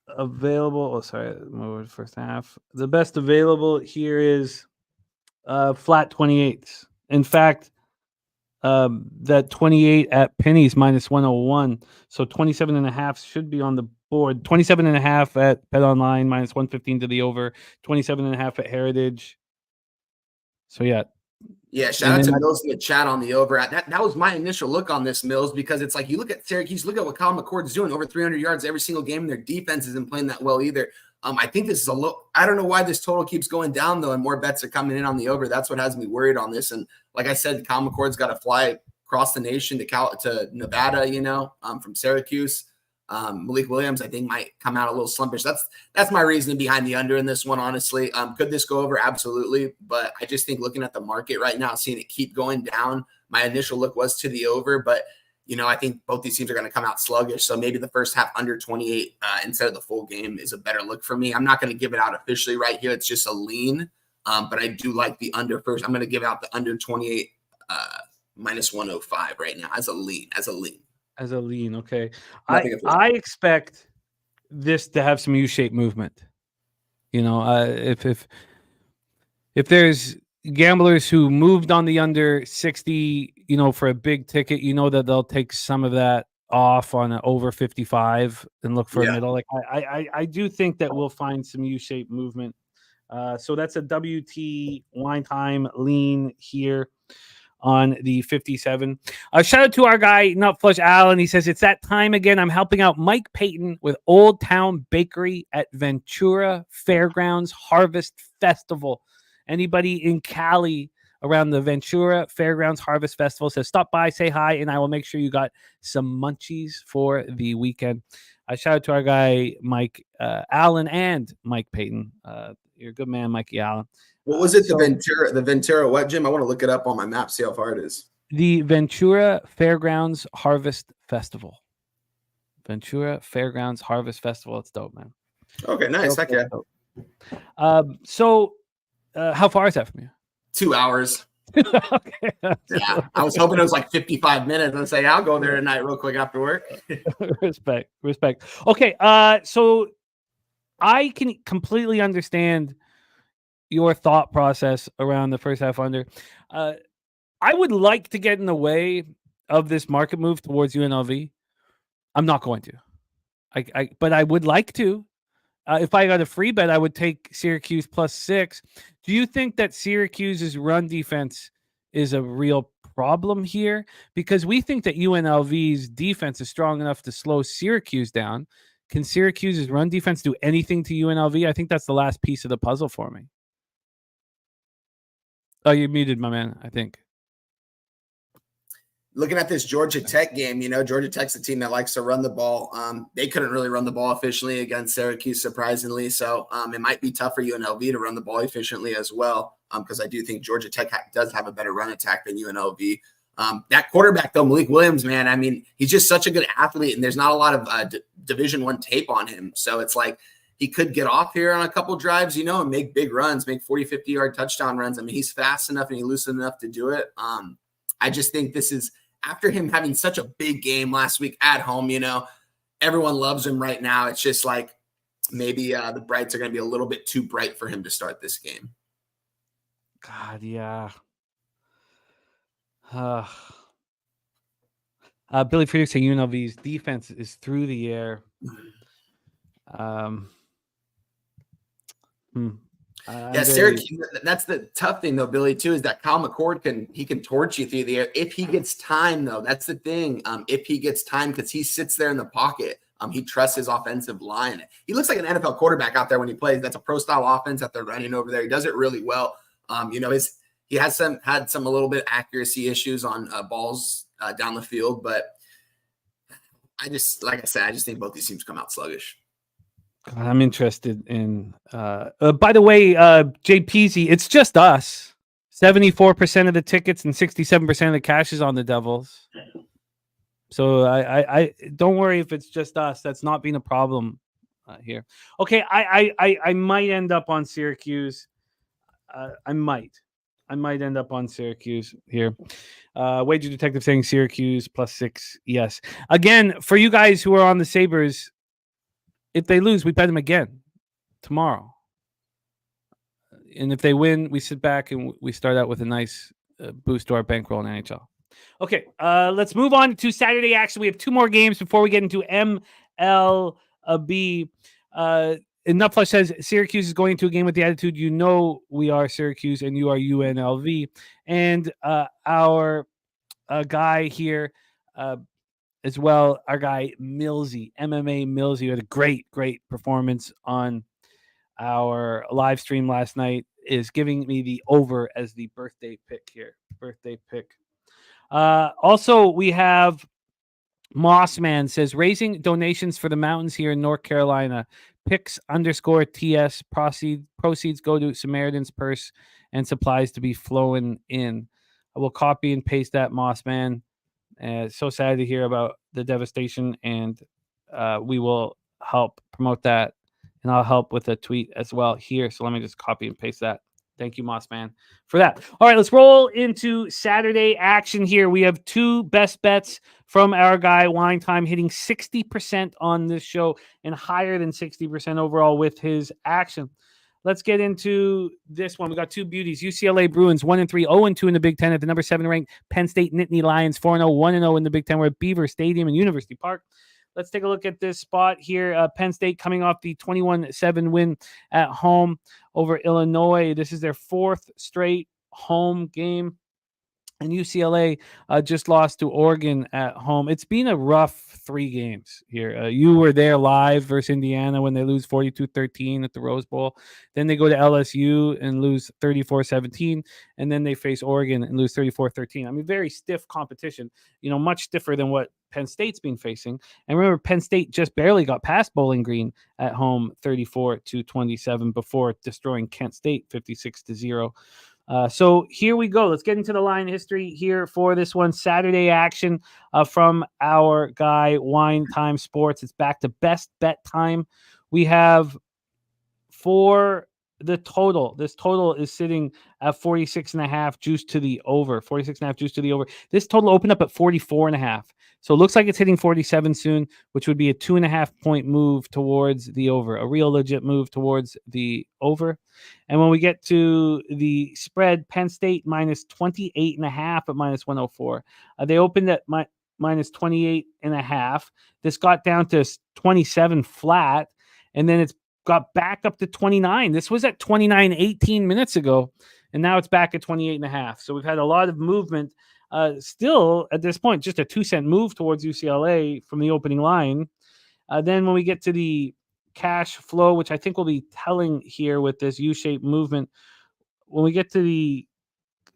available. First half. The best available here is flat 28. In fact, that 28 at pennies -101. So 27.5 should be on the board. 27.5 at Bet Online -115 to the over. 27.5 at Heritage. So yeah. Yeah, shout out to Mills in the chat on the over. That was my initial look on this, Mills, because it's like you look at Syracuse, look at what Kyle McCord's doing, over 300 yards every single game, and their defense isn't playing that well either. I think this is a little, I don't know why this total keeps going down though, and more bets are coming in on the over. That's what has me worried on this. And like I said, Kyle McCord's got to fly across the nation to Nevada, from Syracuse. Malik Williams, I think, might come out a little slumpish. That's my reasoning behind the under in this one, honestly. Could this go over? Absolutely. But I just think looking at the market right now, seeing it keep going down, my initial look was to the over. But, I think both these teams are going to come out sluggish. So maybe the first half under 28 instead of the full game is a better look for me. I'm not going to give it out officially right here. It's just a lean. But I do like the under first. I'm going to give out the under 28 minus 105 right now as a lean. Okay. I expect this to have some U-shaped movement. If there's gamblers who moved on the under 60, for a big ticket, that they'll take some of that off on an over 55 and look for a middle. Like I do think that we'll find some U-shaped movement. So that's a WT wine time lean here on the 57. Shout out to our guy, Nutflush Allen. He says, it's that time again. I'm helping out Mike Payton with Old Town Bakery at Ventura Fairgrounds Harvest Festival. Anybody in Cali around the Ventura Fairgrounds Harvest Festival says, stop by, say hi, and I will make sure you got some munchies for the weekend. Shout out to our guy, Mike Allen and Mike Payton. You're a good man, Mikey Allen. What was it? The Ventura what, Jim? I want to look it up on my map, see how far it is. The Ventura Fairgrounds Harvest Festival. Ventura Fairgrounds Harvest Festival. It's dope, man. Okay, nice. Heck yeah. So how far is that from you? 2 hours. Okay. Yeah, I was hoping it was like 55 minutes. I'd say I'll go there tonight real quick after work. Respect. Okay, so I can completely understand your thought process around the first half under. I would like to get in the way of this market move towards UNLV. I'm not going to. But I would like to. If I got a free bet, I would take Syracuse +6. Do you think that Syracuse's run defense is a real problem here? Because we think that UNLV's defense is strong enough to slow Syracuse down. Can Syracuse's run defense do anything to UNLV? I think that's the last piece of the puzzle for me. Oh, you're muted, my man, I think. Looking at this Georgia Tech game, Georgia Tech's a team that likes to run the ball. They couldn't really run the ball efficiently against Syracuse, surprisingly. So it might be tough for UNLV to run the ball efficiently as well, because I do think Georgia Tech does have a better run attack than UNLV. That quarterback, though, Malik Williams, man, I mean, he's just such a good athlete, and there's not a lot of Division I tape on him. So it's like he could get off here on a couple drives, and make big runs, make 40, 50-yard touchdown runs. I mean, he's fast enough and he's loose enough to do it. I just think this is after him having such a big game last week at home, everyone loves him right now. It's just like maybe the Brights are going to be a little bit too bright for him to start this game. God, yeah. Billy Friedrich saying UNLV's defense is through the air. Syracuse. That's the tough thing, though, Billy, too, is that Kyle McCord can torch you through the air if he gets time, though. That's the thing. If he gets time, because he sits there in the pocket, he trusts his offensive line. He looks like an NFL quarterback out there when he plays. That's a pro-style offense that they're running over there. He does it really well. He had some a little bit accuracy issues on balls down the field, but I just think both these teams come out sluggish. I'm interested in by the way, JPZ, it's just us. 74% of the tickets and 67% of the cash is on the Devils. So I don't worry if it's just us. That's not been a problem here. Okay, I might end up on Syracuse. I might end up on Syracuse here. Wager Detective saying Syracuse +6. Yes. Again, for you guys who are on the Sabres, if they lose, we bet them again tomorrow. And if they win, we sit back and we start out with a nice boost to our bankroll in NHL. Okay, let's move on to Saturday action. We have two more games before we get into MLB. And Nutflush says Syracuse is going into a game with the attitude, we are Syracuse and you are UNLV. And our guy here as well, our guy Millsy, MMA Millsy, had a great performance on our live stream last night is giving me the over as the birthday pick here. Birthday pick. Also, we have Mossman says raising donations for the mountains here in North Carolina. Picks_TS proceeds go to Samaritan's Purse and supplies to be flowing in. I will copy and paste that, Mossman. So sad to hear about the devastation, and we will help promote that, and I'll help with a tweet as well here. So let me just copy and paste that. Thank you, Mossman, for that. All right, let's roll into Saturday action here. We have two best bets from our guy, Wine Time, hitting 60% on this show and higher than 60% overall with his action. Let's get into this one. We got two beauties. UCLA Bruins 1-3, 0-2 in the Big Ten at the number 7 ranked Penn State Nittany Lions 4-0, 1-0 in the Big Ten. We're at Beaver Stadium in University Park. Let's take a look at this spot here. Penn State coming off the 21-7 win at home over Illinois. This is their 4th straight home game. And UCLA just lost to Oregon at home. It's been a rough 3 games here. You were there live versus Indiana when they lose 42-13 at the Rose Bowl. Then they go to LSU and lose 34-17. And then they face Oregon and lose 34-13. I mean, very stiff competition, much stiffer than what Penn State's been facing. And remember, Penn State just barely got past Bowling Green at home 34-27 before destroying Kent State 56-0. So here we go. Let's get into the line history here for this one. Saturday action from our guy, Wine Time Sports. It's back to best bet time. We have for the total. This total is sitting at 46.5 juice to the over. 46.5 juice to the over. This total opened up at 44.5. So it looks like it's hitting 47 soon, which would be a 2.5 point move towards the over, a real legit move towards the over. And when we get to the spread, Penn State minus 28.5 at minus 104. They opened at minus 28.5. This got down to 27 flat, and then it's got back up to 29. This was at 29 18 minutes ago, and now it's back at 28.5. So we've had a lot of movement. Still, at this point, just a 2-cent move towards UCLA from the opening line. Then when we get to the cash flow, which I think will be telling here with this U-shaped movement, when we get to the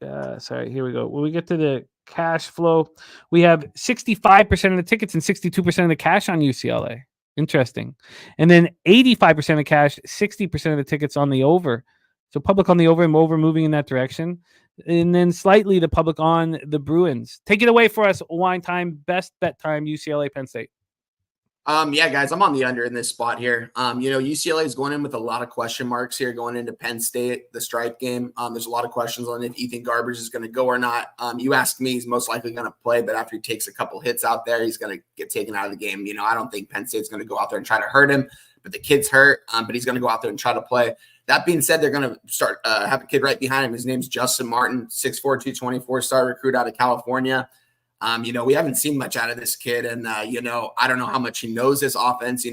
here we go. When we get to the cash flow, we have 65% of the tickets and 62% of the cash on UCLA. Interesting. And then 85% of cash, 60% of the tickets on the over. So public on the over and over moving in that direction. And then slightly the public on the Bruins. Take it away for us, Wine Time. Best bet time, UCLA, Penn State. Yeah, guys, I'm on the under in this spot here. UCLA is going in with a lot of question marks here going into Penn State, the stripe game. There's a lot of questions on if Ethan Garbers is going to go or not. You asked me, he's most likely going to play, but after he takes a couple hits out there, he's going to get taken out of the game. I don't think Penn State's going to go out there and try to hurt him, but the kid's hurt, but he's going to go out there and try to play. That being said, they're going to start have a kid right behind him. His name's Justin Martin, 6'4", 224, star recruit out of California. We haven't seen much out of this kid, and I don't know how much he knows this offense.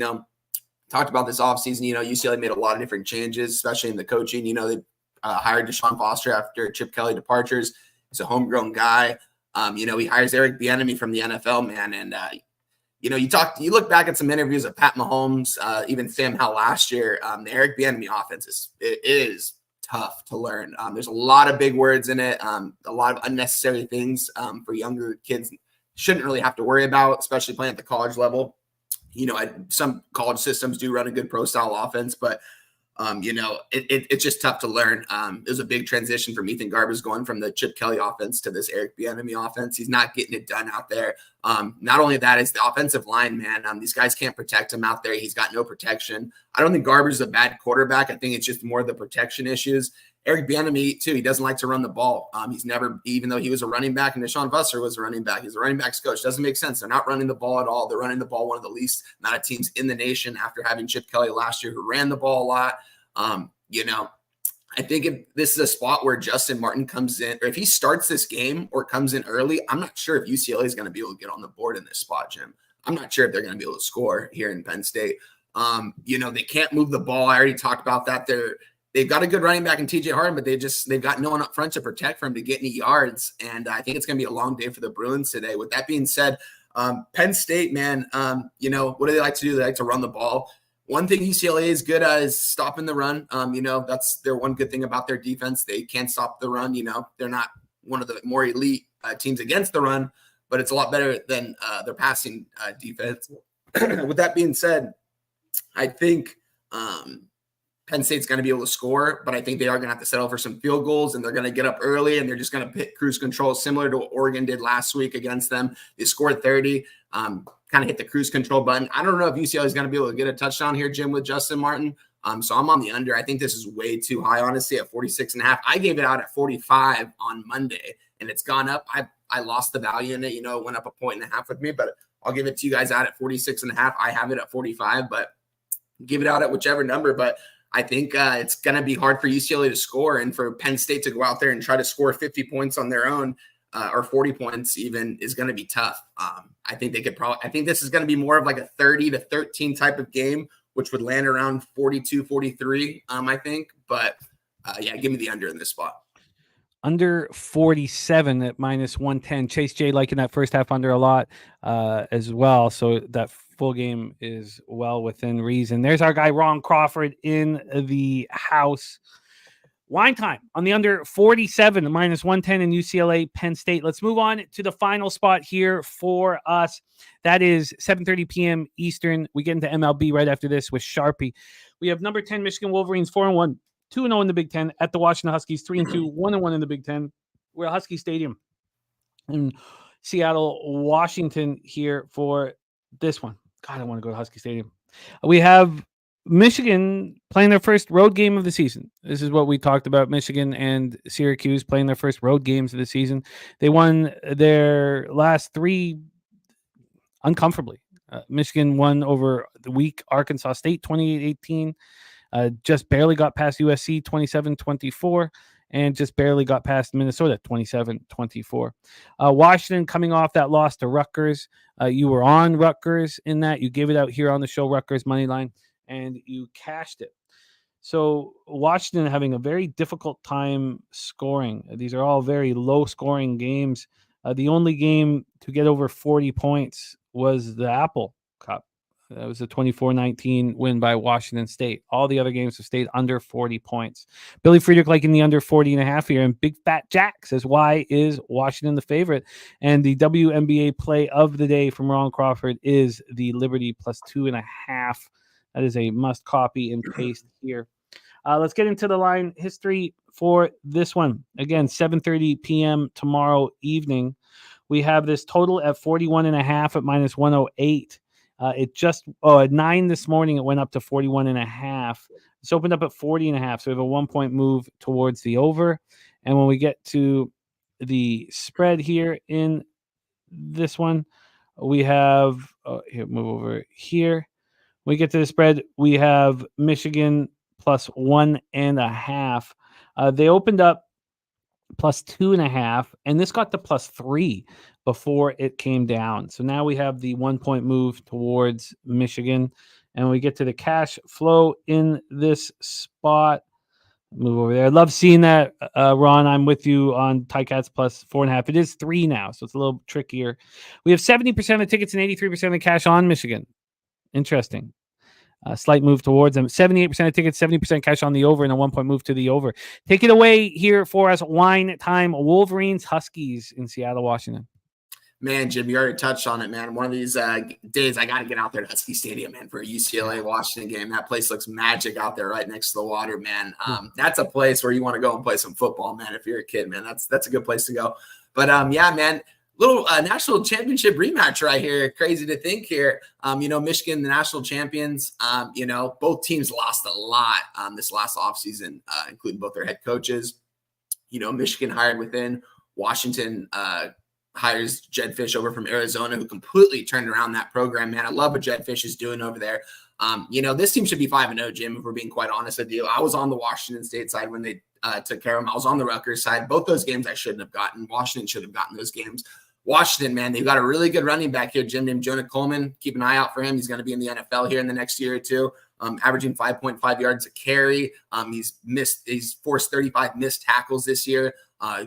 Talked about this offseason. UCLA made a lot of different changes, especially in the coaching. They hired Deshaun Foster after Chip Kelly departures. He's a homegrown guy. He hires Eric Bieniemy from the NFL, man, and you look back at some interviews of Pat Mahomes, even Sam Howell last year. The Eric Bieniemy offense is tough to learn. There's a lot of big words in it, a lot of unnecessary things for younger kids shouldn't really have to worry about, especially playing at the college level. Some college systems do run a good pro style offense, but it's just tough to learn. It was a big transition from Ethan Garbers going from the Chip Kelly offense to this Eric Bieniemy offense. He's not getting it done out there. Not only that, it's the offensive line, man. These guys can't protect him out there. He's got no protection. I don't think Garbers is a bad quarterback. I think it's just more the protection issues. Eric Bieniemy, too, he doesn't like to run the ball. He's never, even though he was a running back and Deshaun Foster was a running back, he's a running backs coach. Doesn't make sense. They're not running the ball at all. They're running the ball one of the least amount of teams in the nation after having Chip Kelly last year who ran the ball a lot. I think if this is a spot where Justin Martin comes in, or if he starts this game or comes in early, I'm not sure if UCLA is going to be able to get on the board in this spot, Jim. I'm not sure if they're going to be able to score here in Penn State. They can't move the ball. I already talked about that. They've got a good running back in TJ Harden, but they've got no one up front to protect for him to get any yards. And I think it's going to be a long day for the Bruins today. With that being said, Penn State, man, what do they like to do? They like to run the ball. one thing UCLA is good at is stopping the run. That's their one good thing about their defense. They can stop the run. They're not one of the more elite teams against the run, but it's a lot better than their passing defense. With that being said, I think Penn State's going to be able to score, but I think they are going to have to settle for some field goals, and they're going to get up early, and they're just going to hit cruise control similar to what Oregon did last week against them. They scored 30, kind of hit the cruise control button. I don't know if UCLA is going to be able to get a touchdown here, Jim, with Justin Martin. So I'm on the under. I think this is way too high, honestly, at 46.5. I gave it out at 45 on Monday, and it's gone up. I lost the value in it. It went up 1.5 points with me, but I'll give it to you guys out at 46.5. I have it at 45, but give it out at whichever number. But I think it's going to be hard for UCLA to score, and for Penn State to go out there and try to score 50 points on their own, or 40 points even, is going to be tough. I think they could I think this is going to be more of like a 30-13 type of game, which would land around 42-43, I think. But yeah, give me the under in this spot. Under 47 at -110. Chase J liking that first half under a lot as well. So that full game is well within reason. There's our guy, Ron Crawford, in the house. Wine time on the under 47, -110 in UCLA, Penn State. Let's move on to the final spot here for us. That is 7:30 p.m. Eastern. We get into MLB right after this with Sharpie. We have number 10 Michigan Wolverines, 4-1. 2-0 in the Big Ten at the Washington Huskies, 3-2, 1-1 in the Big Ten. We're at Husky Stadium in Seattle, Washington here for this one. God, I want to go to Husky Stadium. We have Michigan playing their first road game of the season. This is what we talked about, Michigan and Syracuse playing their first road games of the season. They won their last three uncomfortably. Michigan won over the weak Arkansas State, 28-18. Just barely got past USC 27-24, and just barely got past Minnesota 27-24. Washington coming off that loss to Rutgers. You were on Rutgers in that. You gave it out here on the show, Rutgers money line, and you cashed it. So Washington having a very difficult time scoring. These are all very low-scoring games. The only game to get over 40 points was the Apple Cup. That was a 24-19 win by Washington State. All the other games have stayed under 40 points. Billy Friedrich liking the under 40.5 here. And Big Fat Jack says, why is Washington the favorite? And the WNBA play of the day from Ron Crawford is the Liberty +2.5. That is a must copy and paste here. Let's get into the line history for this one. Again, 7:30 p.m. tomorrow evening. We have this total at 41.5 at -108. It just at 9 this morning, it went up to 41.5. It's opened up at 40.5. So we have a 1-point move towards the over. And when we get to the spread here in this one, we have here, move over here. We get to the spread. We have Michigan +1.5. They opened up +2.5, and this got to +3 before it came down. So now we have the 1-point move towards Michigan, and we get to the cash flow in this spot. Move over there. I love seeing that, Ron. I'm with you on Ticats +4.5. It is 3 now, so it's a little trickier. We have 70% of the tickets and 83% of the cash on Michigan. Interesting. Slight move towards them. 78% of tickets, 70% cash on the over, and a 1-point move to the over. Take it away here for us. Wine time. Wolverines, Huskies in Seattle, Washington. Man, Jim, you already touched on it, man. One of these days, I got to get out there to Husky Stadium, man, for a UCLA Washington game. That place looks magic out there right next to the water, man. That's a place where you want to go and play some football, man, if you're a kid, man. That's a good place to go. But, yeah, man, little national championship rematch right here. Crazy to think here. Michigan, the national champions, both teams lost a lot this last offseason, including both their head coaches. Michigan hired within. Washington hires Jed Fish over from Arizona, who completely turned around that program, man. I love what Jed Fish is doing over there. This team should be 5-0, Jim, if we're being quite honest with you. I was on the Washington State side when they took care of them. I was on the Rutgers side. Both those games I shouldn't have gotten. Washington should have gotten those games. Washington, man, they've got a really good running back here, Jim, named Jonah Coleman. Keep an eye out for him. He's going to be in the NFL here in the next year or two, averaging 5.5 yards a carry. He's forced 35 missed tackles this year.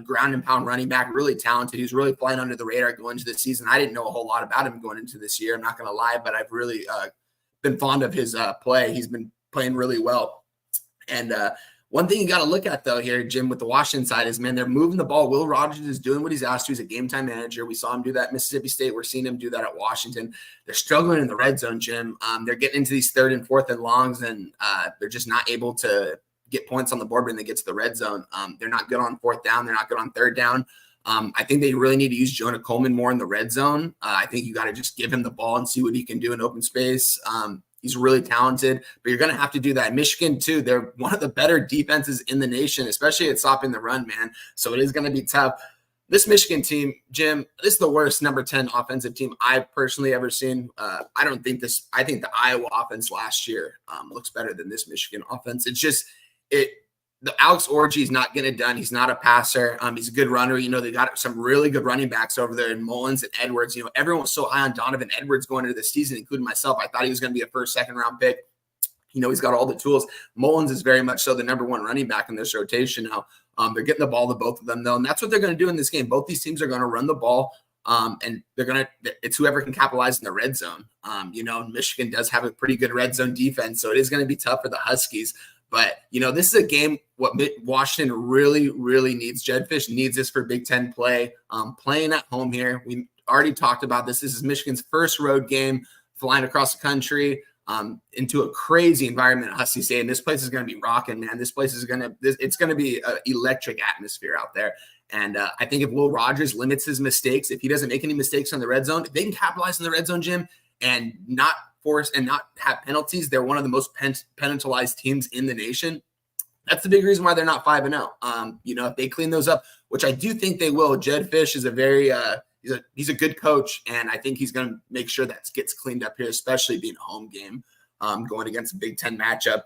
Ground and pound running back, really talented. He's really flying under the radar going into the season. I didn't know a whole lot about him going into this year. I'm not going to lie, but I've really been fond of his play. He's been playing really well. And one thing you got to look at, though, here, Jim, with the Washington side is, man, they're moving the ball. Will Rogers is doing what he's asked to. He's a game-time manager. We saw him do that at Mississippi State. We're seeing him do that at Washington. They're struggling in the red zone, Jim. They're getting into these 3rd and 4th and longs, and they're just not able to get points on the board when they get to the red zone. They're not good on 4th down. They're not good on 3rd down. I think they really need to use Jonah Coleman more in the red zone. I think you got to just give him the ball and see what he can do in open space. He's really talented, but you're going to have to do that. Michigan, too, they're one of the better defenses in the nation, especially at stopping the run, man. So it is going to be tough. This Michigan team, Jim, this is the worst number 10 offensive team I've personally ever seen. I think the Iowa offense last year looks better than this Michigan offense. It's just the Alex Orji is not getting it done. He's not a passer. He's a good runner. They got some really good running backs over there in Mullins and Edwards. Everyone was so high on Donovan Edwards going into the season, including myself. I thought he was going to be a 1st, 2nd round pick. He's got all the tools. Mullins is very much so the number 1 running back in this rotation now. They're getting the ball to both of them, though, and that's what they're going to do in this game. Both these teams are going to run the ball, and it's whoever can capitalize in the red zone. Michigan does have a pretty good red zone defense, so it is going to be tough for the Huskies. But, this is a game, what Washington really, really needs. Jedfish needs this for Big Ten play. Playing at home here. We already talked about this. This is Michigan's first road game, flying across the country into a crazy environment at Husky State. And this place is going to be rocking, man. It's going to be an electric atmosphere out there. And I think if Will Rogers limits his mistakes, if he doesn't make any mistakes on the red zone, if they can capitalize in the red zone, Jim, and not force and not have penalties, they're one of the most penalized teams in the nation. That's the big reason why they're not 5-0. If they clean those up, which I do think they will. Jed Fish is a very he's a good coach, and I think he's going to make sure that gets cleaned up here, especially being a home game, going against a Big Ten matchup.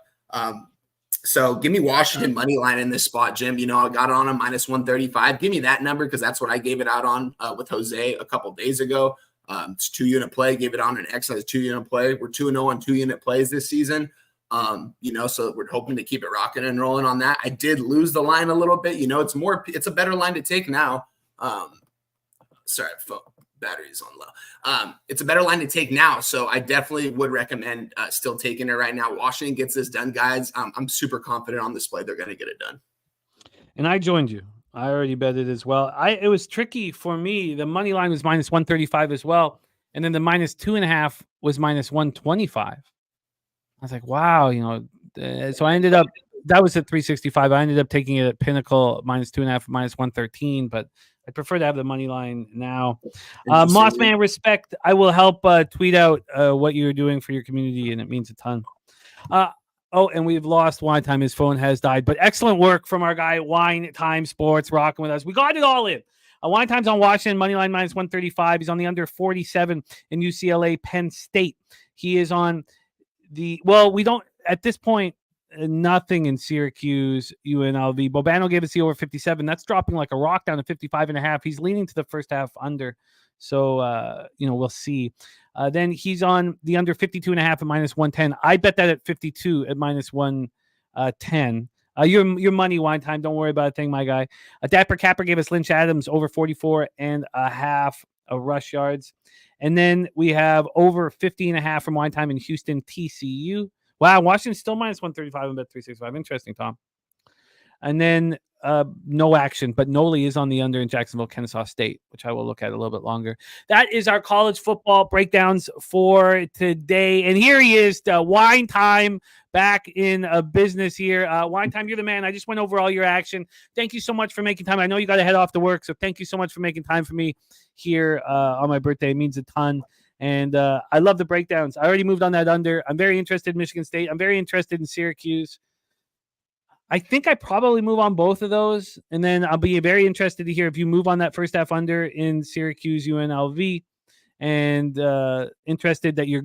So give me Washington money line in this spot, Jim. I got it on a -135. Give me that number because that's what I gave it out on with Jose a couple days ago. It's 2-unit play. Gave it on an X as 2-unit play. We're 2-0 on 2-unit plays this season. So we're hoping to keep it rocking and rolling on that. I did lose the line a little bit. It's a better line to take now. Sorry, phone battery's on low. It's a better line to take now. So I definitely would recommend still taking it right now. Washington gets this done, guys. I'm super confident on this play. They're going to get it done. And I joined you. I already bet it as well. It was tricky for me. The money line was -135 as well. And then the -2.5 was -125. I was like, wow, so I ended up, that was at 365. I ended up taking it at Pinnacle -2.5, -113, but I prefer to have the money line now. Mossman, respect. I will help tweet out what you're doing for your community, and it means a ton. And we've lost Wine Time. His phone has died, but excellent work from our guy, Wine Time Sports, rocking with us. We got it all in. Wine Time's on Washington, money line -135. He's on the under 47 in UCLA, Penn State. He is on we don't, at this point, nothing in Syracuse, UNLV. Bobano gave us the over 57. That's dropping like a rock down to 55.5. He's leaning to the first half under. So, we'll see. Then he's on the under 52.5 at -110. I bet that at 52 at -110. Your money, Wine Time. Don't worry about a thing, my guy. Dapper Capper gave us Lynch Adams over 44.5 rush yards. And then we have over 50.5 from Wine Time in Houston, TCU. Wow, Washington's still -135 and bet 365. Interesting, Tom. And then no action, but Noli is on the under in Jacksonville, Kennesaw State, which I will look at a little bit longer. That is our college football breakdowns for today. And here he is, Wine Time, back in business here. Wine Time, you're the man. I just went over all your action. Thank you so much for making time. I know you got to head off to work, so thank you so much for making time for me here on my birthday. It means a ton. And I love the breakdowns. I already moved on that under. I'm very interested in Michigan State. I'm very interested in Syracuse. I think I probably move on both of those. And then I'll be very interested to hear if you move on that first half under in Syracuse, UNLV. And interested that you're,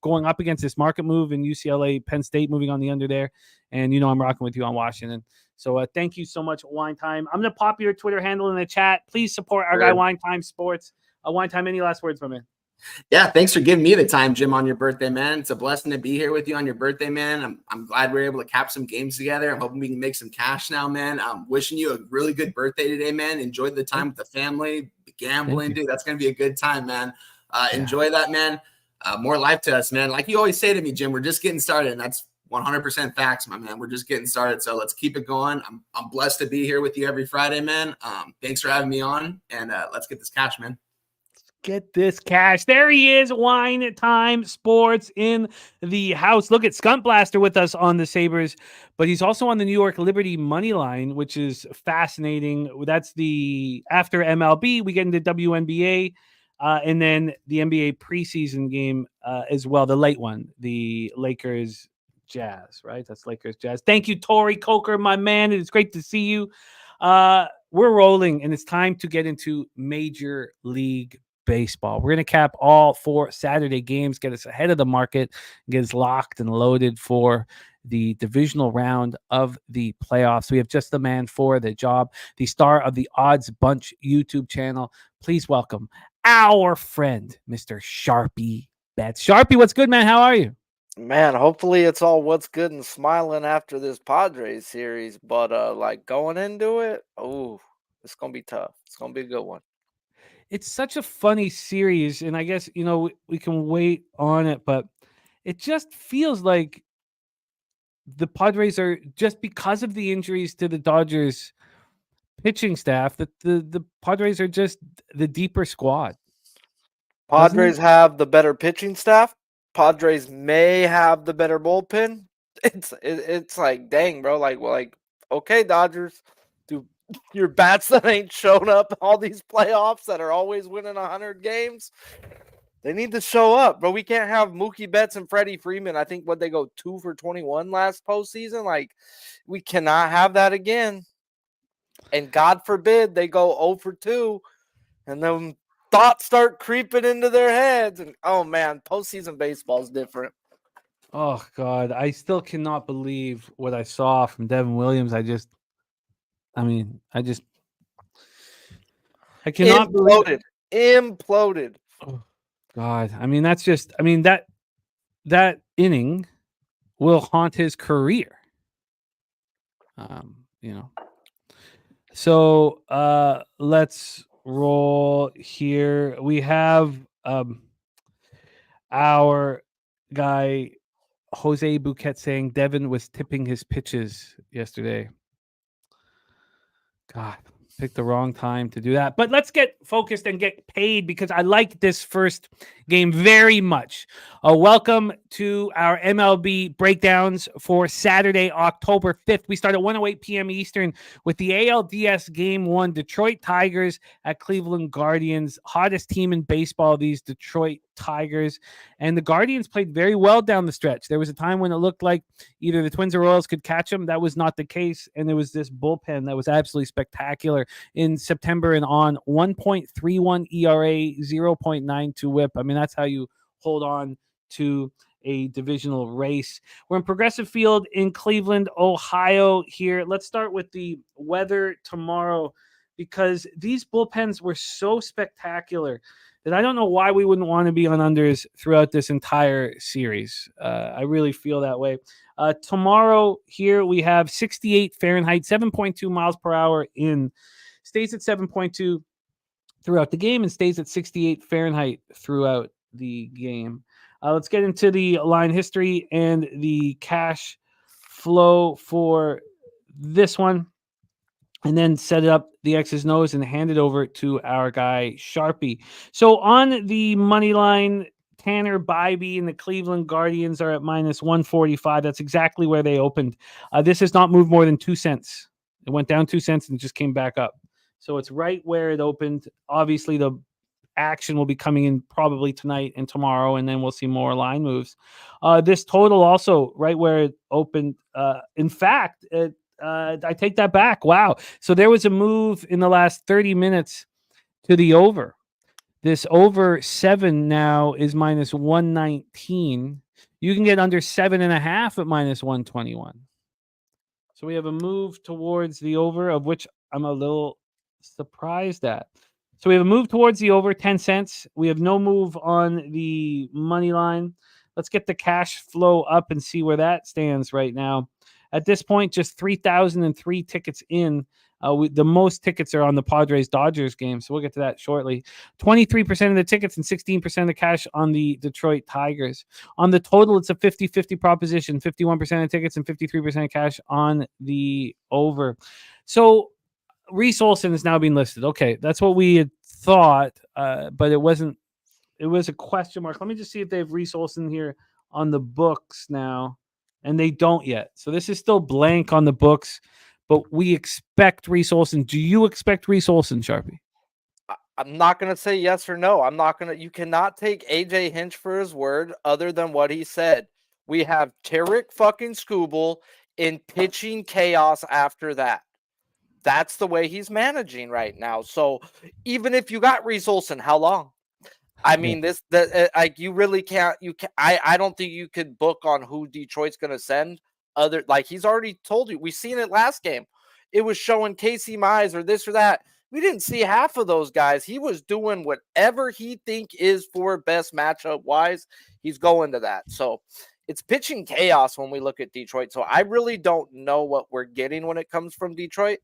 going up against this market move in UCLA, Penn State, moving on the under there. And, I'm rocking with you on Washington. So thank you so much, Wine Time. I'm going to pop your Twitter handle in the chat. Please support our guy, Wine Time Sports. Wine Time, any last words from me? Yeah, thanks for giving me the time, Jim, on your birthday, man. It's a blessing to be here with you on your birthday, man. I'm glad we're able to cap some games together. I'm hoping we can make some cash now, man. I'm wishing you a really good birthday today, man. Enjoy the time with the family, gambling, dude. That's going to be a good time, man. Enjoy that, man. more life to us, man. Like you always say to me, Jim, we're just getting started, and that's 100% facts, my man. We're just getting started, so let's keep it going. I'm blessed to be here with you every Friday, man. Thanks for having me on, and let's get this cash, man. Get this cash. There he is. Wine Time Sports in the house. Look at Skunt Blaster with us on the Sabres, but he's also on the New York Liberty money line, which is fascinating. That's the after MLB, we get into WNBA, and then the NBA preseason game as well, the late one, the Lakers Jazz, right? That's Lakers Jazz. Thank you, Tori Coker, my man. It's great to see you. We're rolling, and it's time to get into Major League Baseball. We're going to cap all 4 Saturday games, get us ahead of the market, get us locked and loaded for the divisional round of the playoffs. We have just the man for the job, the star of the Odds Bunch YouTube channel. Please welcome our friend, Mr. Sharpie Bets. Sharpie, what's good, man? How are you? Man, hopefully it's all what's good and smiling after this Padres series, but like going into it, it's going to be tough. It's going to be a good one. It's such a funny series, and I guess, we can wait on it, but it just feels like the Padres are, just because of the injuries to the Dodgers pitching staff, that the Padres are just the deeper squad. Padres have the better pitching staff. Padres may have the better bullpen. It's like, dang, bro. Like, okay, Dodgers, do your bats that ain't shown up all these playoffs that are always winning 100 games, they need to show up, bro. We can't have Mookie Betts and Freddie Freeman. I think they go 2 for 21 last postseason. Like, we cannot have that again. And God forbid they go 0 for 2, and then thoughts start creeping into their heads. And oh man, postseason baseball is different. Oh God, I still cannot believe what I saw from Devin Williams. I cannot believe it. Imploded. Oh God. That inning will haunt his career. So let's roll here. We have our guy Jose Bouquet saying Devin was tipping his pitches yesterday. God, picked the wrong time to do that. But let's get focused and get paid, because I like this first game very much. Welcome to our MLB breakdowns for Saturday, October 5th. We start at 1:08 p.m. Eastern with the ALDS Game 1, Detroit Tigers at Cleveland Guardians. Hottest team in baseball, these Detroit Tigers. And the Guardians played very well down the stretch. There was a time when it looked like either the Twins or Royals could catch them. That was not the case. And there was this bullpen that was absolutely spectacular in September and on. 1.31 ERA, 0.92 whip. I mean, that's how you hold on to a divisional race. We're in Progressive Field in Cleveland, Ohio here. Let's start with the weather tomorrow, because these bullpens were so spectacular that I don't know why we wouldn't want to be on unders throughout this entire series. I really feel that way. Tomorrow here we have 68 Fahrenheit, 7.2 miles per hour in. Stays at 7.2 throughout the game and stays at 68 Fahrenheit throughout the game. Let's get into the line history and the cash flow for this one, and then set up the X's and O's and hand it over to our guy Sharpie. So on the money line, Tanner Bybee and the Cleveland Guardians are at minus 145. That's exactly where they opened. This has not moved more than 2 cents. It went down 2 cents and just came back up. So it's right where it opened. Obviously, the action will be coming in probably tonight and tomorrow, and then we'll see more line moves. This total also right where it opened. In fact, I take that back. Wow. So there was a move in the last 30 minutes to the over. This over 7 now is minus 119. You can get under 7.5 at minus 121. So we have a move towards the over, of which I'm a little surprised at. So we have a move towards the over, 10 cents. We have no move on the money line. Let's get the cash flow up and see where that stands right now. At this point, just 3,003 tickets in. The most tickets are on the Padres-Dodgers game, so we'll get to that shortly. 23% of the tickets and 16% of the cash on the Detroit Tigers. On the total, it's a 50-50 proposition, 51% of tickets and 53% of cash on the over. So Reese Olson is now being listed. Okay, that's what we had thought, but it wasn't. It was a question mark. Let me just see if they have Reese Olson here on the books now, and they don't yet. So this is still blank on the books, but we expect Reese Olson. Do you expect Reese Olson, Sharpie? I'm not going to say yes or no. You cannot take AJ Hinch for his word other than what he said. We have Tarek fucking Skubal in pitching chaos after that. That's the way he's managing right now. So even if you got Reese Olson, how long? I mean, you really can't. I don't think you could book on who Detroit's going to send. He's already told you. We've seen it last game. It was showing Casey Mize or this or that. We didn't see half of those guys. He was doing whatever he think is for best matchup wise. He's going to that. So it's pitching chaos when we look at Detroit. So I really don't know what we're getting when it comes from Detroit.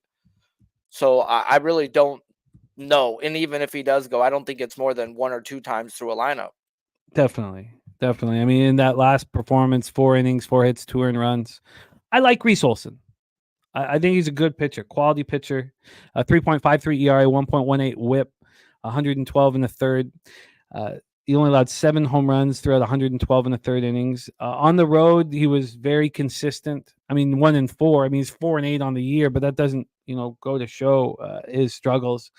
So I really don't know. And even if he does go, I don't think it's more than 1 or 2 times through a lineup. Definitely. I mean, in that last performance, 4 innings, 4 hits, 2 earned runs. I like Reese Olson. I think he's a good pitcher, quality pitcher. 3.53 ERA, 1.18 WHIP, 112 in the third. He only allowed 7 home runs throughout 112 in the third innings. On the road, he was very consistent. I mean, 1 and 4. I mean, he's 4 and 8 on the year, but that doesn't, go to show his struggles.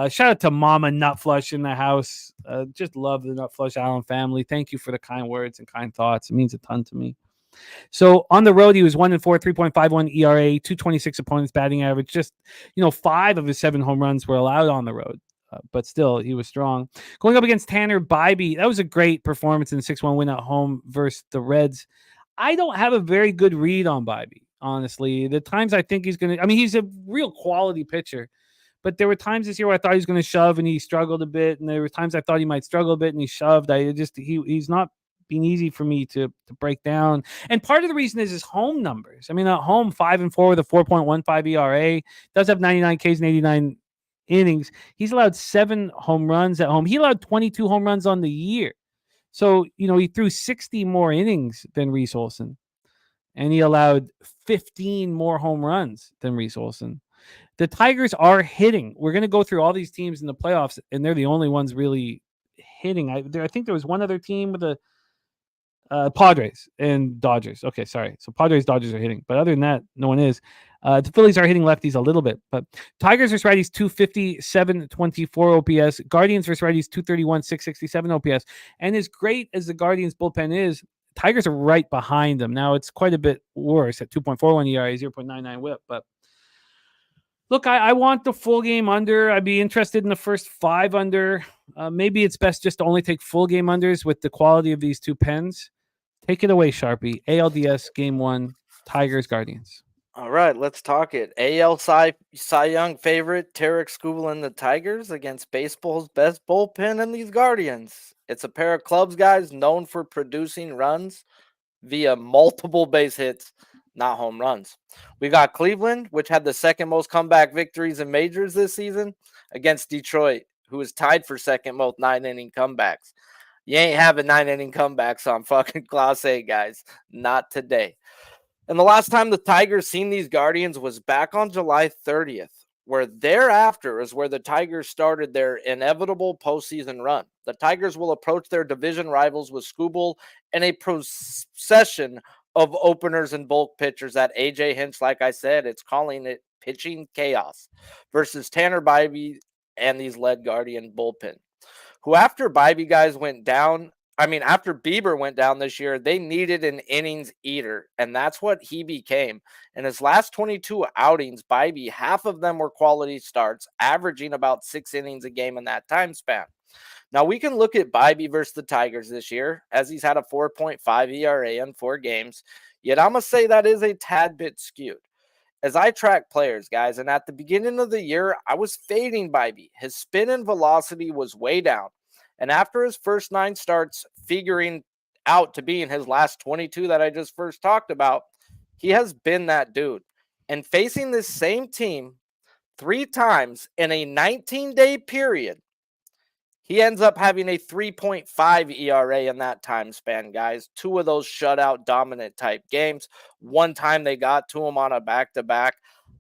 Shout out to Mama Nutflush in the house. Just love the Nutflush Allen family. Thank you for the kind words and kind thoughts. It means a ton to me. So on the road, he was 1 and 4, 3.51 ERA, 226 opponents batting average. Just, 5 of his 7 home runs were allowed on the road. But still, he was strong. Going up against Tanner Bybee, that was a great performance in the 6-1 win at home versus the Reds. I don't have a very good read on Bybee, honestly. The times I think he's going to – he's a real quality pitcher. But there were times this year where I thought he was going to shove and he struggled a bit. And there were times I thought he might struggle a bit and he shoved. He's not been easy for me to break down. And part of the reason is his home numbers. At home, 5 and 4 with a 4.15 ERA. Does have 99 Ks and 89 innings. He's allowed 7 home runs at home. He allowed 22 home runs on the year. So, he threw 60 more innings than Reese Olson. And he allowed 15 more home runs than Reese Olson. The Tigers are hitting. We're going to go through all these teams in the playoffs, and they're the only ones really hitting. I think there was one other team with the Padres and Dodgers. Okay, sorry. So Padres, Dodgers are hitting. But other than that, no one is. The Phillies are hitting lefties a little bit. But Tigers versus righties, 250, 724 OPS. Guardians versus righties, 231, 667 OPS. And as great as the Guardians bullpen is, Tigers are right behind them. Now, it's quite a bit worse at 2.41 ERA, 0.99 WHIP. But look, I want the full game under. I'd be interested in the first 5 under. Maybe it's best just to only take full game unders with the quality of these 2 pens. Take it away, Sharpie. ALDS Game 1, Tigers, Guardians. All right, let's talk it. AL Cy Young favorite, Tarek Skubal and the Tigers against baseball's best bullpen and these Guardians. It's a pair of clubs, guys, known for producing runs via multiple base hits, not home runs. We got Cleveland, which had the second most comeback victories in majors this season, against Detroit, who is tied for second most 9-inning comebacks. You ain't having 9-inning comebacks on fucking Class A, guys. Not today. And the last time the Tigers seen these Guardians was back on July 30th, where thereafter is where the Tigers started their inevitable postseason run. The Tigers will approach their division rivals with Skubal and a procession of openers and bulk pitchers that AJ Hinch, like I said, it's calling it pitching chaos versus Tanner Bybee and these lead Guardian bullpen, who after Bybee guys went down, after Bieber went down this year, they needed an innings eater, and that's what he became. In his last 22 outings, Bybee, half of them were quality starts, averaging about 6 innings a game in that time span. Now, we can look at Bybee versus the Tigers this year, as he's had a 4.5 ERA in 4 games, yet I'm going to say that is a tad bit skewed. As I track players, guys, and at the beginning of the year, I was fading Bybee. His spin and velocity was way down. And after his first 9 starts, figuring out to be in his last 22 that I just first talked about, he has been that dude. And facing this same team 3 times in a 19-day period, he ends up having a 3.5 ERA in that time span, guys. 2 of those shutout dominant type games. One time they got to him on a back-to-back.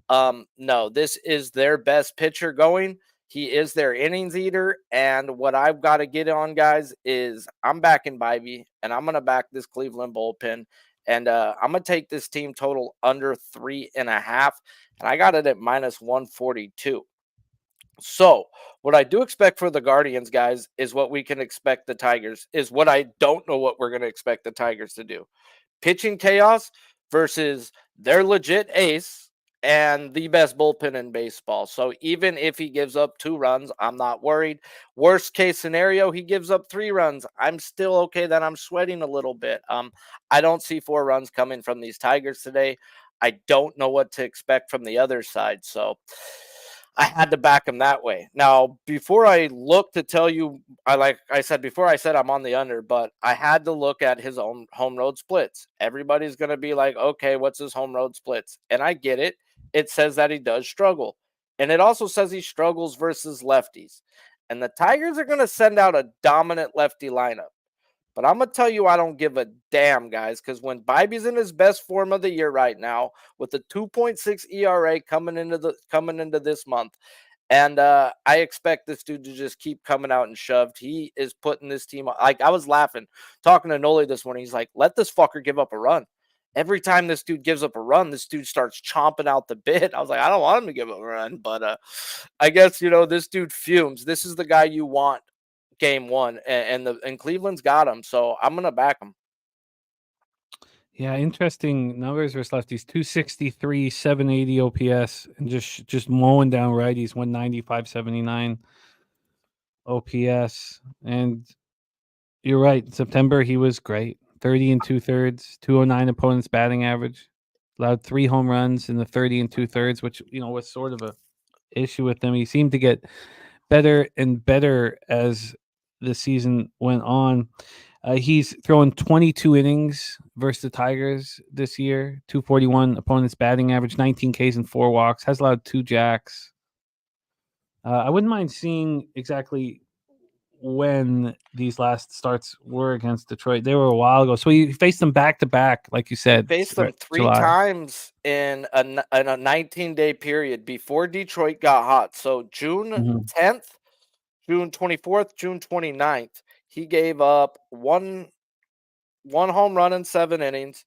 No, this is their best pitcher going. He is their innings eater. And what I've got to get on, guys, is I'm backing Bybee, and I'm going to back this Cleveland bullpen. And I'm going to take this team total under 3.5. And I got it at minus 142. So what I do expect for the Guardians, guys, is what we can expect the Tigers, is what I don't know what we're going to expect the Tigers to do. Pitching chaos versus their legit ace and the best bullpen in baseball. So even if he gives up 2 runs, I'm not worried. Worst case scenario, he gives up 3 runs. I'm still okay. Then I'm sweating a little bit. I don't see 4 runs coming from these Tigers today. I don't know what to expect from the other side. So I had to back him that way. Now, before I look to tell you, I said I'm on the under, but I had to look at his own home road splits. Everybody's going to be like, okay, what's his home road splits? And I get it. It says that he does struggle. And it also says he struggles versus lefties. And the Tigers are going to send out a dominant lefty lineup. But I'm going to tell you, I don't give a damn, guys, because when Bybee's in his best form of the year right now, with a 2.6 ERA coming into this month, and I expect this dude to just keep coming out and shoved. He is putting this team, like, I was laughing, talking to Noli this morning. He's like, let this fucker give up a run. Every time this dude gives up a run, this dude starts chomping out the bit. I was like, I don't want him to give up a run, but I guess, this dude fumes. This is the guy you want game 1, and Cleveland's got him, so I'm gonna back him. Yeah, interesting numbers versus lefties. 263, 780 OPS, and just mowing down righties. 190, 579 OPS. And you're right. In September, he was great. 30 and 2/3, 209 opponents batting average. Allowed 3 home runs in the 30 and 2/3, which was sort of a issue with him. He seemed to get better and better as the season went on. He's thrown 22 innings versus the Tigers this year, 241 opponents batting average, 19 Ks and 4 walks, has allowed 2 jacks. I wouldn't mind seeing exactly when these last starts were against Detroit. They were a while ago. So he faced them back to back, like you said. Faced them 3 July. times in a 19-day period before Detroit got hot. So June 10th, June 24th, June 29th. He gave up one home run in 7 innings.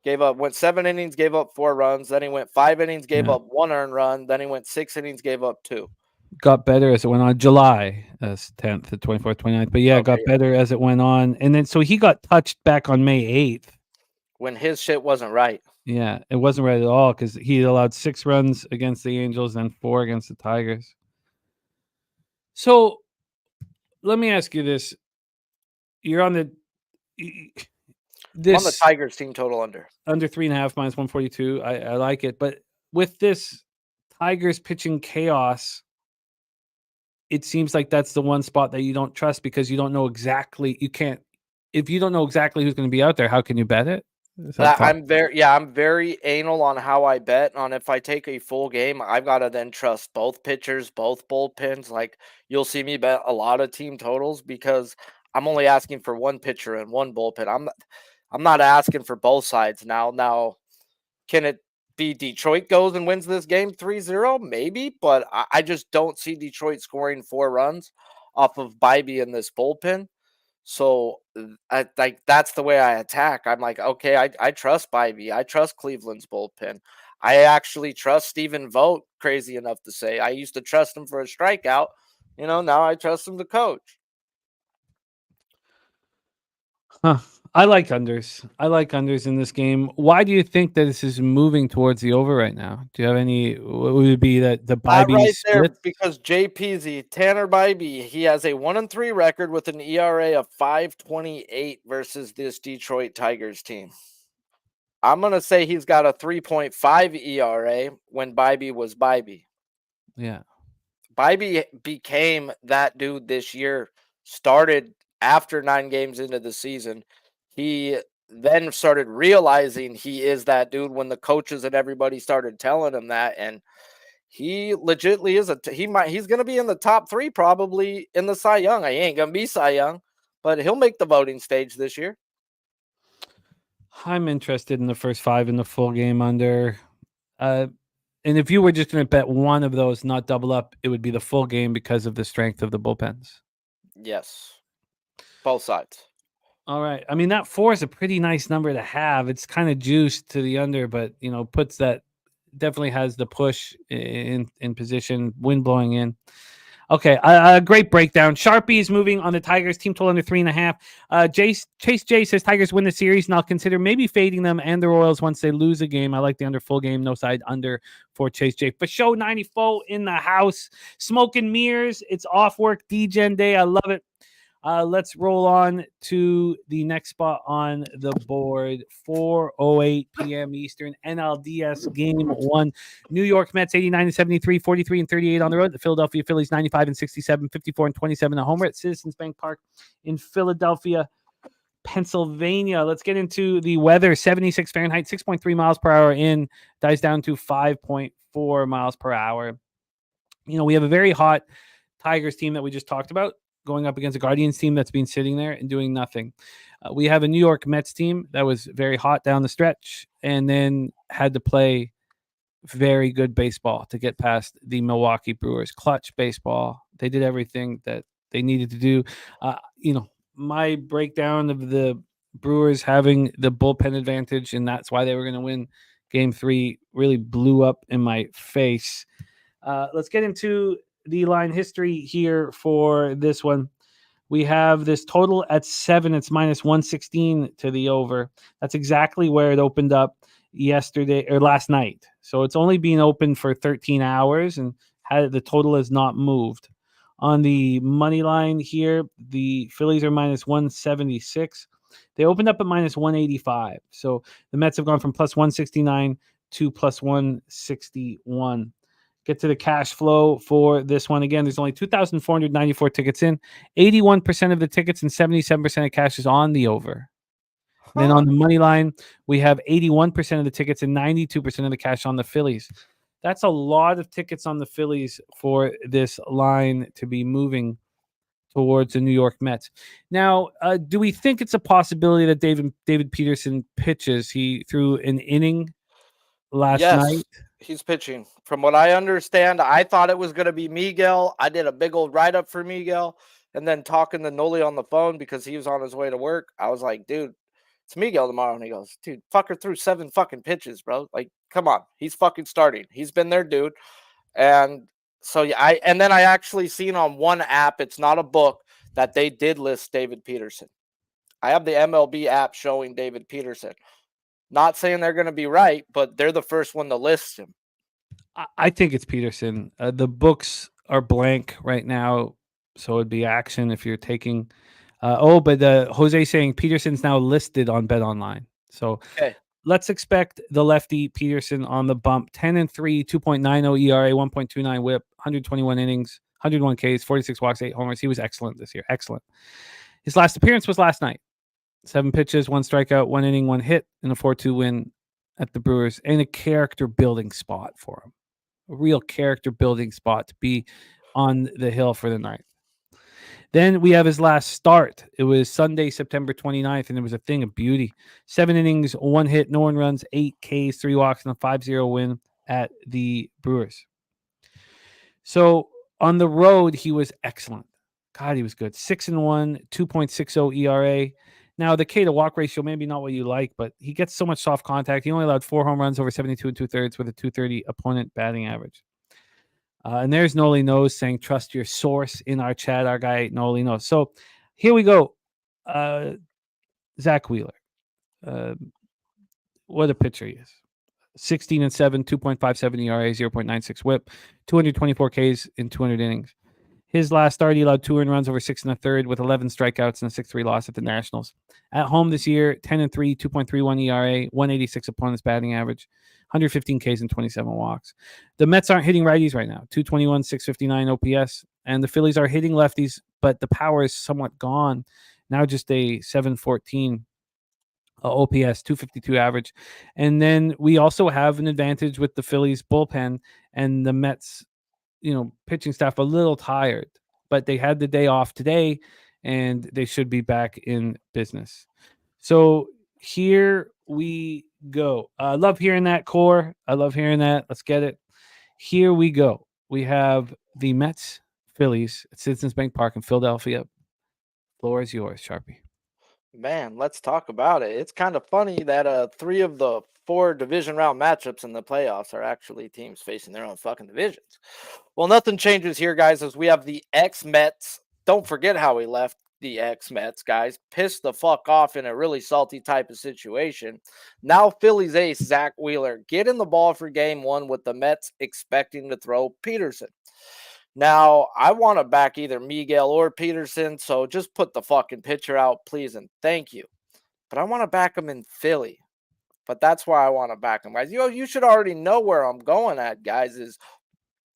Went 7 innings, gave up 4 runs. Then he went 5 innings, gave up 1 earned run. Then he went 6 innings, gave up 2. Got better as it went on. July 10th, the 24th, 29th. But yeah, got better as it went on. And then so he got touched back on May 8th. When his shit wasn't right. Yeah, it wasn't right at all because he allowed 6 runs against the Angels and 4 against the Tigers. So let me ask you this. You're on the Tigers team total under 3.5 minus 142. I like it, but with this Tigers pitching chaos, it seems like that's the one spot that you don't trust because you don't know exactly. If you don't know exactly who's going to be out there, how can you bet it? I'm very anal on how I bet on if I take a full game. I've got to then trust both pitchers, both bullpens. Like you'll see me bet a lot of team totals because I'm only asking for one pitcher and one bullpen. I'm not asking for both sides now. Now, can it be Detroit goes and wins this game 3-0? Maybe, but I just don't see Detroit scoring 4 runs off of Bybee in this bullpen. So that's the way I attack. I'm like, okay, I trust Bybee. I trust Cleveland's bullpen. I actually trust Stephen Vogt, crazy enough to say. I used to trust him for a strikeout. Now I trust him to coach. Huh. I like unders in this game. Why do you think that this is moving towards the over right now? Do you have any? What would it be that the Bybee right there? split? Because JPZ Tanner Bybee, he has a 1-3 record with an ERA of 5.28 versus this Detroit Tigers team. I'm gonna say he's got a 3.5 ERA when Bybee was Bybee. Yeah, Bybee became that dude this year. Started after 9 games into the season. He then started realizing he is that dude when the coaches and everybody started telling him that. And he legitimately is he's going to be in the top 3 probably in the Cy Young. He ain't going to be Cy Young, but he'll make the voting stage this year. I'm interested in the first 5 in the full game under. And if you were just going to bet one of those, not double up, it would be the full game because of the strength of the bullpens. Yes. Both sides. All right. I mean, that 4 is a pretty nice number to have. It's kind of juiced to the under, but, puts that definitely has the push in position, wind blowing in. Okay, a great breakdown. Sharpie is moving on the Tigers team total under 3.5. Chase J says Tigers win the series, and I'll consider maybe fading them and the Royals once they lose a game. I like the under full game, no side under for Chase J. For show 94 in the house, smoke and mirrors. It's off work DGen day. I love it. Let's roll on to the next spot on the board. 4:08 p.m. Eastern. NLDS Game 1. New York Mets 89-73, 43-38 on the road. The Philadelphia Phillies 95-67, 54-27 at home. We're at Citizens Bank Park in Philadelphia, Pennsylvania. Let's get into the weather. 76 Fahrenheit, 6.3 miles per hour in, dies down to 5.4 miles per hour. We have a very hot Tigers team that we just talked about, going up against a Guardians team that's been sitting there and doing nothing. We have a New York Mets team that was very hot down the stretch and then had to play very good baseball to get past the Milwaukee Brewers. Clutch baseball. They did everything that they needed to do. My breakdown of the Brewers having the bullpen advantage, and that's why they were going to win Game 3, really blew up in my face. Let's get into the line history here for this one. We have this total at 7. It's minus 116 to the over. That's exactly where it opened up last night. So it's only been open for 13 hours and the total has not moved. On the money line here, the Phillies are minus 176. They opened up at minus 185. So the Mets have gone from plus 169 to plus 161. Get to the cash flow for this one. Again, there's only 2,494 tickets in. 81% of the tickets and 77% of cash is on the over. Then on the money line, we have 81% of the tickets and 92% of the cash on the Phillies. That's a lot of tickets on the Phillies for this line to be moving towards the New York Mets. Now, do we think it's a possibility that David Peterson pitches? He threw an inning last night. He's pitching. From what I understand, I thought it was going to be Miguel. I did a big old write-up for Miguel. And then talking to Noli on the phone because he was on his way to work, I was like, dude, it's Miguel tomorrow. And he goes, dude, fucker threw 7 fucking pitches, bro. Like, come on. He's fucking starting. He's been their dude. And so, yeah, and then I actually seen on one app, it's not a book, that they did list David Peterson. I have the MLB app showing David Peterson. Not saying they're going to be right, but they're the first one to list him. I think it's Peterson. The books are blank right now, so it'd be action if you're taking. But Jose saying Peterson's now listed on BetOnline. So let's expect the lefty Peterson on the bump. 10-3, 2.90 ERA, 1.29 WHIP, 121 innings, 101 Ks, 46 walks, 8 homers. He was excellent this year. Excellent. His last appearance was last night. 7 pitches, 1 strikeout, 1 inning, 1 hit, and a 4-2 win at the Brewers, and a character-building spot for him. A real character-building spot to be on the hill for the night. Then we have his last start. It was Sunday, September 29th, and it was a thing of beauty. 7 innings, 1 hit, no one runs, 8 Ks, 3 walks, and a 5-0 win at the Brewers. So on the road, he was excellent. God, he was good. 6-1, 2.60 ERA. Now, the K to walk ratio, maybe not what you like, but he gets so much soft contact. He only allowed 4 home runs over 72 2/3 with a 230 opponent batting average. And there's Noli Knows saying, trust your source in our chat. Our guy, Noli Knows. So here we go. Zach Wheeler. What a pitcher he is. 16-7, 2.57 ERA, 0.96 whip, 224 Ks in 200 innings. His last start, he allowed 2 earned runs over 6 1/3 with 11 strikeouts and a 6-3 loss at the Nationals. At home this year, 10-3, 2.31 ERA, 186 opponents batting average, 115 Ks and 27 walks. The Mets aren't hitting righties right now. 221, 659 OPS. And the Phillies are hitting lefties, but the power is somewhat gone. Now just a 714 OPS 252 average. And then we also have an advantage with the Phillies bullpen and the Mets, pitching staff a little tired, but they had the day off today and they should be back in business. So here we go. I love hearing that, Core. I love hearing that. Let's get it. Here we go. We have the Mets, Phillies at Citizens Bank Park in Philadelphia. Floor is yours, Sharpie. Man, let's talk about it. It's kind of funny that 3 of the 4 division round matchups in the playoffs are actually teams facing their own fucking divisions. Well, nothing changes here, guys, as we have the ex-Mets. Don't forget how we left the ex-Mets, guys. Pissed the fuck off in a really salty type of situation. Now Phillies ace Zach Wheeler getting the ball for game 1 with the Mets expecting to throw Peterson. Now, I want to back either Miguel or Peterson, so just put the fucking pitcher out, please, and thank you. But I want to back him in Philly. But that's why I want to back him, guys. You should already know where I'm going at, guys, is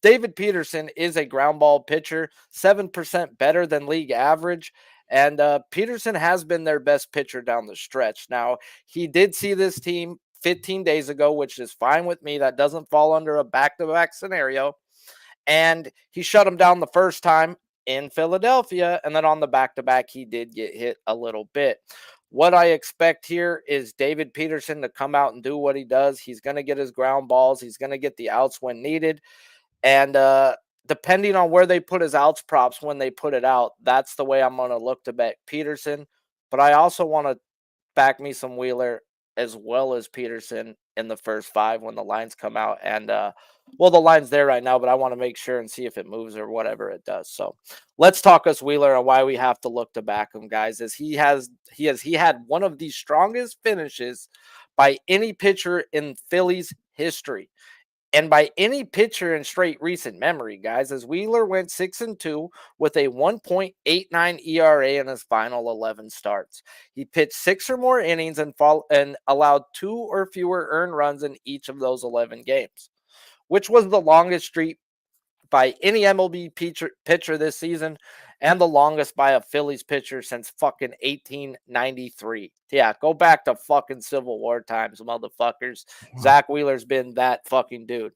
David Peterson is a ground ball pitcher, 7% better than league average. And Peterson has been their best pitcher down the stretch. Now, he did see this team 15 days ago, which is fine with me. That doesn't fall under a back-to-back scenario. And he shut him down the first time in Philadelphia. And then on the back-to-back, he did get hit a little bit. What I expect here is David Peterson to come out and do what he does. He's going to get his ground balls. He's going to get the outs when needed. And depending on where they put his outs props when they put it out, that's the way I'm going to look to bet Peterson. But I also want to back me some Wheeler as well as Peterson in the first 5 when the lines come out. And, the line's there right now, but I want to make sure and see if it moves or whatever it does. So let's talk us Wheeler and why we have to look to back him, guys, as he had one of the strongest finishes by any pitcher in Phillies history. And by any pitcher in straight recent memory, guys, as Wheeler went 6-2 with a 1.89 ERA in his final 11 starts. He pitched 6 or more innings and allowed 2 or fewer earned runs in each of those 11 games, which was the longest streak by any MLB pitcher this season and the longest by a Phillies pitcher since fucking 1893. Yeah, go back to fucking Civil War times, motherfuckers. Wow. Zach Wheeler's been that fucking dude.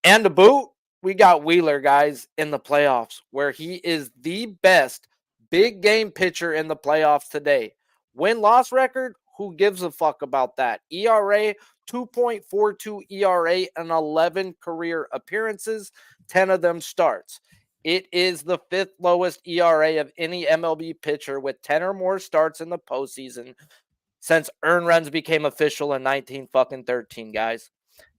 And to boot, we got Wheeler, guys, in the playoffs, where he is the best big game pitcher in the playoffs today. Win-loss record, who gives a fuck about that? ERA, 2.42 ERA and 11 career appearances, 10 of them starts. It is the 5th lowest ERA of any MLB pitcher with 10 or more starts in the postseason since earned runs became official in 1913, guys.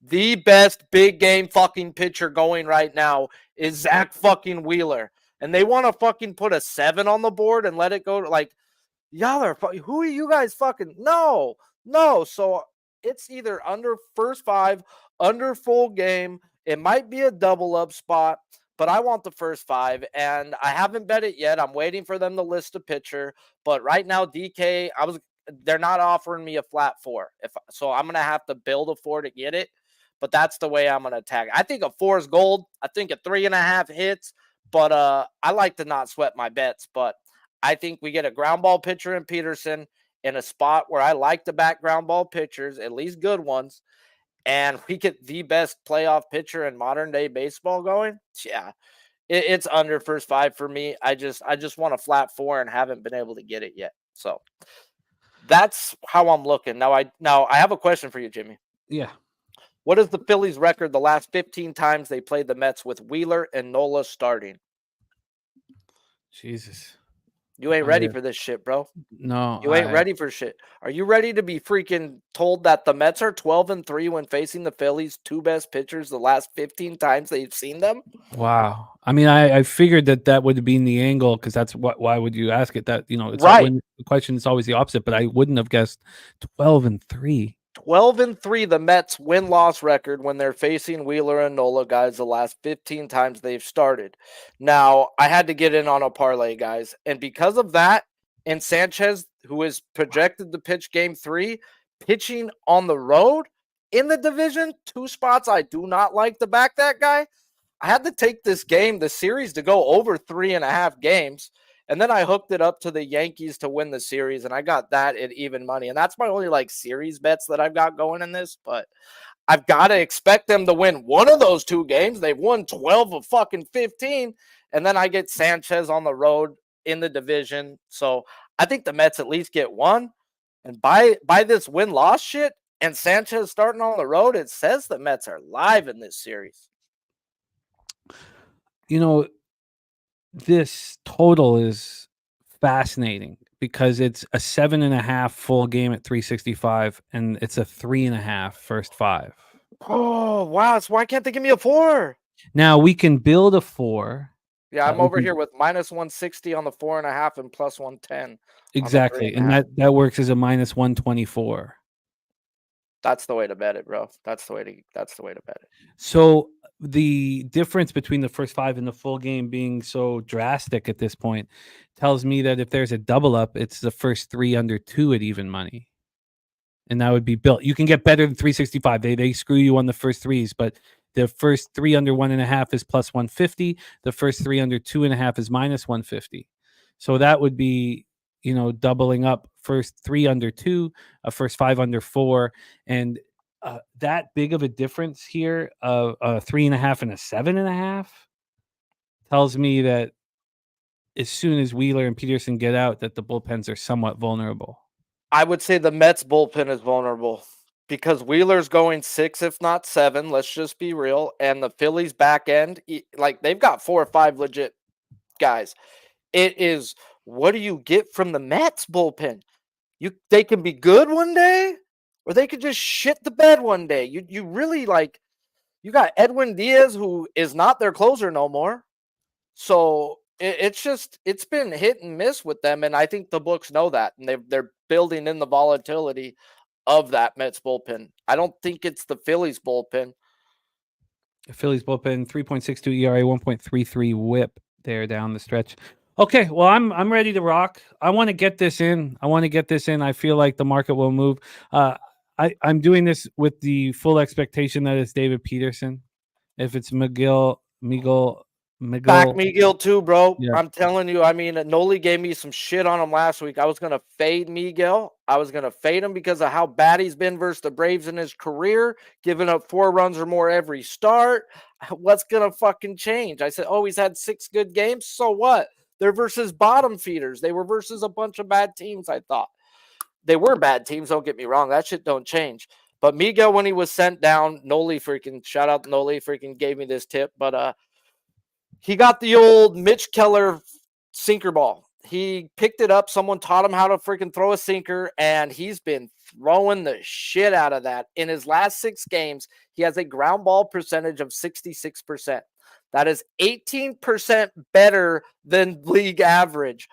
The best big game fucking pitcher going right now is Zach fucking Wheeler. And they want to fucking put a 7 on the board and let it go to like, y'all are who are you guys fucking? No. So it's either under first 5, under full game. It might be a double up spot, but I want the first 5, and I haven't bet it yet. I'm waiting for them to list a pitcher, but right now DK, they're not offering me a flat 4. So I'm gonna have to build a 4 to get it, but that's the way I'm gonna attack. I think a 4 is gold. I think a 3.5 hits, but I like to not sweat my bets. But I think we get a ground ball pitcher in Peterson in a spot where I like to back ground ball pitchers, at least good ones. And we get the best playoff pitcher in modern day baseball going. Yeah, it's under first 5 for me. I just want a flat 4 and haven't been able to get it yet. So that's how I'm looking. Now I have a question for you, Jimmy. Yeah. What is the Phillies record the last 15 times they played the Mets with Wheeler and Nola starting? Jesus. You ain't ready for this shit, bro. No. You ain't ready for shit. Are you ready to be freaking told that the Mets are 12-3 when facing the Phillies' 2 best pitchers the last 15 times they've seen them? Wow. I mean, I figured that would have been the angle because that's why would you ask it? That, it's right. When the question is always the opposite, but I wouldn't have guessed 12-3. 12-3, the Mets win-loss record when they're facing Wheeler and Nola, guys, the last 15 times they've started. Now, I had to get in on a parlay, guys, and because of that, and Sanchez, who is projected to pitch Game 3, pitching on the road in the division, 2 spots I do not like to back that guy. I had to take this series to go over 3.5 games, And then I hooked it up to the Yankees to win the series, and I got that at even money. And that's my only like series bets that I've got going in this. But I've got to expect them to win one of those 2 games. They've won 12 of fucking 15. And then I get Sanchez on the road in the division. So I think the Mets at least get one. And by this win-loss shit and Sanchez starting on the road, it says the Mets are live in this series. You know, this total is fascinating because it's a 7.5 full game at 365, and it's a 3.5 first 5. Oh, wow. So why can't they give me a 4? Now we can build a 4. Yeah, I'm over here with minus 160 on the 4.5 and plus 110. Exactly. And that works as a minus 124. That's the way to bet it, bro. That's the way to bet it. So the difference between the first 5 and the full game being so drastic at this point tells me that if there's a double up, it's the first 3 under 2 at even money. And that would be built. You can get better than 365. They screw you on the first 3s, but the first 3 under 1.5 is plus 150. The first 3 under 2.5 is minus 150. So that would be, doubling up first 3 under 2, a first 5 under 4. And that big of a difference here of a 3.5 and a 7.5 tells me that as soon as Wheeler and Peterson get out, that the bullpens are somewhat vulnerable. I would say the Mets bullpen is vulnerable because Wheeler's going 6, if not 7. Let's just be real. And the Phillies back end, like they've got 4 or 5 legit guys. It is, what do you get from the Mets bullpen? They can be good one day, or they could just shit the bed one day. You really you got Edwin Diaz, who is not their closer no more. So it's been hit and miss with them, and I think the books know that, and they're building in the volatility of that Mets bullpen. I don't think it's the Phillies bullpen. The Phillies bullpen, 3.62 ERA, 1.33 WHIP there down the stretch. Okay, well, I'm ready to rock. I want to get this in. I feel like the market will move. I'm doing this with the full expectation that it's David Peterson. If it's Miguel. Back Miguel too, bro. Yeah. I'm telling you. I mean, Noli gave me some shit on him last week. I was going to fade Miguel. I was going to fade him because of how bad he's been versus the Braves in his career, giving up 4 runs or more every start. What's going to fucking change? I said, oh, he's had 6 good games. So what? They're versus bottom feeders. They were versus a bunch of bad teams, I thought. They were bad teams, don't get me wrong. That shit don't change. But Miguel, when he was sent down, Noli freaking, shout out to Noli, freaking gave me this tip. But he got the old Mitch Keller sinker ball. He picked it up. Someone taught him how to freaking throw a sinker, and he's been throwing the shit out of that. In his last 6 games, he has a ground ball percentage of 66%. That is 18% better than league average.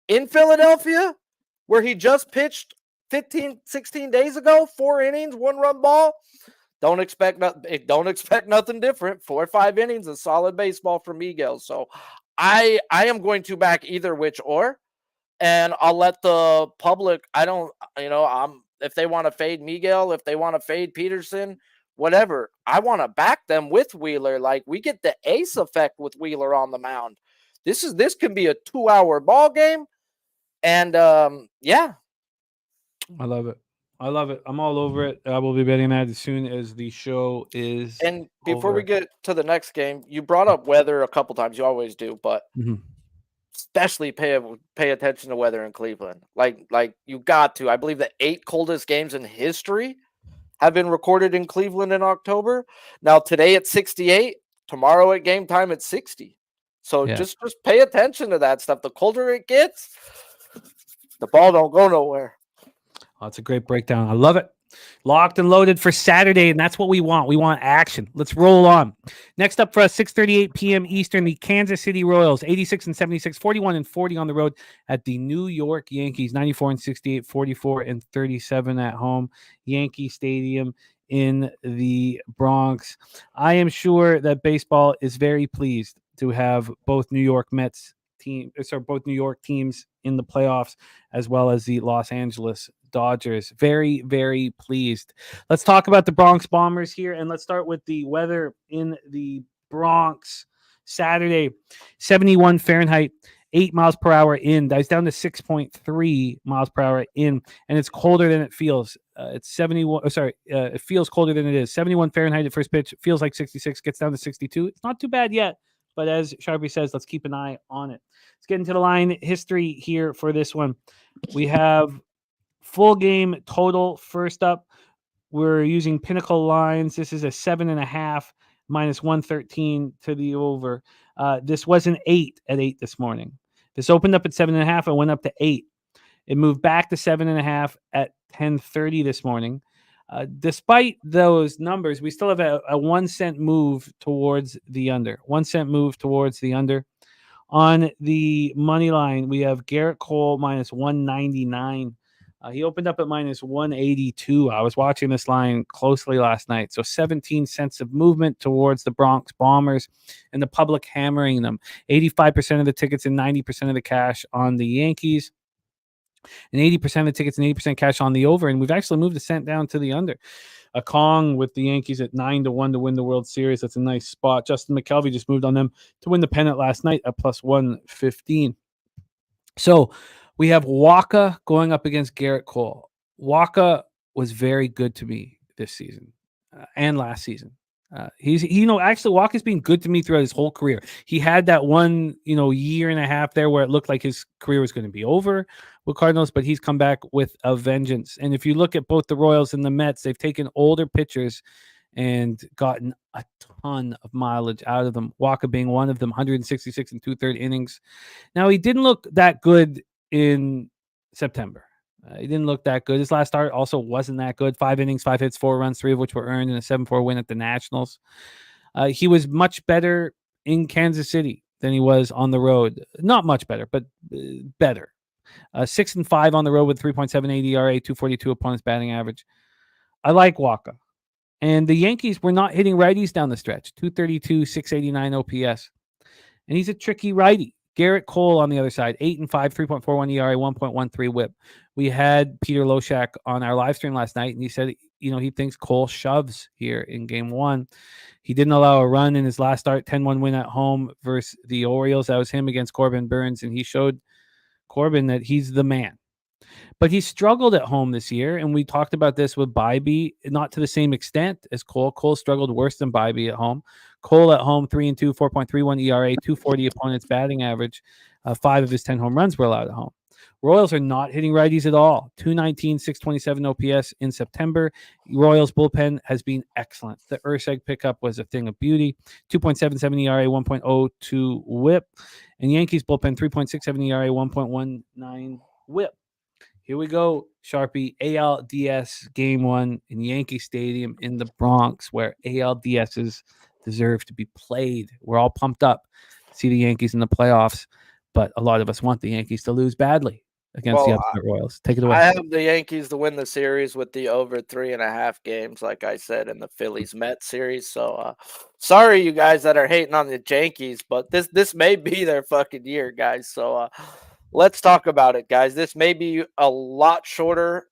In Philadelphia, where he just pitched 16 days ago, 4 innings, 1-run ball, don't expect nothing different. 4 or 5 innings of solid baseball from Miguel. So I am going to back either which or, and I'll let the public, if they want to fade Miguel, if they want to fade Peterson, whatever. I want to back them with Wheeler. Like, we get the ace effect with Wheeler on the mound. This can be a 2-hour ball game. And yeah. I love it. I'm all over it. I will be betting that as soon as the show is. And before over. we get to the next game, you brought up weather a couple times. You always do, but especially pay attention to weather in Cleveland. Like you got to. I believe the 8 coldest games in history have been recorded in Cleveland in October. Now today at 68, tomorrow at game time at 60. So just pay attention to that stuff. The colder it gets, the ball don't go nowhere. Oh, it's a great breakdown. I love it. Locked and loaded for Saturday, and that's what we want. We want action. Let's roll on. Next up for us, 6:38 p.m. Eastern, the Kansas City Royals, 86 and 76, 41 and 40 on the road at the New York Yankees, 94 and 68, 44 and 37 at home. Yankee Stadium in the Bronx. I am sure that baseball is very pleased to have both New York teams in the playoffs, as well as the Los Angeles Dodgers. Very, very pleased. Let's talk about the Bronx Bombers here, and let's start with the weather in the Bronx. Saturday, 71 Fahrenheit, 8 miles per hour in. That's down to 6.3 miles per hour in, and it's colder than it feels. It's 71. It feels colder than it is. 71 Fahrenheit at first pitch. Feels like 66. Gets down to 62. It's not too bad yet, but as Sharpie says, let's keep an eye on it. Let's get into the line history here for this one. We have full game total. First up, we're using Pinnacle lines. This is a 7.5 minus 113 to the over. This was an 8 at 8 this morning. This opened up at 7.5 and went up to 8. It moved back to 7.5 at 10:30 this morning. Despite those numbers, we still have a 1 cent move towards the under. 1 cent move towards the under. On the money line, we have Garrett Cole minus 199. He opened up at minus 182. I was watching this line closely last night. So 17 cents of movement towards the Bronx Bombers and the public hammering them. 85% of the tickets and 90% of the cash on the Yankees. And 80% of the tickets and 80% cash on the over. And we've actually moved a cent down to the under. A Kong with the Yankees at 9-1 to win the World Series. That's a nice spot. Justin McKelvey just moved on them to win the pennant last night at plus 115. So we have Waka going up against Garrett Cole. Waka was very good to me this season and last season. Actually, Waka's been good to me throughout his whole career. He had that one, year and a half there where it looked like his career was going to be over with Cardinals, but he's come back with a vengeance. And if you look at both the Royals and the Mets, they've taken older pitchers and gotten a ton of mileage out of them. Waka being one of them, 166 and 2/3 innings. Now, he didn't look that good in September. He didn't look that good. His last start also wasn't that good. 5 innings, 5 hits, 4 runs, 3 of which were earned in a 7-4 win at the Nationals. He was much better in Kansas City than he was on the road. Not much better, but better. 6-5 on the road with 3.78 ERA, 242 opponent's batting average. I like Waka. And the Yankees were not hitting righties down the stretch. 232, 689 OPS. And he's a tricky righty. Garrett Cole on the other side, 8-5, 3.41 ERA, 1.13 WHIP. We had Peter Loshak on our live stream last night, and he said, he thinks Cole shoves here in game 1. He didn't allow a run in his last start, 10-1 win at home versus the Orioles. That was him against Corbin Burns, and he showed Corbin that he's the man. But he struggled at home this year, and we talked about this with Bybee, not to the same extent as Cole. Cole struggled worse than Bybee at home. Cole at home, 3-2, 4.31 ERA, 240 opponent's batting average. 5 of his 10 home runs were allowed at home. Royals are not hitting righties at all. 219, 627 OPS in September. Royals bullpen has been excellent. The Urseg pickup was a thing of beauty. 2.77 ERA, 1.02 WHIP. And Yankees bullpen, 3.67 ERA, 1.19 WHIP. Here we go, Sharpie. ALDS Game 1 in Yankee Stadium in the Bronx, where ALDSs deserve to be played. We're all pumped up to see the Yankees in the playoffs, but a lot of us want the Yankees to lose badly against the upset Royals. Take it away. I have the Yankees to win the series with the over 3.5 games, like I said, in the Phillies-Mets series. So sorry, you guys that are hating on the Yankees, but this may be their fucking year, guys. So let's talk about it, guys. This may be a lot shorter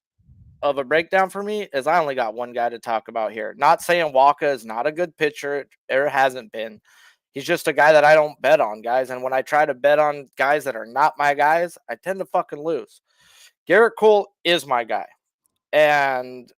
of a breakdown for me, as I only got one guy to talk about here. Not saying Waka is not a good pitcher. There hasn't been. He's just a guy that I don't bet on, guys. And when I try to bet on guys that are not my guys, I tend to fucking lose. Garrett Cole is my guy. And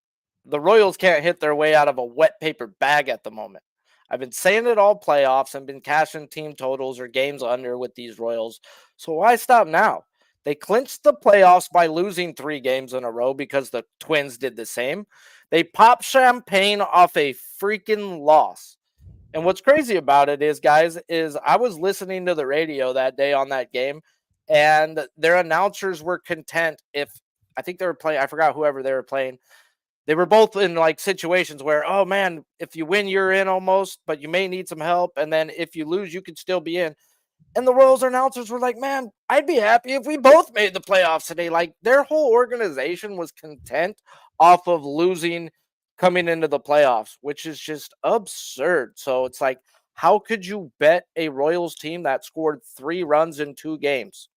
the Royals can't hit their way out of a wet paper bag at the moment. I've been saying it all playoffs and been cashing team totals or games under with these Royals. So why stop now? They clinched the playoffs by losing 3 games in a row because the Twins did the same. They popped champagne off a freaking loss. And what's crazy about it is, guys, is I was listening to the radio that day on that game, and their announcers were content if, I think they were playing, I forgot whoever they were playing. They were both in like situations where, oh man, if you win, you're in almost, but you may need some help. And then if you lose, you could still be in. And the Royals announcers were like, man, I'd be happy if we both made the playoffs today. Like their whole organization was content off of losing coming into the playoffs, which is just absurd. So it's like, how could you bet a Royals team that scored 3 runs in 2 games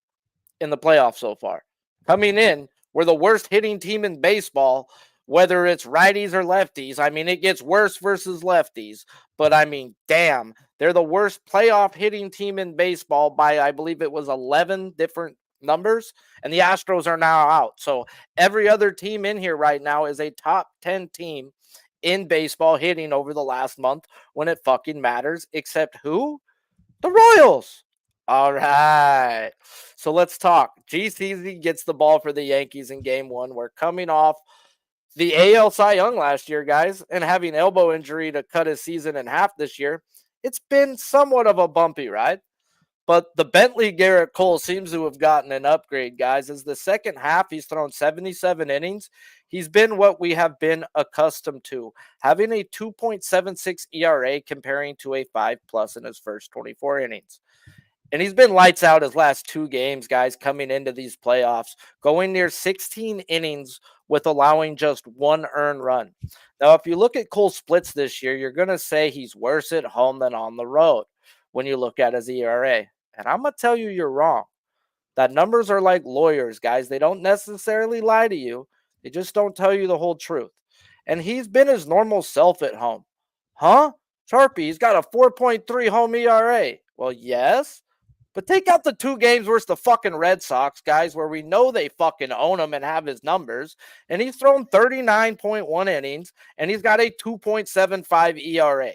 in the playoffs so far? Coming in, we're the worst hitting team in baseball, whether it's righties or lefties. I mean, it gets worse versus lefties, but I mean, damn, They're the worst playoff hitting team in baseball by, I believe it was 11 different numbers, and the Astros are now out. So every other team in here right now is a top 10 team in baseball hitting over the last month when it fucking matters, except who? The Royals. All right. So let's talk. GCZ gets the ball for the Yankees in game one. We're coming off the AL Cy Young last year, guys, and having elbow injury to cut his season in half this year. It's been somewhat of a bumpy ride. But the Bentley Garrett Cole seems to have gotten an upgrade, guys. As the second half, he's thrown 77 innings. He's been what we have been accustomed to, having a 2.76 ERA comparing to a 5+ in his first 24 innings. And he's been lights out his last 2 games, guys, coming into these playoffs, going near 16 innings with allowing just 1 earned run. Now, if you look at Cole's splits this year, you're going to say he's worse at home than on the road when you look at his ERA. And I'm going to tell you you're wrong. That numbers are like lawyers, guys. They don't necessarily lie to you. They just don't tell you the whole truth. And he's been his normal self at home. Huh? Sharpie, he's got a 4.3 home ERA. Well, yes. But take out the 2 games versus the fucking Red Sox, guys, where we know they fucking own him and have his numbers. And he's thrown 39.1 innings, and he's got a 2.75 ERA.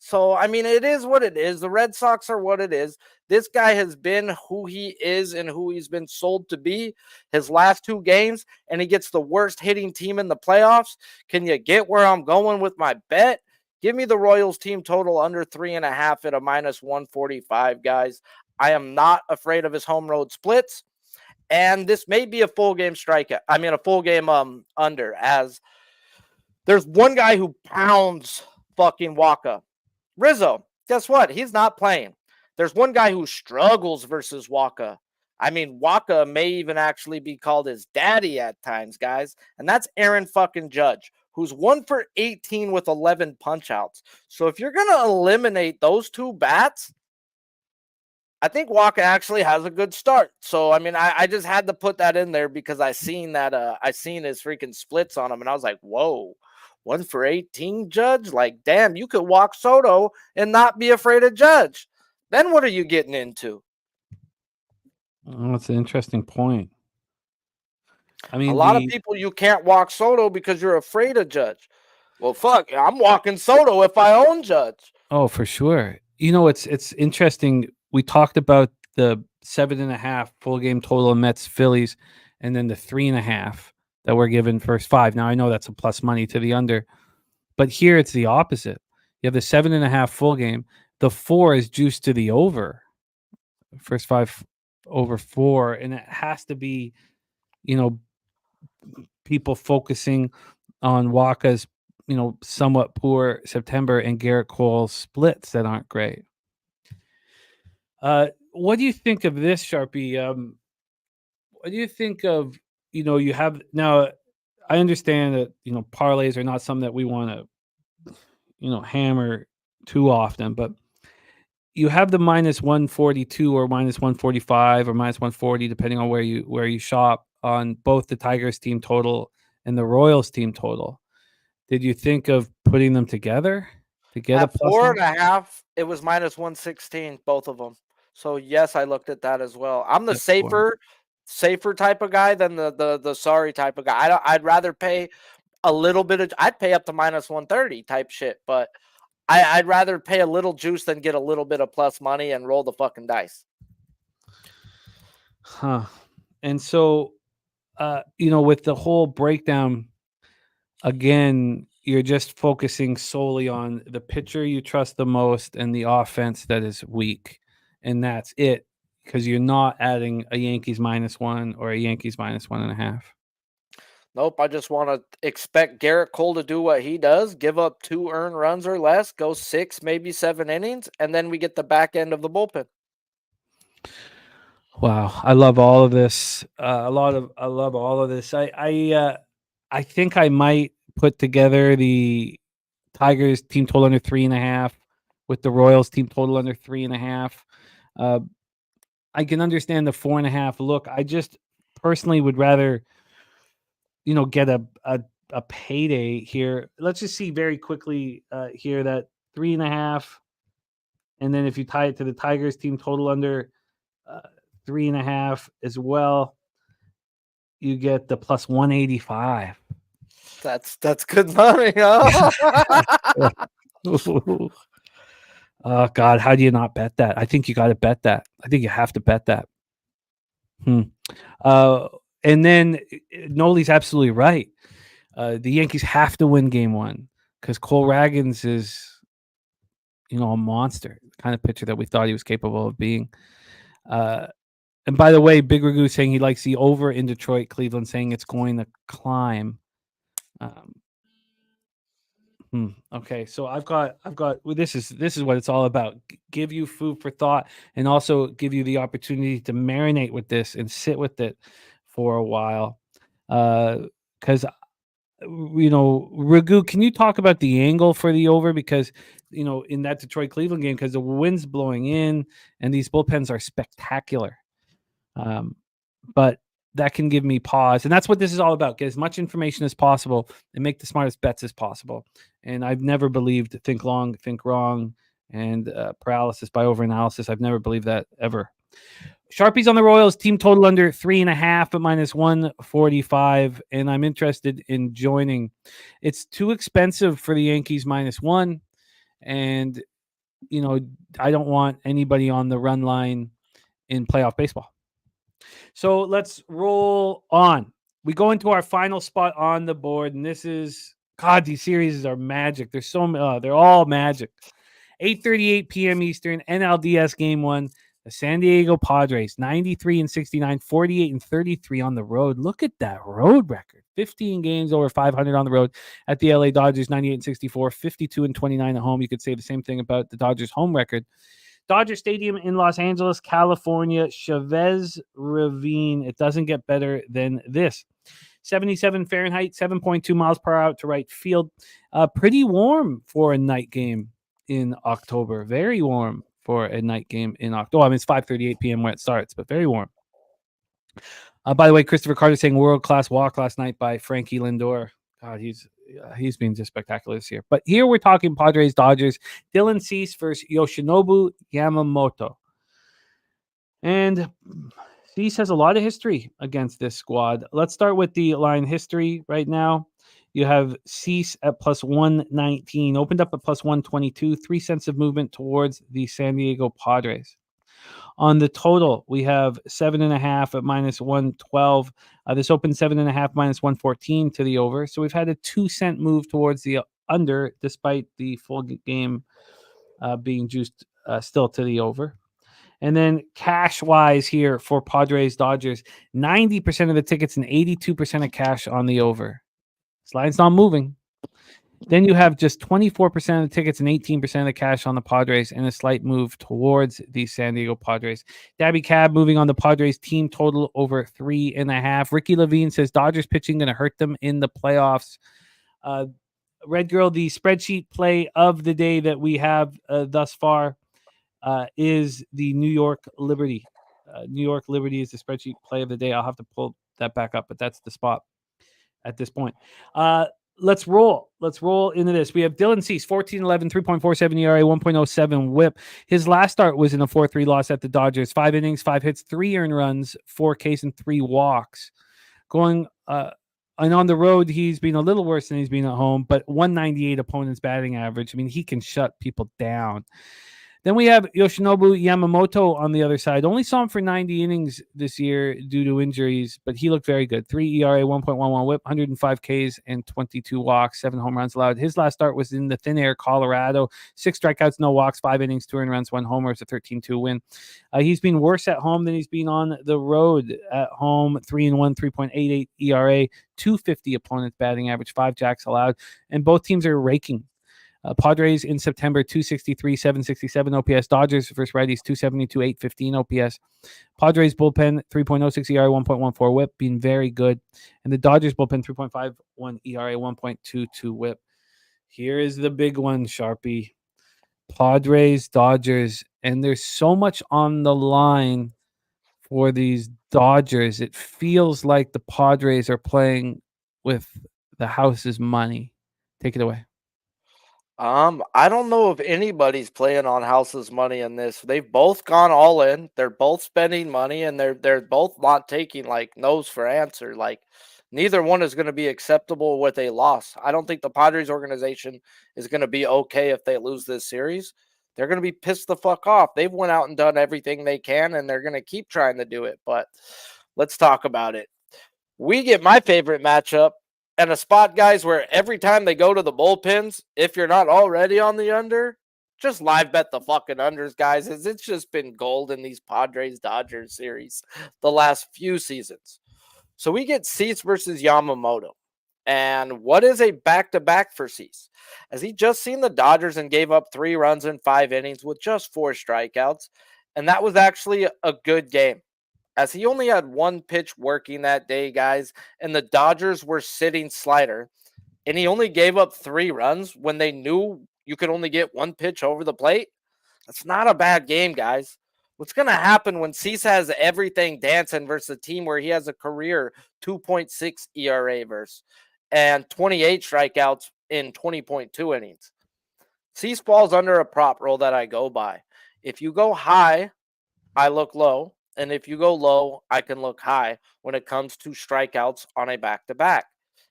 So, I mean, it is what it is. The Red Sox are what it is. This guy has been who he is and who he's been sold to be his last 2 games, and he gets the worst hitting team in the playoffs. Can you get where I'm going with my bet? Give me the Royals team total under 3.5 at a -145, guys. I am not afraid of his home road splits, and this may be a full game strikeout. I mean, a full game under, as there's one guy who pounds fucking Waka. Rizzo, guess what? He's not playing. There's one guy who struggles versus Waka. I mean, Waka may even actually be called his daddy at times, guys. And that's Aaron fucking Judge, who's 1 for 18 with 11 punch outs. So if you're going to eliminate those 2 bats, I think Waka actually has a good start. So, I mean, I just had to put that in there because I seen his freaking splits on him, and I was like, whoa. 1 for 18, Judge? Like, damn, you could walk Soto and not be afraid of Judge. Then what are you getting into? Oh, that's an interesting point. I mean, a lot of people, you can't walk Soto because you're afraid of Judge. Well, fuck, I'm walking Soto if I own Judge. Oh, for sure. You know, it's interesting. We talked about the 7.5 full game total of Mets Phillies, and then the 3.5 that we're given first 5. Now I know that's a plus money to the under, but here it's the opposite. You have the 7.5 full game. The 4 is juiced to the over. First 5 over 4, and it has to be, you know, people focusing on Waka's, you know, somewhat poor September and Garrett Cole's splits that aren't great. What do you think of this, Sharpie? What do you think of, you know, you have now, I understand that, you know, parlays are not something that we want to, you know, hammer too often, but you have the -142 or -145 or -140, depending on where you shop, on both the Tigers team total and the Royals team total. Did you think of putting them together to get At a plus 4.5, it was -116, both of them. So yes, I looked at that as well. I'm the safer type of guy than the sorry type of guy. I'd rather pay a little bit of, I'd pay up to -130 type shit, but I'd rather pay a little juice than get a little bit of plus money and roll the fucking dice. Huh. And so, you know, with the whole breakdown, again, you're just focusing solely on the pitcher you trust the most and the offense that is weak. And that's it, because you're not adding a Yankees -1 or a Yankees -1.5. Nope, I just want to expect Garrett Cole to do what he does, give up 2 earned runs or less, go 6, maybe 7 innings, and then we get the back end of the bullpen. Wow, I love all of this. I love all of this. I think I might put together the Tigers team total under 3.5 with the Royals team total under 3.5. I can understand the 4.5 look. I just personally would rather, you know, get a payday here. Let's just see very quickly here that 3.5 And then if you tie it to the Tigers team total under 3.5 as well, you get the plus 185. That's good money, huh? Oh God, how do you not bet that? I think you got to bet that. I think you have to bet that. And then Noli's absolutely right. The Yankees have to win game 1 because Cole Ragans is, a monster, the kind of pitcher that we thought he was capable of being. And by the way, Big Ragu saying he likes the over in Detroit, Cleveland saying it's going to climb. Okay, so I've got. Well, this is what it's all about. Give you food for thought, and also give you the opportunity to marinate with this and sit with it for a while. Because Ragu, can you talk about the angle for the over? Because in that Detroit Cleveland game, because the wind's blowing in and these bullpens are spectacular. But that can give me pause. And that's what this is all about. Get as much information as possible and make the smartest bets as possible. And I've never believed think long, think wrong, and paralysis by overanalysis. I've never believed that ever. Sharpie's on the Royals, team total under 3.5 at minus 145. And I'm interested in joining. It's too expensive for the Yankees -1. And, I don't want anybody on the run line in playoff baseball. So let's roll on. We go into our final spot on the board, and this is these series are magic. They're all magic. 8:38 p.m. Eastern, NLDS Game 1. The San Diego Padres, 93-69, 48-33 on the road. Look at that road record. 15 games over 500 on the road at the LA Dodgers, 98-64, 52-29 at home. You could say the same thing about the Dodgers' home record. Dodger Stadium in Los Angeles, California, Chavez Ravine. It doesn't get better than this. 77 Fahrenheit, 7.2 miles per hour to right field. Pretty warm for a night game in October. Very warm for a night game in October. I mean, it's 5:38 p.m. when it starts, but very warm. By the way, Christopher Carter saying world-class walk last night by Frankie Lindor. God, he's been just spectacular this year. But here we're talking Padres, Dodgers, Dylan Cease versus Yoshinobu Yamamoto. And Cease has a lot of history against this squad. Let's start with the line history right now. You have Cease at plus 119, opened up at plus 122, 3 cents of movement towards the San Diego Padres. On the total, we have 7.5 at minus 112. This opened 7.5 minus 114 to the over. So we've had a 2-cent move towards the under, despite the full game being juiced still to the over. And then cash-wise here for Padres Dodgers, 90% of the tickets and 82% of cash on the over. This line's not moving. Then you have just 24% of the tickets and 18% of the cash on the Padres and a slight move towards the San Diego Padres. Dabby Cab moving on the Padres team total over 3.5. Ricky Levine says Dodgers pitching going to hurt them in the playoffs. Red Girl, the spreadsheet play of the day that we have thus far is the New York Liberty. New York Liberty is the spreadsheet play of the day. I'll have to pull that back up, but that's the spot at this point. Let's roll. Let's roll into this. We have Dylan Cease, 14-11, 3.47 ERA, 1.07 whip. His last start was in a 4-3 loss at the Dodgers. 5 innings, 5 hits, 3 earned runs, 4 Ks, and 3 walks. And on the road, he's been a little worse than he's been at home, but 198 opponent's batting average. I mean, he can shut people down. Then we have Yoshinobu Yamamoto on the other side. Only saw him for 90 innings this year due to injuries, but he looked very good. 3 ERA, 1.11 whip, 105 Ks, and 22 walks, 7 home runs allowed. His last start was in the thin air, Colorado. 6 strikeouts, no walks, 5 innings, 2 earned runs, 1 homer. It's a 13-2 win. He's been worse at home than he's been on the road. At home, 3-1, 3.88 ERA, 250 opponent's batting average, 5 jacks allowed, and both teams are raking. Padres in September, 263, 767 OPS. Dodgers versus righties, 272, 815 OPS. Padres bullpen, 3.06 ERA, 1.14 whip, being very good. And the Dodgers bullpen, 3.51 ERA, 1.22 whip. Here is the big one, Sharpie. Padres, Dodgers. And there's so much on the line for these Dodgers. It feels like the Padres are playing with the house's money. Take it away. I don't know if anybody's playing on house's money in this. They've both gone all in. They're both spending money, and they're both not taking like no's for answer. Like neither one is going to be acceptable with a loss. I don't think the Padres organization is going to be okay if they lose this series. They're going to be pissed the fuck off. They've went out and done everything they can, and they're going to keep trying to do it. But let's talk about it. We get my favorite matchup and a spot, guys, where every time they go to the bullpens, if you're not already on the under, just live bet the fucking unders, guys. It's just been gold in these Padres Dodgers series the last few seasons. So we get Cease versus Yamamoto. And what is a back-to-back for Cease? As he just seen the Dodgers and gave up 3 runs in 5 innings with just 4 strikeouts. And that was actually a good game, as he only had 1 pitch working that day, guys, and the Dodgers were sitting slider, and he only gave up 3 runs when they knew you could only get 1 pitch over the plate. That's not a bad game, guys. What's going to happen when Cease has everything dancing versus a team where he has a career 2.6 ERA versus and 28 strikeouts in 20.2 innings? Cease falls under a prop rule that I go by. If you go high, I look low. And if you go low, I can look high when it comes to strikeouts on a back-to-back.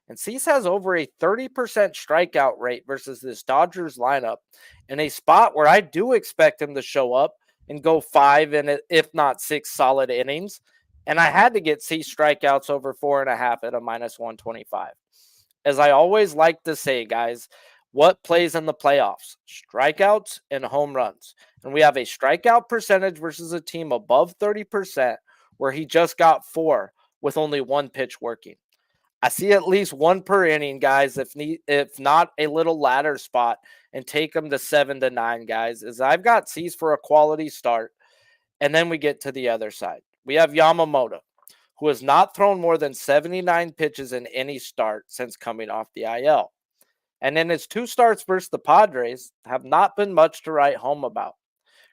And Cease has over a 30% strikeout rate versus this Dodgers lineup in a spot where I do expect him to show up and go 5 and if not 6 solid innings. And I had to get Cease strikeouts over 4.5 at a -125. As I always like to say, guys, what plays in the playoffs? Strikeouts and home runs. And we have a strikeout percentage versus a team above 30% where he just got 4 with only 1 pitch working. I see at least 1 per inning, guys, if not a little ladder spot, and take them to 7 to 9, guys, as I've got Cease for a quality start. And then we get to the other side. We have Yamamoto, who has not thrown more than 79 pitches in any start since coming off the IL. And in his 2 starts versus the Padres have not been much to write home about.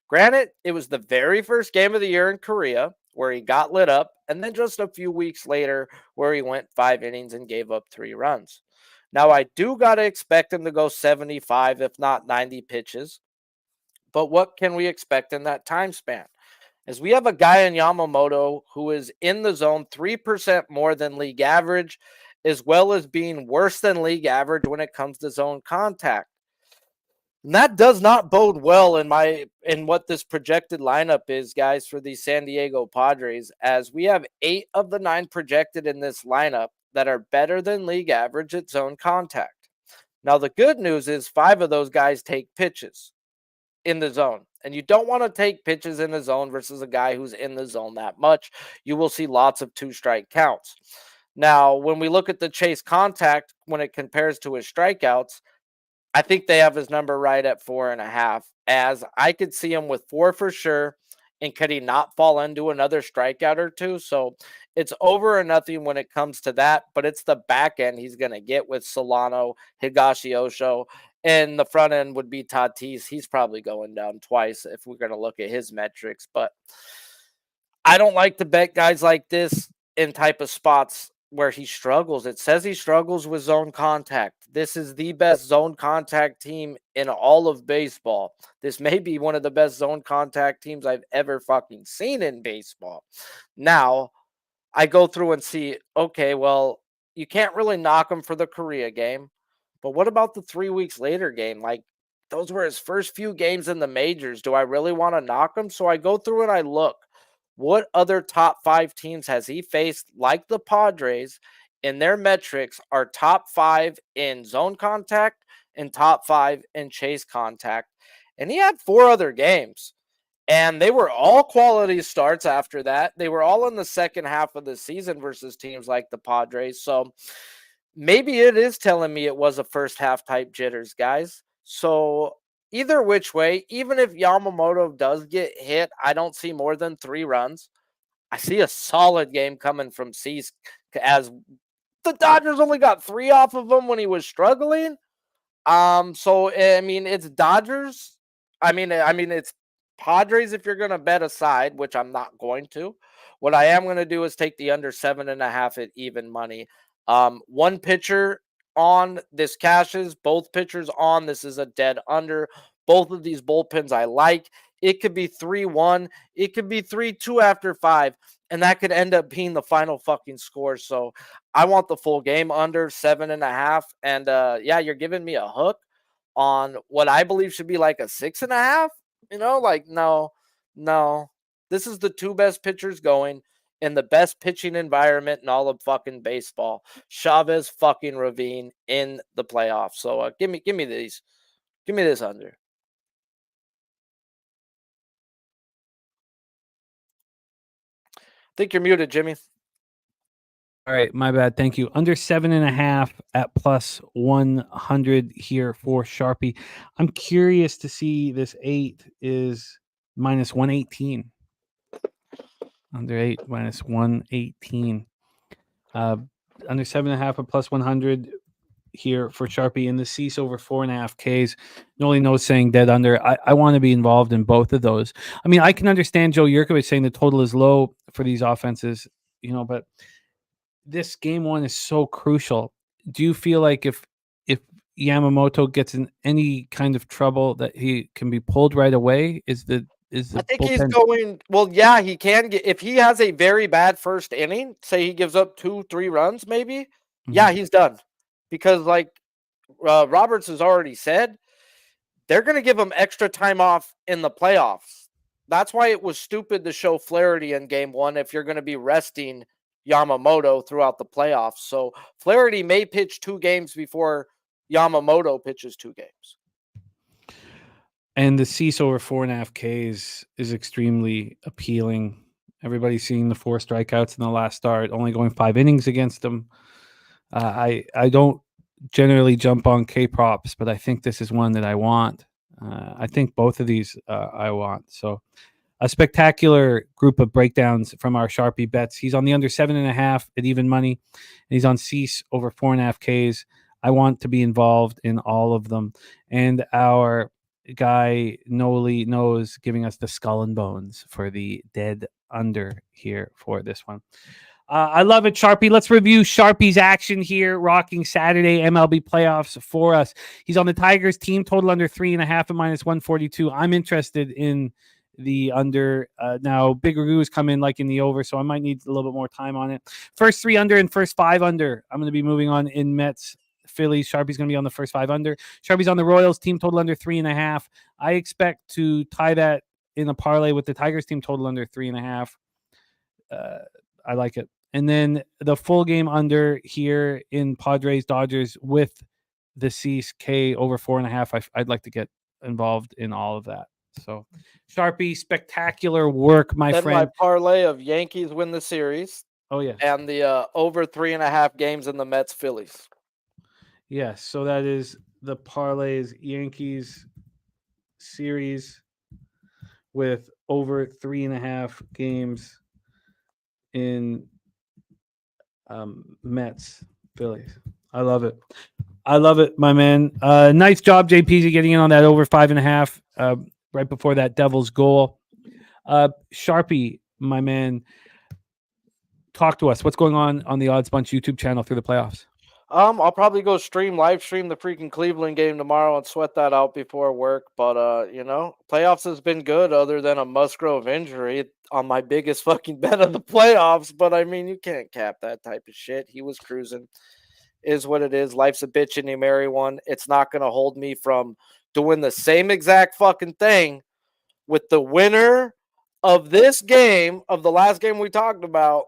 Granted, it was the very first game of the year in Korea where he got lit up, and then just a few weeks later where he went 5 innings and gave up 3 runs. Now, I do got to expect him to go 75, if not 90 pitches, but what can we expect in that time span? As we have a guy in Yamamoto who is in the zone 3% more than league average, as well as being worse than league average when it comes to zone contact. And that does not bode well in what this projected lineup is, guys, for the San Diego Padres, as we have 8 of the 9 projected in this lineup that are better than league average at zone contact. Now, the good news is 5 of those guys take pitches in the zone. And you don't want to take pitches in the zone versus a guy who's in the zone that much. You will see lots of 2-strike counts. Now, when we look at the chase contact, when it compares to his strikeouts, I think they have his number right at 4.5, as I could see him with 4 for sure. And could he not fall into another strikeout or 2? So it's over or nothing when it comes to that, but it's the back end he's going to get with Solano, Higashioka, and the front end would be Tatis. He's probably going down twice if we're going to look at his metrics, but I don't like to bet guys like this in type of spots where he struggles. It says he struggles with zone contact. This is the best zone contact team in all of baseball. This may be one of the best zone contact teams I've ever fucking seen in baseball. Now, I go through and see, okay, well, you can't really knock him for the Korea game, but what about the 3 weeks later game? Like, those were his first few games in the majors. Do I really want to knock him? So I go through and I look. What other top 5 teams has he faced, like the Padres, in their metrics are top 5 in zone contact and top 5 in chase contact? And he had 4 other games, and they were all quality starts after that. They were all in the second half of the season versus teams like the Padres. So maybe it is telling me it was a first half type jitters, guys. So either which way, even if Yamamoto does get hit, I don't see more than 3 runs. I see a solid game coming from Cease, as the Dodgers only got 3 off of him when he was struggling. So I mean, it's Dodgers. I mean, it's Padres if you're gonna bet aside, which I'm not going to. What I am gonna do is take the under 7.5 at even money. 1 pitcher on. This cashes. Both pitchers on. This is a dead under. Both of these bullpens I like. It could be 3-1. It could be 3-2 after 5. And that could end up being the final fucking score. So I want the full game under 7.5. And yeah, you're giving me a hook on what I believe should be like a 6.5. You know, like, no. This is the two best pitchers going in the best pitching environment in all of fucking baseball. Chavez fucking Ravine in the playoffs. So give me these. Give me this under. I think you're muted, Jimmy. All right, my bad. Thank you. Under 7.5 at plus 100 here for Sharpie. I'm curious to see this 8 is minus 118. Under 8 minus 118. Under 7.5 at plus 100 here for Sharpie, and the cease over 4.5 Ks. Noli knows saying dead under. I want to be involved in both of those. I mean, I can understand Joe Yurkovich saying the total is low for these offenses, you know, but this game one is so crucial. Do you feel like if Yamamoto gets in any kind of trouble that he can be pulled right away? I think he's going, well, yeah, he can get, if he has a very bad first inning, say he gives up 2-3 runs, maybe, yeah, he's done. Because like Roberts has already said, they're going to give him extra time off in the playoffs. That's why it was stupid to show Flaherty in game one if you're going to be resting Yamamoto throughout the playoffs. So Flaherty may pitch 2 games before Yamamoto pitches 2 games. And the cease over 4.5 Ks is extremely appealing. Everybody's seeing the 4 strikeouts in the last start, only going 5 innings against them. I don't generally jump on K props, but I think this is one that I want. I think both of these I want. So a spectacular group of breakdowns from our Sharpie bets. He's on the under 7.5 at even money, and he's on cease over 4.5 Ks. I want to be involved in all of them. And our guy Noli knows giving us the skull and bones for the dead under here for this one. I love it, Sharpie. Let's review Sharpie's action here, rocking Saturday MLB playoffs for us. He's on the Tigers team, total under 3.5 at minus 142. I'm interested in the under. Now, Big Ragoo's come in like in the over, so I might need a little bit more time on it. First 3 under and first 5 under. I'm going to be moving on in Mets. Phillies. Sharpie's going to be on the first 5 under. Sharpie's on the Royals team, total under 3.5. I expect to tie that in a parlay with the Tigers team, total under 3.5. I like it. And then the full game under here in Padres Dodgers with the cease K over 4.5. I'd like to get involved in all of that. So Sharpie, spectacular work, my friend. My parlay of Yankees win the series. Oh yeah. And the over 3.5 games in the Mets Phillies. Yes, so that is the parlays Yankees series with over 3.5 games in Mets Phillies. I love it. I love it, my man. Nice job, JPZ, getting in on that over 5.5 right before that Devils goal. Sharpie, my man, talk to us. What's going on the Odds Bunch YouTube channel through the playoffs? I'll probably go live stream the freaking Cleveland game tomorrow and sweat that out before work. But you know, playoffs has been good other than a Musgrove injury on my biggest fucking bet of the playoffs. But I mean, you can't cap that type of shit. He was cruising. Is what it is. Life's a bitch and you marry one. It's not gonna hold me from doing the same exact fucking thing with the winner of this game, of the last game we talked about.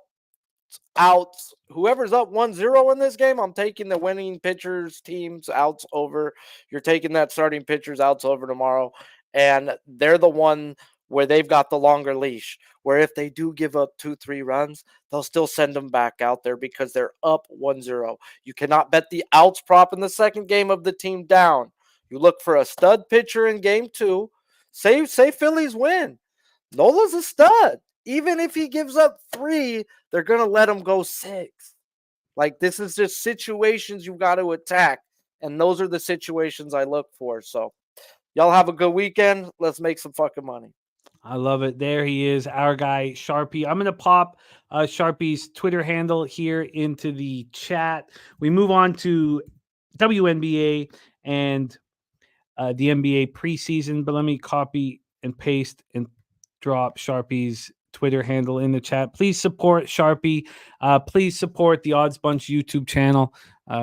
Outs, whoever's up 1-0 in this game, I'm taking the winning pitchers teams outs over. You're taking that starting pitchers outs over tomorrow, and they're the one where they've got the longer leash, where if they do give up 2-3 runs, they'll still send them back out there because they're up 1-0. You cannot bet the outs prop in the second game of the team down. You look for a stud pitcher in game 2. Say Phillies win. Nola's a stud. Even if he gives up 3, they're going to let him go 6. Like, this is just situations you've got to attack. And those are the situations I look for. So, y'all have a good weekend. Let's make some fucking money. I love it. There he is, our guy, Sharpie. I'm going to pop Sharpie's Twitter handle here into the chat. We move on to WNBA and the NBA Pre-Season. But let me copy and paste and drop Sharpie's Twitter handle in the chat. Please support Sharpie. Please support the Odds Bunch YouTube channel.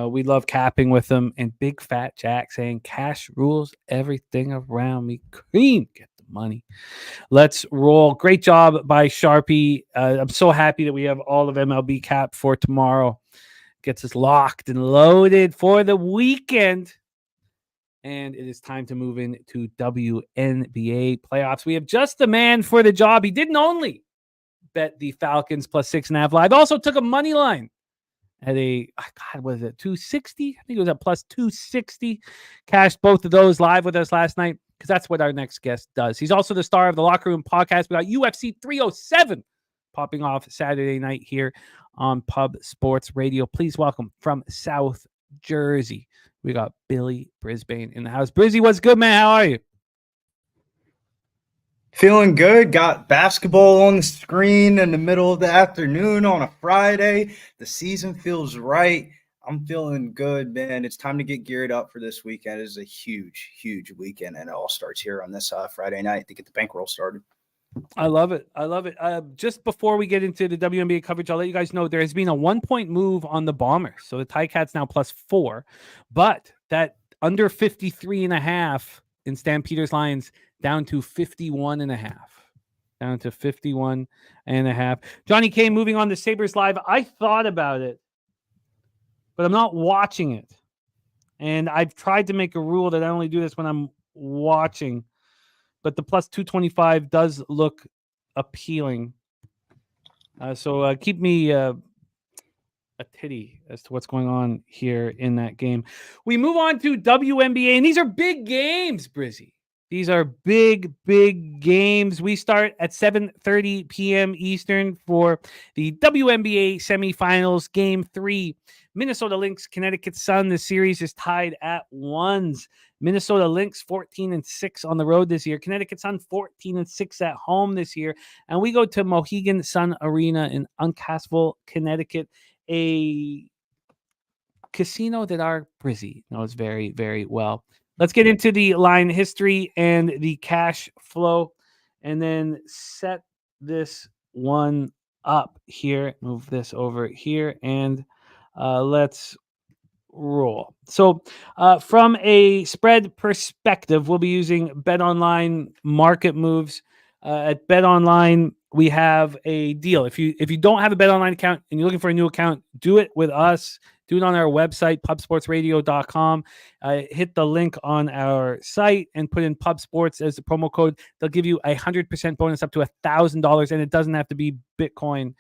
We love capping with them. And Big Fat Jack saying cash rules everything around me. Cream, get the money. Let's roll. Great job by Sharpie. I'm so happy that we have all of MLB cap for tomorrow. Gets us locked and loaded for the weekend. And it is time to move into WNBA playoffs. We have just the man for the job. He didn't only bet the Falcons plus 6.5 live. Also took a money line at was it 260? I think it was at plus 260. Cashed both of those live with us last night because that's what our next guest does. He's also the star of the Locker Room podcast. We got UFC 307 popping off Saturday night here on Pub Sports Radio. Please welcome from South Jersey, we got Billy Brisbane in the house. Brizzy, what's good, man? How are you? Feeling good. Got basketball on the screen in the middle of the afternoon on a Friday. The season feels right. I'm feeling good, man. It's time to get geared up for this weekend. It is a huge, huge weekend, and it all starts here on this Friday night to get the bankroll started. I love it. I love it. Just before we get into the WNBA coverage, I'll let you guys know there has been a 1-point move on the Bombers. So the Ticats now +4, but that under 53.5 in Stampeders Lions down to 51.5. Down to 51.5. Johnny K moving on to Sabres Live. I thought about it, but I'm not watching it. And I've tried to make a rule that I only do this when I'm watching. But the plus 225 does look appealing. So keep me a titty as to what's going on here in that game. We move on to WNBA, and these are big games, Brizzy. These are big, big games. We start at 7:30 p.m. Eastern for the WNBA semifinals, Game 3. Minnesota Lynx, Connecticut Sun. The series is tied at 1s. Minnesota Lynx 14-6 on the road this year. Connecticut Sun 14-6 at home this year. And we go to Mohegan Sun Arena in Uncasville, Connecticut, a casino that our Brizzy knows very, very well. Let's get into the line history and the cash flow and then set this one up here. Move this over here and let's roll. So from a spread perspective, we'll be using BetOnline market moves. At BetOnline, we have a deal. If you don't have a BetOnline account and you're looking for a new account, do it with us. Do it on our website, pubsportsradio.com. Hit the link on our site and put in Pub Sports as the promo code. They'll give you 100% bonus up to $1,000, and it doesn't have to be Bitcoin.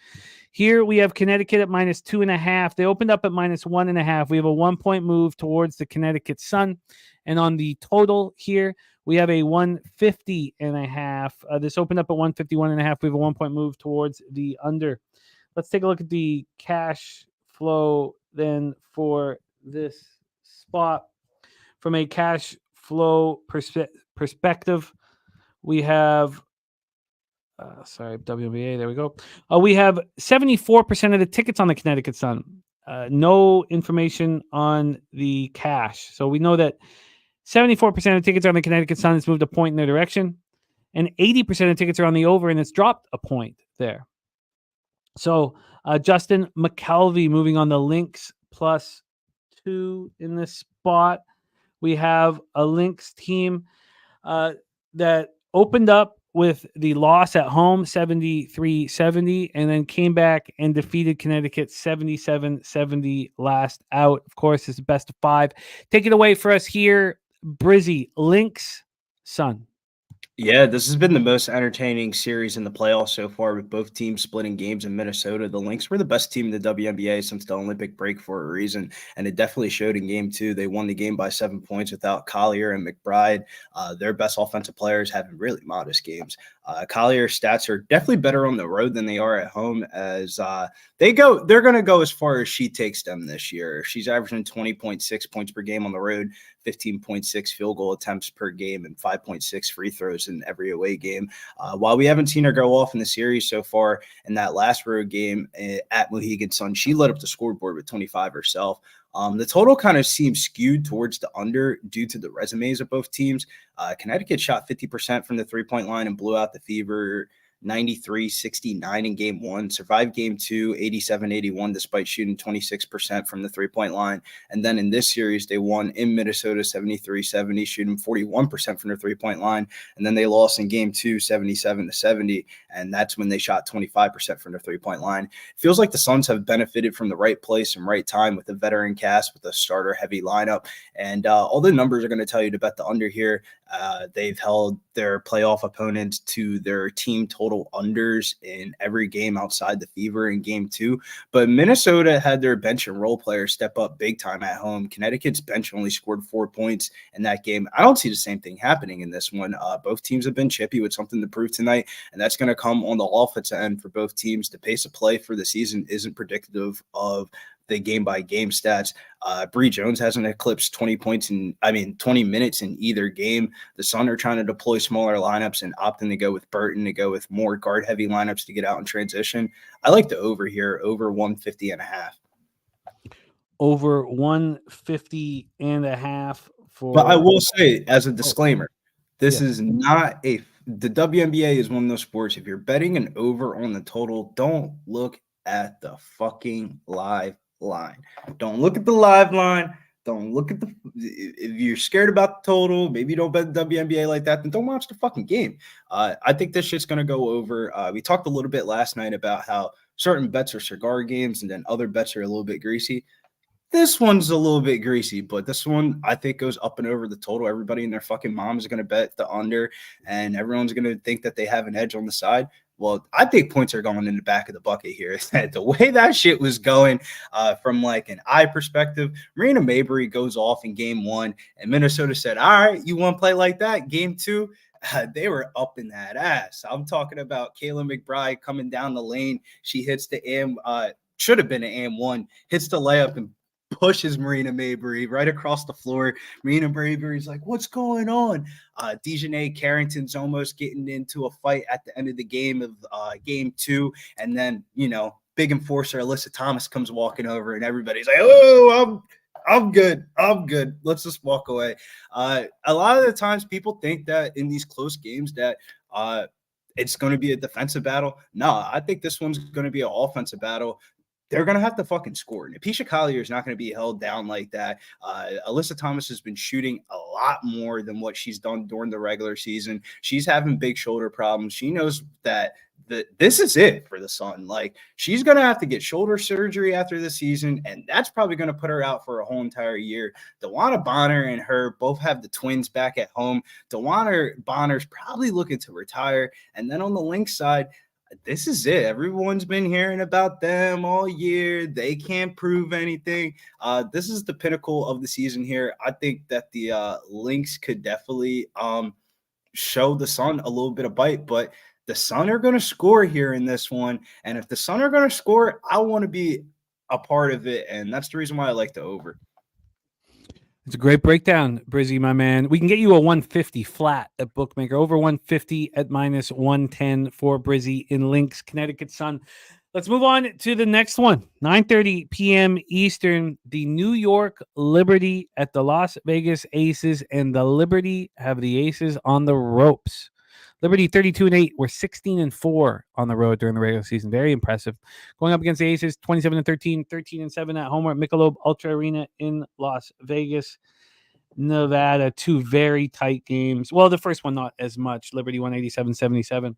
Here we have Connecticut at -2.5. They opened up at -1.5. We have a 1-point move towards the Connecticut Sun. And on the total here, we have a 150.5. This opened up at 151.5. We have a 1-point move towards the under. Let's take a look at the cash flow then for this spot. From a cash flow perspective, we have WNBA, there we go. We have 74% of the tickets on the Connecticut Sun. No information on the cash. So we know that 74% of the tickets on the Connecticut Sun has moved a point in their direction, and 80% of tickets are on the over, and it's dropped a point there. So Justin McKelvey moving on the Lynx +2 in this spot. We have a Lynx team that opened up with the loss at home, 73-70, and then came back and defeated Connecticut 77-70 last out. Of course, it's the best of 5. Take it away for us here, Brizzy. Lynx, Sun. Yeah, this has been the most entertaining series in the playoffs so far, with both teams splitting games in Minnesota. The Lynx were the best team in the WNBA since the Olympic break for a reason, and it definitely showed in Game 2. They won the game by 7 points without Collier and McBride. Their best offensive players having really modest games. Collier's stats are definitely better on the road than they are at home, as they're going to go as far as she takes them this year. She's averaging 20.6 points per game on the road, 15.6 field goal attempts per game, and 5.6 free throws in every away game. While we haven't seen her go off in the series so far, in that last road game at Mohegan Sun, she lit up the scoreboard with 25 herself. The total kind of seems skewed towards the under due to the resumes of both teams. Connecticut shot 50% from the three-point line and blew out the Fever 93-69 in game one, survived game two, 87-81, despite shooting 26% from the three-point line. And then in this series, they won in Minnesota 73-70, shooting 41% from the three-point line. And then they lost in game two, 77-70. And that's when they shot 25% from the three-point line. It feels like the Suns have benefited from the right place and right time with a veteran cast, with a starter-heavy lineup. And all the numbers are going to tell you to bet the under here. They've held their playoff opponents to their team total unders in every game outside the Fever in game two. But Minnesota had their bench and role players step up big time at home. Connecticut's bench only scored 4 points in that game. I don't see the same thing happening in this one. Both teams have been chippy with something to prove tonight, and that's going to come on the offensive end for both teams. The pace of play for the season isn't predictive of the game-by-game stats. Bree Jones hasn't eclipsed 20 minutes in either game. The Sun are trying to deploy smaller lineups and opting to go with Burton, to go with more guard-heavy lineups to get out in transition. I like the over here, over 150.5. Over 150.5 for. But I will say, as a disclaimer, this is not the WNBA is one of those sports. If you're betting an over on the total, don't look at the fucking live line. Don't look at the live line. Don't look at if you're scared about the total, maybe you don't bet the WNBA like that, then don't watch the fucking game. I think this shit's going to go over. We talked a little bit last night about how certain bets are cigar games and then other bets are a little bit greasy. This one's a little bit greasy, but this one I think goes up and over the total. Everybody and their fucking mom is going to bet the under, and everyone's going to think that they have an edge on the side. Well, I think points are going in the back of the bucket here. The way that shit was going from like an eye perspective, Marina Mabrey goes off in game one, and Minnesota said, all right, you want to play like that? Game two, they were up in that ass. I'm talking about Kayla McBride coming down the lane. She hits the should have been an and one, hits the layup and pushes Marina Mabrey right across the floor. Marina Mabrey's like, what's going on? Dejanay Carrington's almost getting into a fight at the end of the game of game two. And then, big enforcer Alyssa Thomas comes walking over and everybody's like, oh, I'm good. Let's just walk away. A lot of the times people think that in these close games that it's going to be a defensive battle. No, I think this one's going to be an offensive battle. They're going to have to fucking score. Napisha Collier is not going to be held down like that. Alyssa Thomas has been shooting a lot more than what she's done during the regular season. She's having big shoulder problems. She knows that this is it for the Sun. Like, she's going to have to get shoulder surgery after the season, and that's probably going to put her out for a whole entire year. DeWanna Bonner and her both have the twins back at home. DeWanna Bonner's probably looking to retire. And then on the Lynx side, this is it. Everyone's been hearing about them all year. They can't prove anything. This is the pinnacle of the season here. I think that the Lynx could definitely show the Sun a little bit of bite, but the Sun are going to score here in this one. And if the Sun are going to score, I want to be a part of it. And that's the reason why I like the over. It's a great breakdown, Brizzy, my man. We can get you a 150 flat at Bookmaker, over 150 at minus 110 for Brizzy in Lynx, Connecticut Sun. Let's move on to the next one. 9:30 p.m. Eastern, the New York Liberty at the Las Vegas Aces, and the Liberty have the Aces on the ropes. Liberty 32-8. We're 16-4 on the road during the regular season. Very impressive. Going up against the Aces, 27-13, 13-7 at home at Michelob Ultra Arena in Las Vegas, Nevada. Two very tight games. Well, the first one not as much. Liberty won 87-77.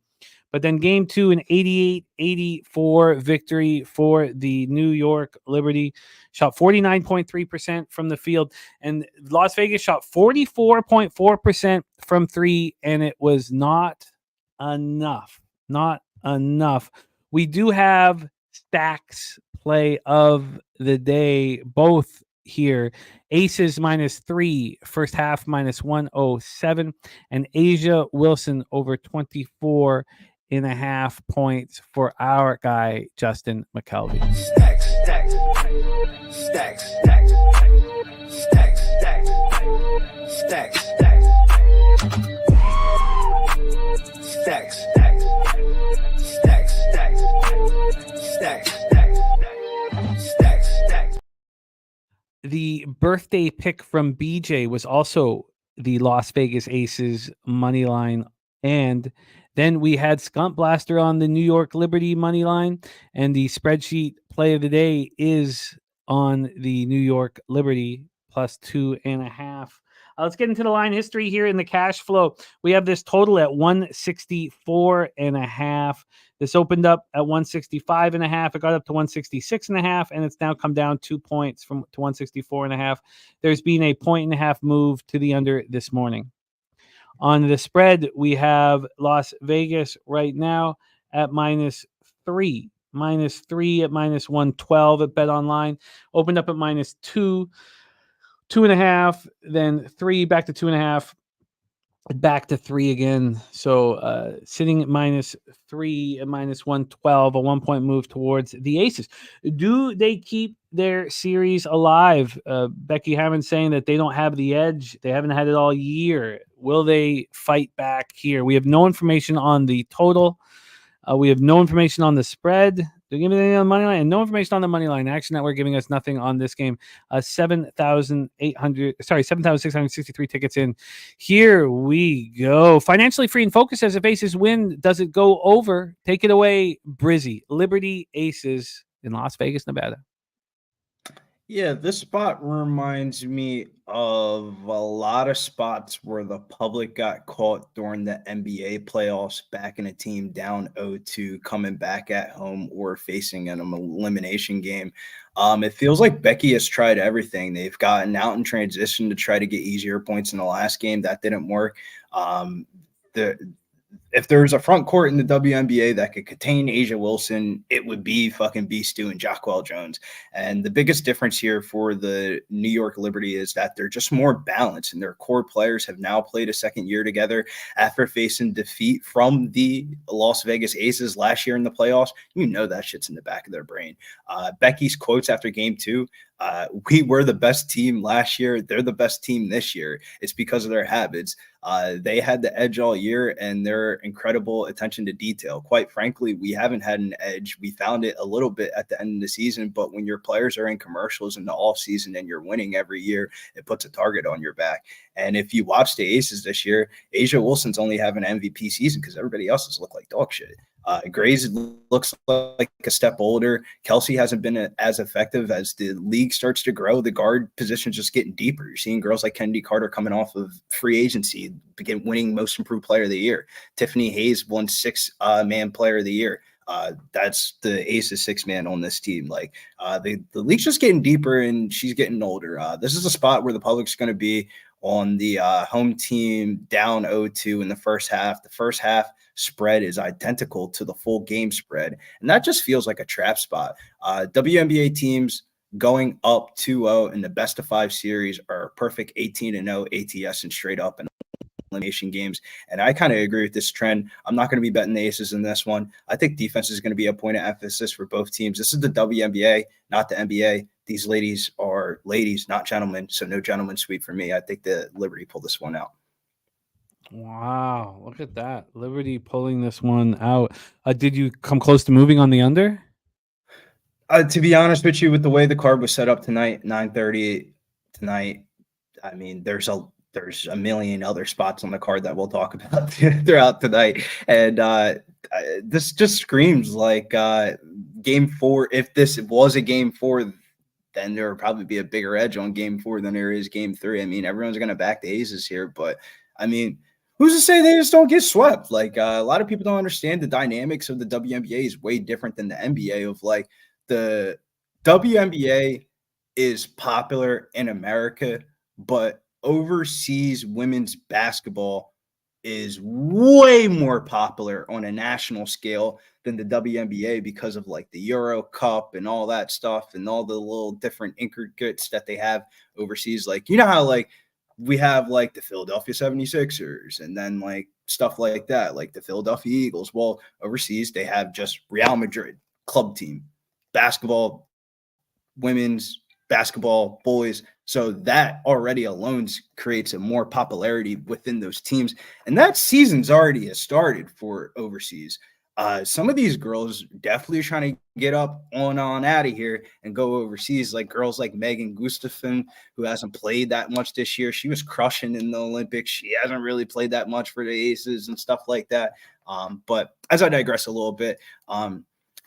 But then game two, an 88-84 victory for the New York Liberty. Shot 49.3% from the field. And Las Vegas shot 44.4% from three, and it was not enough. Not enough. We do have stacks play of the day, both here. Aces -3, first half -107, and Asia Wilson over 24.5 points for our guy Justin McKelvey. Stacks, stacks, stacks, stacks, stacks, stacks, stacks, stacks, stacks, stacks, stacks, stacks, stacks. the birthday pick from BJ was also the Las Vegas Aces money line. And then we had Skunt Blaster on the New York Liberty money line. And the spreadsheet play of the day is on the New York Liberty plus 2.5. Let's get into the line history here in the cash flow. We have this total at 164.5. This opened up at 165.5. It got up to 166.5, and it's now come down 2 points to 164.5. There's been a 1.5 move to the under this morning. On the spread, we have Las Vegas right now at -3. -3 at -112 at Bet Online. Opened up at -2. 2.5, then 3, back to 2.5, back to 3 again. So sitting at -3 at -112, a 1-point move towards the Aces. Do they keep their series alive? Becky Hammond saying that they don't have the edge. They haven't had it all year. Will they fight back here? We have no information on the total. We have no information on the spread. They're giving anything on the money line, and no information on the money line. Action Network giving us nothing on this game. 7,663 tickets in. Here we go. Financially Free and Focus says if Aces win, does it go over? Take it away, Brizzy. Liberty Aces in Las Vegas, Nevada. Yeah, this spot reminds me of a lot of spots where the public got caught during the NBA playoffs, backing a team down 0-2, coming back at home or facing an elimination game. It feels like Becky has tried everything. They've gotten out in transition to try to get easier points in the last game. That didn't work. If there's a front court in the WNBA that could contain Asia Wilson, it would be fucking Beastu and Jacquel Jones. And the biggest difference here for the New York Liberty is that they're just more balanced, and their core players have now played a second year together after facing defeat from the Las Vegas Aces last year in the playoffs. You know that shit's in the back of their brain. Becky's quotes after game 2, we were the best team last year. They're the best team this year. It's because of their habits. They had the edge all year, and their incredible attention to detail. Quite frankly, we haven't had an edge. We found it a little bit at the end of the season, but when your players are in commercials in the off season and you're winning every year, it puts a target on your back. And if you watch the Aces this year, Asia Wilson's only having an MVP season because everybody else has looked like dog shit. Grays looks like a step older. Kelsey hasn't been as effective. As the league starts to grow, the guard position's just getting deeper. You're seeing girls like Kennedy Carter coming off of free agency, begin winning Most Improved Player of the Year. Tiffany Hayes won 6-man Player of the Year. That's the Aces 6-man on this team. Like the league's just getting deeper, and she's getting older. This is a spot where the public's going to be on the home team down 0-2 in the first half. The first half spread is identical to the full game spread, and that just feels like a trap spot. WNBA teams going up 2-0 in the best of 5 series are perfect 18-0 ATS and straight up and elimination games. And I kind of agree with this trend. I'm not going to be betting the Aces in this one. I think defense is going to be a point of emphasis for both teams. This is the WNBA, not the NBA. These ladies are ladies, not gentlemen. So no gentleman sweep for me. I think the Liberty pulled this one out. Wow, look at that. Liberty pulling this one out. Did you come close to moving on the under? To be honest with you, with the way the card was set up tonight, 9:30 tonight, I mean, there's a million other spots on the card that we'll talk about throughout tonight. And this just screams like game 4. If this was a game 4, then there would probably be a bigger edge on game 4 than there is game 3. I mean, everyone's going to back the Aces here, but I mean, who's to say they just don't get swept? Like a lot of people don't understand the dynamics of the WNBA is way different than the NBA. Of like the WNBA is popular in America, but overseas women's basketball is way more popular on a national scale than the WNBA because of like the Euro Cup and all that stuff and all the little different intricacies that they have overseas. Like, you know how like we have like the Philadelphia 76ers and then like stuff like that, like the Philadelphia Eagles. Well, overseas, they have just Real Madrid club team, basketball, women's basketball, boys. So that already alone creates a more popularity within those teams. And that season's already has started for overseas. some of these girls definitely are trying to get up on out of here and go overseas. Like girls like Megan Gustafson, who hasn't played that much this year. She was crushing in the Olympics. She hasn't really played that much for the Aces and stuff like that. But as I digress a little bit,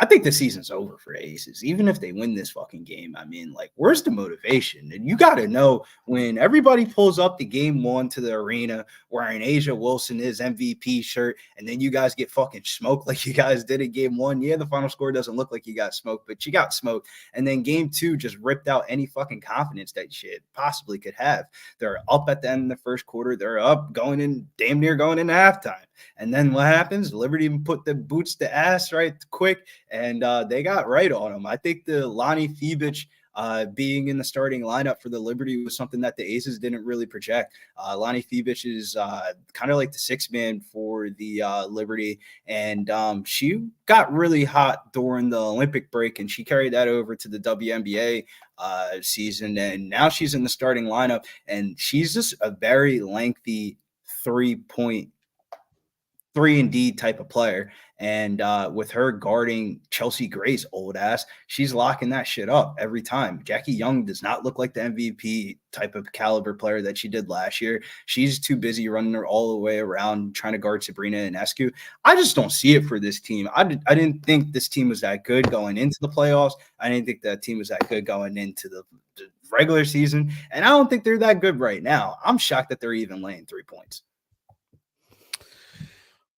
I think the season's over for Aces. Even if they win this fucking game, I mean, like, where's the motivation? And you got to know when everybody pulls up the game one to the arena wearing Asia Wilson his MVP shirt, and then you guys get fucking smoked like you guys did in game one. Yeah, the final score doesn't look like you got smoked, but you got smoked. And then game two just ripped out any fucking confidence that you possibly could have. They're up at the end of the first quarter. They're up damn near going into halftime. And then what happens? Liberty put the boots to ass right quick, and they got right on them. I think the Lonnie Fibich being in the starting lineup for the Liberty was something that the Aces didn't really project. Lonnie Fibich is kind of like the sixth man for the Liberty, and she got really hot during the Olympic break, and she carried that over to the WNBA season, and now she's in the starting lineup, and she's just a very lengthy 3-and-D type of player. And with her guarding Chelsea Gray's old ass, she's locking that shit up every time. Jackie Young does not look like the MVP type of caliber player that she did last year. She's too busy running her all the way around trying to guard Sabrina Ionescu. I just don't see it for this team. I didn't think this team was that good going into the playoffs. I didn't think that team was that good going into the regular season. And I don't think they're that good right now. I'm shocked that they're even laying 3 points.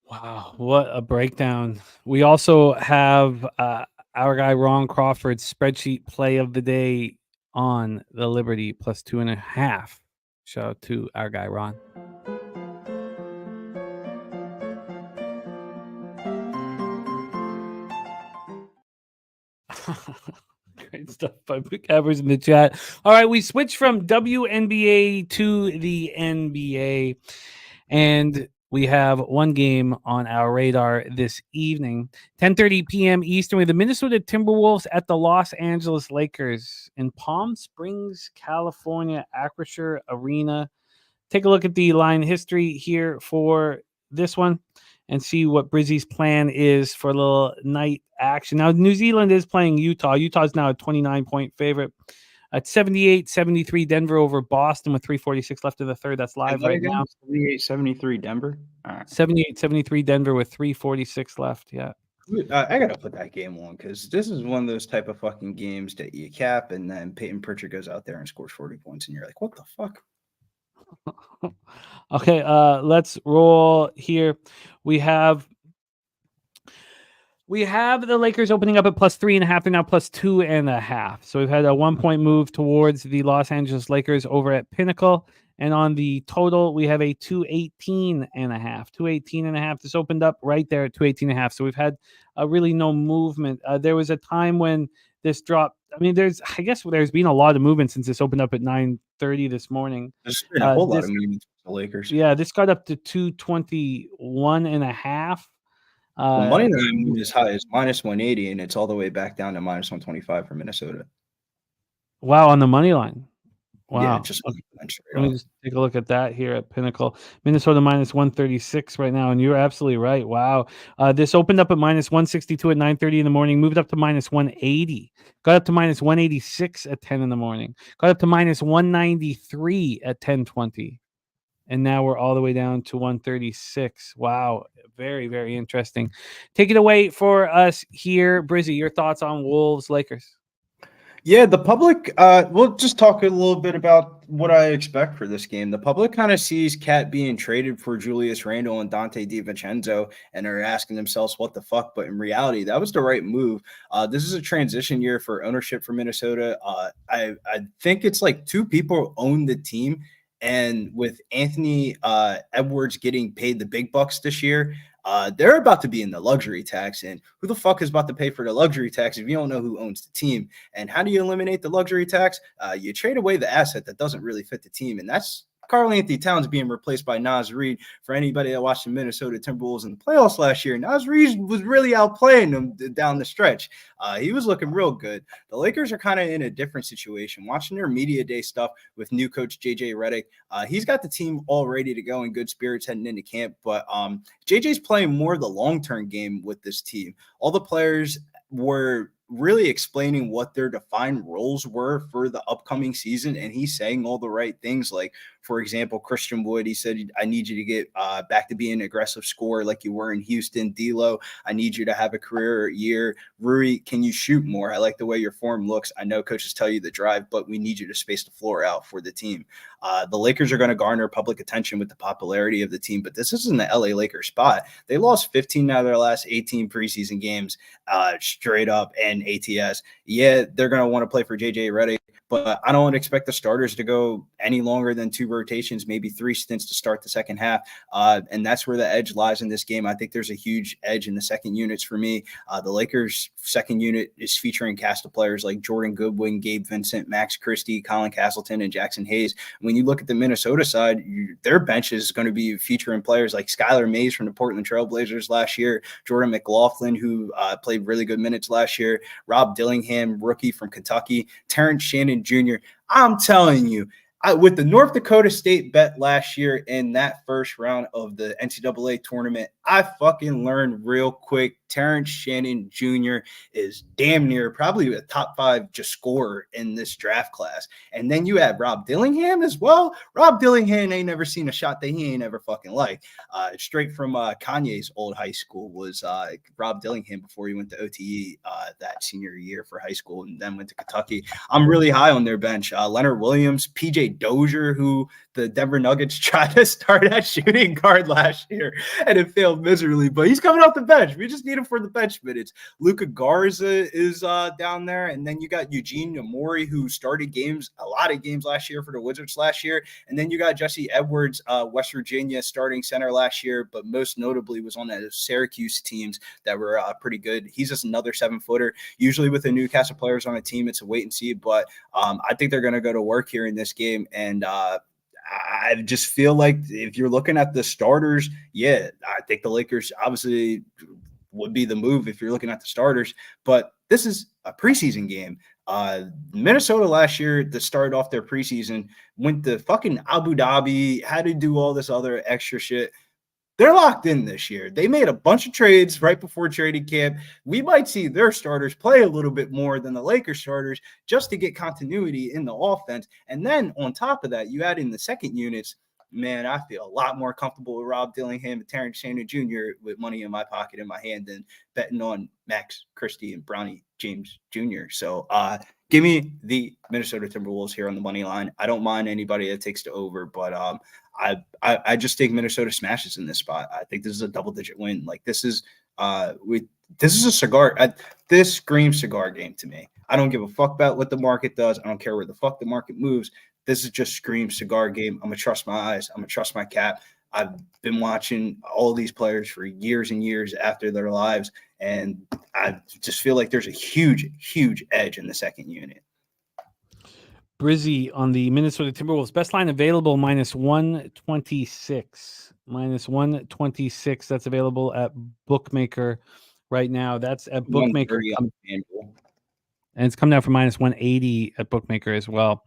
Wow, what a breakdown. We also have our guy Ron Crawford's spreadsheet play of the day on the Liberty plus 2.5. Shout out to our guy Ron. Great stuff by Cappers in the chat. All right, we switch from WNBA to the NBA, and we have one game on our radar this evening, 10:30 p.m. Eastern, with the Minnesota Timberwolves at the Los Angeles Lakers in Palm Springs, California, Acrisure Arena. Take a look at the line history here for this one and see what Brizzy's plan is for a little night action. Now, New Zealand is playing Utah. Utah's now a 29-point favorite. At 78-73, Denver over Boston with 3:46 left in the third. That's live right now. 78-73 Denver. All right. 78-73 Denver with 3:46 left. Yeah. I gotta put that game on because this is one of those type of fucking games that you cap, and then Peyton Pritchard goes out there and scores 40 points, and you're like, what the fuck? Okay, let's roll here. We have the Lakers opening up at plus 3.5. They're now plus 2.5. So we've had a 1-point move towards the Los Angeles Lakers over at Pinnacle. And on the total, we have a 218.5. 218.5. This opened up right there at 218.5. So we've had really no movement. There was a time when this dropped. I mean, there's been a lot of movement since this opened up at 9:30 this morning. There's been a whole lot of movement for the Lakers. Yeah, this got up to 221.5. The money line is high is minus 180, and it's all the way back down to minus 125 for Minnesota. Wow, on the money line. Wow. Yeah, just let me just take a look at that here at Pinnacle. Minnesota minus 136 right now, and you're absolutely right. Wow. This opened up at minus 162 at 9:30 in the morning, moved up to minus 180, got up to minus 186 at 10 in the morning, got up to minus 193 at 10:20. And now we're all the way down to 136. Wow. Very, very interesting. Take it away for us here. Brizzy, your thoughts on Wolves Lakers? Yeah, the public, we'll just talk a little bit about what I expect for this game. The public kind of sees Cat being traded for Julius Randle and Dante DiVincenzo and are asking themselves, what the fuck? But in reality, that was the right move. This is a transition year for ownership for Minnesota. I think it's like two people own the team. And with Anthony Edwards getting paid the big bucks this year, they're about to be in the luxury tax. And who the fuck is about to pay for the luxury tax if you don't know who owns the team? And how do you eliminate the luxury tax? You trade away the asset that doesn't really fit the team. And that's Karl-Anthony Towns being replaced by Naz Reid. For anybody that watched the Minnesota Timberwolves in the playoffs last year, Naz Reid was really outplaying them down the stretch. He was looking real good. The Lakers are kind of in a different situation. Watching their media day stuff with new coach JJ Redick, he's got the team all ready to go in good spirits heading into camp. But JJ's playing more of the long-term game with this team. All the players were really explaining what their defined roles were for the upcoming season, and he's saying all the right things. Like, for example, Christian Wood, he said, I need you to get back to being an aggressive scorer like you were in Houston. D'Lo, I need you to have a career year. Rui, can you shoot more? I like the way your form looks. I know coaches tell you to drive, but we need you to space the floor out for the team. The Lakers are going to garner public attention with the popularity of the team, but this isn't the LA Lakers spot. They lost 15 out of their last 18 preseason games straight up and ATS. Yeah, they're going to want to play for JJ Redick, but I don't expect the starters to go any longer than 2 rotations, maybe 3 stints to start the second half. And that's where the edge lies in this game. I think there's a huge edge in the second units for me. The Lakers' second unit is featuring cast of players like Jordan Goodwin, Gabe Vincent, Max Christie, Colin Castleton, and Jackson Hayes. When you look at the Minnesota side, their bench is going to be featuring players like Skylar Mays from the Portland Trailblazers last year, Jordan McLaughlin, who played really good minutes last year, Rob Dillingham, rookie from Kentucky, Terrence Shannon Jr. I'm telling you, with the North Dakota State bet last year in that first round of the NCAA tournament, I fucking learned real quick Terrence Shannon Jr. is damn near probably a top 5 just scorer in this draft class. And then you have Rob Dillingham as well. Rob Dillingham ain't never seen a shot that he ain't ever fucking liked. Straight from Kanye's old high school was Rob Dillingham before he went to OTE that senior year for high school and then went to Kentucky. I'm really high on their bench. Leonard Williams, PJ Dozier, who the Denver Nuggets tried to start at shooting guard last year and it failed miserably, but he's coming off the bench. We just need him for the bench minutes. Luka Garza is down there, and then you got Eugene Amori, who started a lot of games last year for the Wizards last year, and then you got Jesse Edwards, West Virginia starting center last year, but most notably was on the Syracuse teams that were pretty good. He's just another 7-footer. Usually with the new cast of players on a team, it's a wait and see, but I think they're going to go to work here in this game, and I just feel like if you're looking at the starters, yeah, I think the Lakers obviously would be the move if you're looking at the starters, but this is a preseason game. Minnesota last year to start off their preseason went to fucking Abu Dhabi, had to do all this other extra shit. They're locked in this year. They made a bunch of trades right before trading camp. We might see their starters play a little bit more than the Lakers starters just to get continuity in the offense. And then on top of that, you add in the second units. Man, I feel a lot more comfortable with Rob Dillingham and Terrence Shannon Jr. with money in my pocket in my hand than betting on Max Christie and Bronny James Jr. So give me the Minnesota Timberwolves here on the money line. I don't mind anybody that takes the over, but I just think Minnesota smashes in this spot. I think this is a double-digit win. Like this is a cigar. This screams cigar game to me. I don't give a fuck about what the market does. I don't care where the fuck the market moves. This is just screams cigar game. I'm gonna trust my eyes. I'm gonna trust my cap. I've been watching all these players for years and years after their lives, and I just feel like there's a huge, huge edge in the second unit. Brizzy on the Minnesota Timberwolves. Best line available, -126. -126. That's available at Bookmaker right now. That's at Bookmaker. And it's come down from -180 at Bookmaker as well.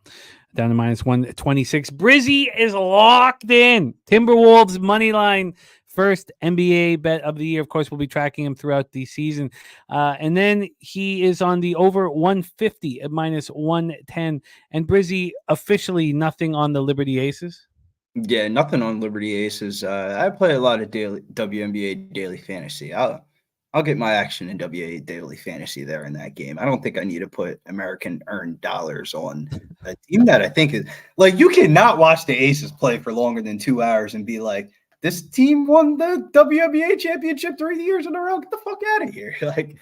Down to -126. Brizzy is locked in. Timberwolves money line. First NBA bet of the year. Of course, we'll be tracking him throughout the season. And then he is on the over 150 at -110. And Brizzy, officially nothing on the Liberty Aces? Yeah, nothing on Liberty Aces. I play a lot of WNBA daily fantasy. I'll get my action in WA daily fantasy there in that game. I don't think I need to put American earned dollars on a team that I think is like, you cannot watch the Aces play for longer than 2 hours and be like, this team won the WNBA championship 3 years in a row. Get the fuck out of here. Like,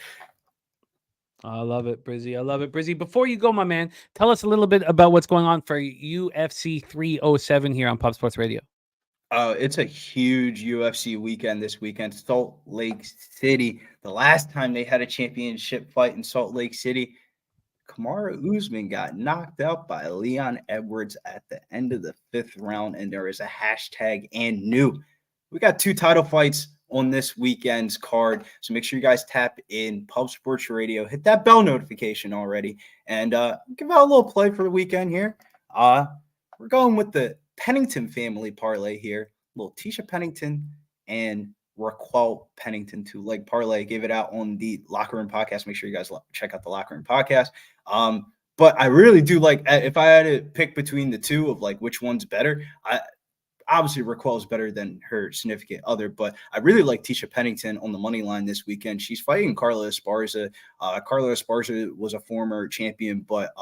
I love it, Brizzy. I love it, Brizzy. Before you go, my man, tell us a little bit about what's going on for UFC 307 here on Pub Sports Radio. It's a huge UFC weekend this weekend. Salt Lake City. The last time they had a championship fight in Salt Lake City, Kamara Usman got knocked out by Leon Edwards at the end of the 5th round, and there is a hashtag and new. We got 2 title fights on this weekend's card, so make sure you guys tap in Pub Sports Radio, hit that bell notification already, and give out a little play for the weekend here. We're going with the Pennington family parlay here. Little Tisha Pennington and Raquel Pennington 2-leg parlay. Gave it out on the Locker Room Podcast. Make sure you guys check out the Locker Room Podcast. But I really do like, if I had to pick between the two of like which one's better, obviously Raquel is better than her significant other, but I really like Tisha Pennington on the money line this weekend. She's fighting Carla Esparza. Carla Esparza was a former champion, but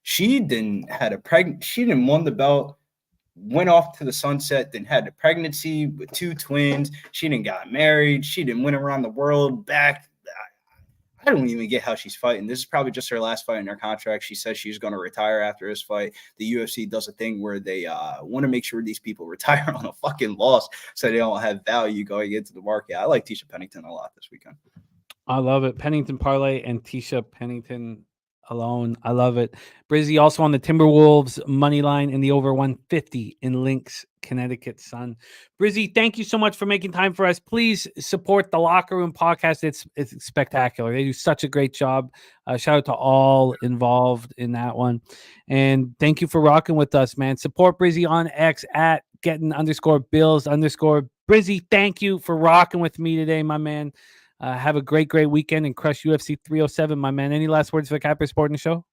she didn't won the belt, went off to the sunset, then had a pregnancy with 2 twins. She didn't got married. She didn't win around the world back. I don't even get how she's fighting. This is probably just her last fight in her contract. She says she's going to retire after this fight. The UFC does a thing where they want to make sure these people retire on a fucking loss so they don't have value going into the market. I like Tisha Pennington a lot this weekend. I love it. Pennington parlay and Tisha Pennington alone. I love it. Brizzy also on the Timberwolves money line in the over 150 in Lynx, Connecticut, son. Brizzy, thank you so much for making time for us. Please support the Locker Room Podcast. It's spectacular. They do such a great job. Shout out to all involved in that one. And thank you for rocking with us, man. Support Brizzy on X at getting_bills_. Brizzy, thank you for rocking with me today, my man. Have a great weekend and crush UFC 307, my man. Any last words for the Capper Sporting Show?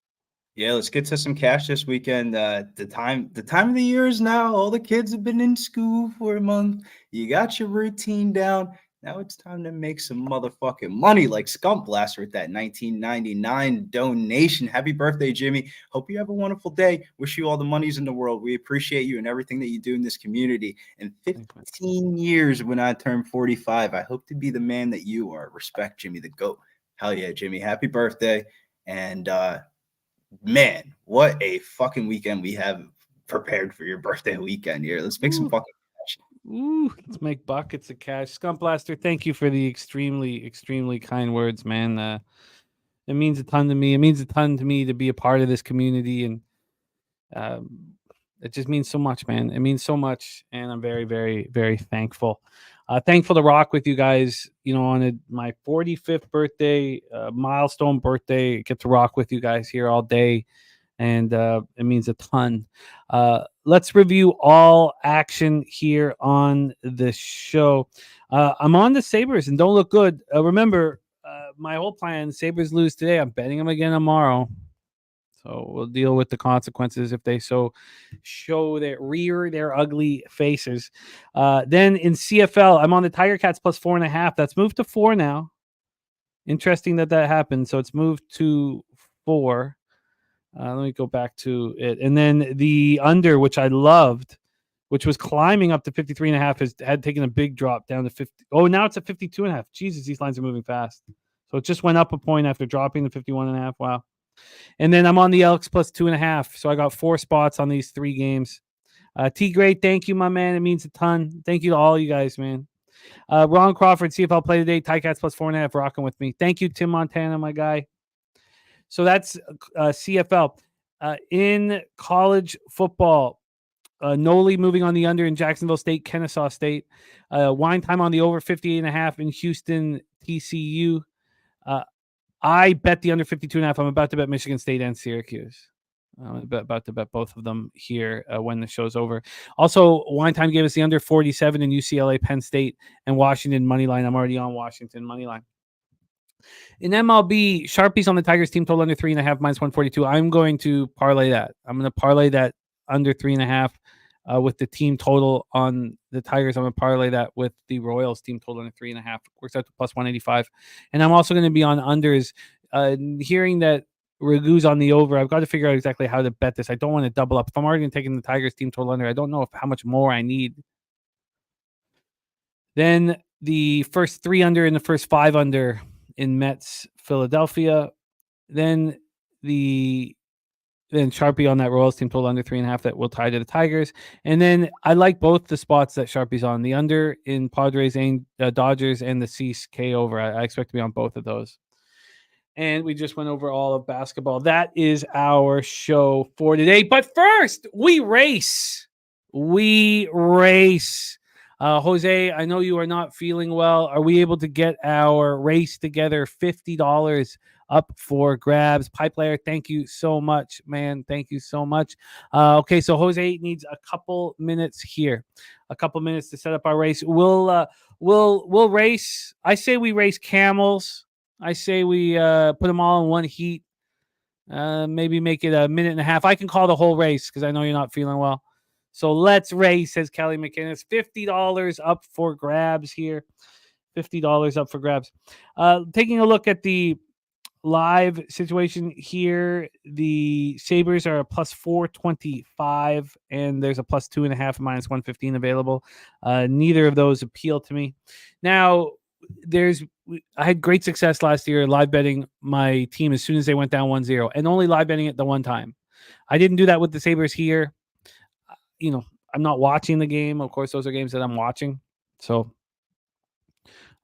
Yeah, let's get to some cash this weekend. The time of the year is now. All the kids have been in school for a month. You got your routine down. Now it's time to make some motherfucking money like Skunk Blaster with that 1999 donation. Happy birthday, Jimmy. Hope you have a wonderful day. Wish you all the monies in the world. We appreciate you and everything that you do in this community. In 15 years, when I turn 45, I hope to be the man that you are. Respect, Jimmy the GOAT. Hell yeah, Jimmy. Happy birthday. And man, what a fucking weekend we have prepared for your birthday weekend here. Let's make some fucking cash. Let's make buckets of cash. Skunk Blaster, thank you for the extremely kind words, man. It means a ton to me. It means a ton to me to be a part of this community, and it just means so much, man. It means so much, and I'm very thankful. Thankful to rock with you guys, on my 45th birthday, milestone birthday. Get to rock with you guys here all day, and it means a ton. Let's review all action here on the show. I'm on the Sabres and don't look good. Remember, my whole plan, Sabres lose today. I'm betting them again tomorrow. So we'll deal with the consequences if they so show their ugly faces. Then in CFL, I'm on the Tiger Cats plus 4.5. That's moved to 4 now. Interesting that happened. So it's moved to 4. Let me go back to it. And then the under, which I loved, which was climbing up to 53.5, had taken a big drop down to 50. Oh, now it's at 52.5. Jesus, these lines are moving fast. So it just went up a point after dropping to 51.5. Wow. And then I'm on the Elks plus 2.5. So I got 4 spots on these 3 games. T Great, thank you, my man. It means a ton. Thank you to all you guys, man. Ron Crawford, CFL play today. Ticats plus 4.5, rocking with me. Thank you, Tim Montana, my guy. So that's CFL. In college football, Noli moving on the under in Jacksonville State, Kennesaw State. Wine time on the over 58.5 in Houston, TCU. I bet the under 52.5. I'm about to bet Michigan State and Syracuse. I'm about to bet both of them here when the show's over. Also, Wine Time gave us the under 47 in UCLA, Penn State, and Washington money line. I'm already on Washington money line. In MLB, Sharpie's on the Tigers team total under 3.5 minus 142. I'm going to parlay that. I'm going to parlay that under 3.5 with the team total on the Tigers. I'm going to parlay that with the Royals team total under 3.5. Works out to plus 185. And I'm also going to be on unders. Hearing that Ragu's on the over, I've got to figure out exactly how to bet this. I don't want to double up. If I'm already taking the Tigers team total under, I don't know how much more I need. Then the first 3 under and the first 5 under in Mets, Philadelphia. Then Sharpie on that Royals team total under 3.5 that will tie to the Tigers. And then I like both the spots that Sharpie's on, the under in Padres and Dodgers and the Cease K over. I expect to be on both of those. And we just went over all of basketball. That is our show for today. But first, we race. Jose, I know you are not feeling well. Are we able to get our race together? $50 up for grabs. Pipe Layer, thank you so much, man. Thank you so much. Okay, so Jose needs a couple minutes here. A couple minutes to set up our race. We'll race. I say we race camels. I say we put them all in one heat. Maybe make it a minute and a half. I can call the whole race because I know you're not feeling well. So let's race, says Kelly McInnes. $50 up for grabs here. $50 up for grabs. Taking a look at the live situation here, the Sabres are a plus 425, and there's a plus 2.5, minus 115 available. Neither of those appeal to me. Now, I had great success last year live betting my team as soon as they went down 1-0, and only live betting it the one time. I didn't do that with the Sabres here. I'm not watching the game. Of course, those are games that I'm watching. So,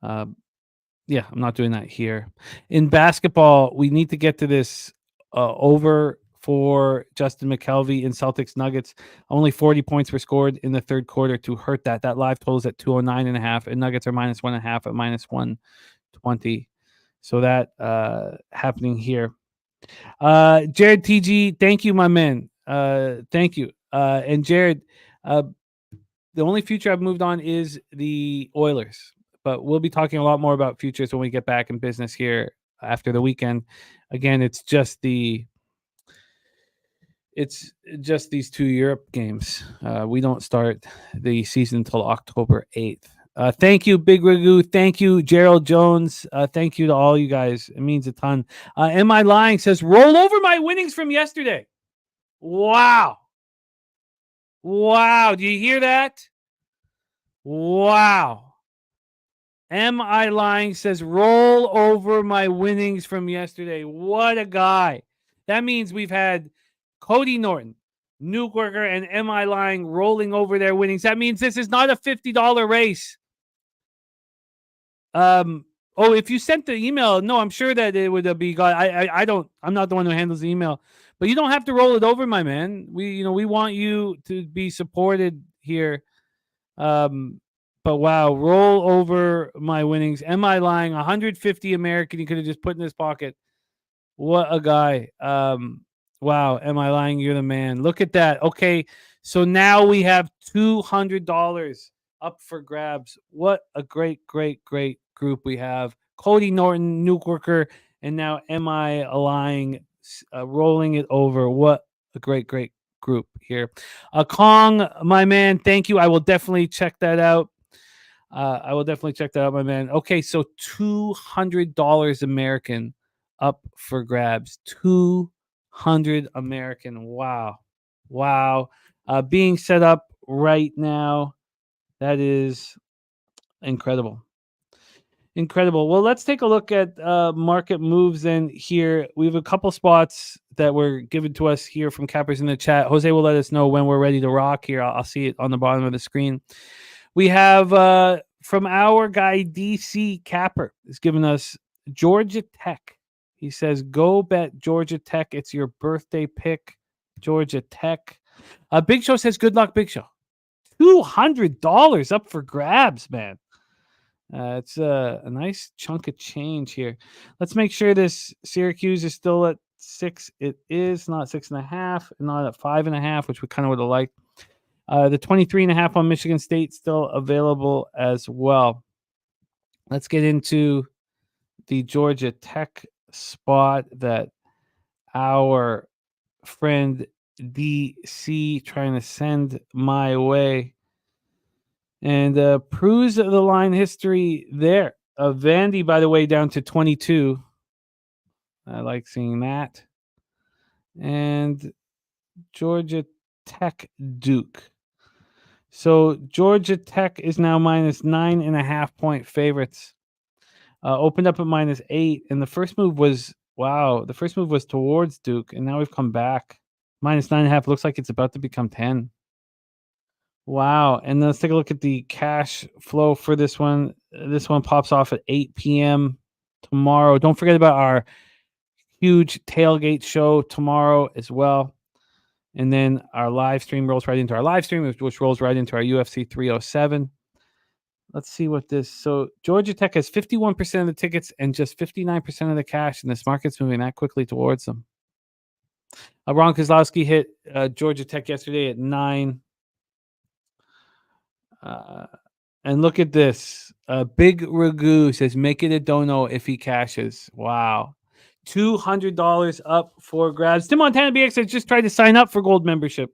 I'm not doing that here. In basketball, we need to get to this over for Justin McKelvey in Celtics Nuggets. Only 40 points were scored in the third quarter to hurt that. That live total is at 209.5, and Nuggets are minus 1.5 at minus 120. So that happening here. Jared TG, thank you, my man. Thank you. And Jared, the only future I've moved on is the Oilers. But we'll be talking a lot more about futures when we get back in business here after the weekend. Again, it's just these two Europe games. We don't start the season until October 8th. Thank you, Big Ragu. Thank you, Gerald Jones. Thank you to all you guys. It means a ton. Am I lying? Says, roll over my winnings from yesterday. Wow. Do you hear that? Wow. Am I lying? Says, roll over my winnings from yesterday. What a guy. That means we've had Cody Norton, Nuke Worker, and Am I Lying rolling over their winnings. That means this is not a $50 race. If you sent the email, no, I'm sure that it would be gone. I'm not the one who handles the email. But you don't have to roll it over, my man. We want you to be supported here. But wow, roll over my winnings. Am I lying? 150 American. He could have just put in his pocket. What a guy. Wow. Am I lying? You're the man. Look at that. Okay. So now we have $200 up for grabs. What a great group we have. Cody Norton, Nuke Worker, and now Am I Lying, rolling it over. What a great group here. Kong, my man, thank you. I will definitely check that out. My man. Okay, so $200 American up for grabs. 200 American. Wow. Being set up right now. That is incredible. Well, let's take a look at market moves then here. We have a couple spots that were given to us here from Cappers in the chat. Jose will let us know when we're ready to rock here. I'll see it on the bottom of the screen. We have from our guy DC Capper is giving us Georgia Tech. He says, go bet Georgia Tech. It's your birthday pick, Georgia Tech. Big Show says, good luck, Big Show. $200 up for grabs, man. It's a nice chunk of change here. Let's make sure this Syracuse is still at 6. It is not 6.5, not at 5.5, which we kind of would have liked. The 23.5 on Michigan State still available as well. Let's get into the Georgia Tech spot that our friend DC trying to send my way. And peruse the line history there. Vandy, by the way, down to 22. I like seeing that. And Georgia Tech Duke. So Georgia Tech is now minus 9.5 point favorites. Opened up at minus 8. And the first move was towards Duke. And now we've come back. Minus 9.5. Looks like it's about to become 10. Wow. And let's take a look at the cash flow for this one. This one pops off at 8 p.m. tomorrow. Don't forget about our huge tailgate show tomorrow as well. And then our live stream rolls right into our live stream, which rolls right into our UFC 307. Let's see what this. So Georgia Tech has 51% of the tickets and just 59% of the cash, and this market's moving that quickly towards them. Ron Kozlowski hit Georgia Tech yesterday at 9. And look at this. Big Ragu says, make it a dono if he cashes. Wow. $200 up for grabs. Tim Montana BX has just tried to sign up for gold membership.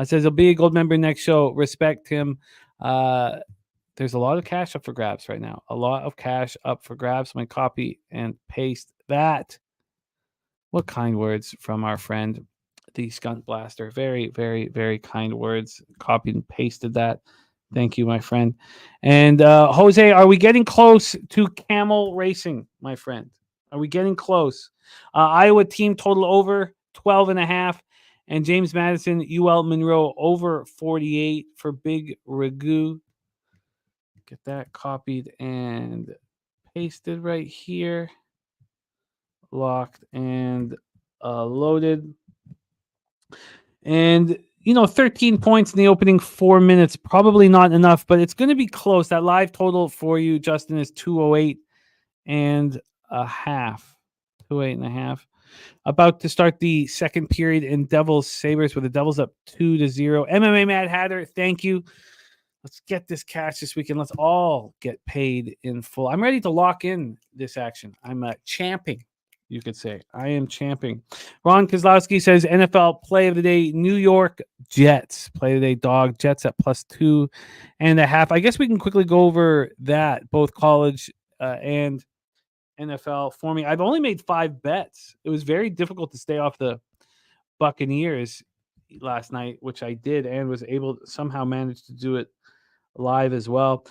Says he'll be a gold member next show. Respect him. There's a lot of cash up for grabs right now. A lot of cash up for grabs. I'm going to copy and paste that. What kind words from our friend, the Skunt Blaster. Very, very, very kind words. Copied and pasted that. Thank you, my friend. And Jose, are we getting close to camel racing, my friend? Are we getting close? Iowa team total over 12.5. And James Madison, UL Monroe over 48 for Big Ragu. Get that copied and pasted right here. Locked and loaded. And, 13 points in the opening 4 minutes. Probably not enough, but it's going to be close. That live total for you, Justin, is 208 and a half. 208 and a half. About to start the second period in Devils Sabres with the Devils up 2-0. MMA Mad Hatter, thank you. Let's get this cash this weekend. Let's all get paid in full. I'm ready to lock in this action. I'm champing, you could say. I am champing. Ron Kozlowski says NFL play of the day, New York Jets. Play of the day, dog. Jets at +2.5. I guess we can quickly go over that, both college and NFL for me. I've only made 5 bets. It was very difficult to stay off the Buccaneers last night, which I did and was able to somehow manage to do it live as well.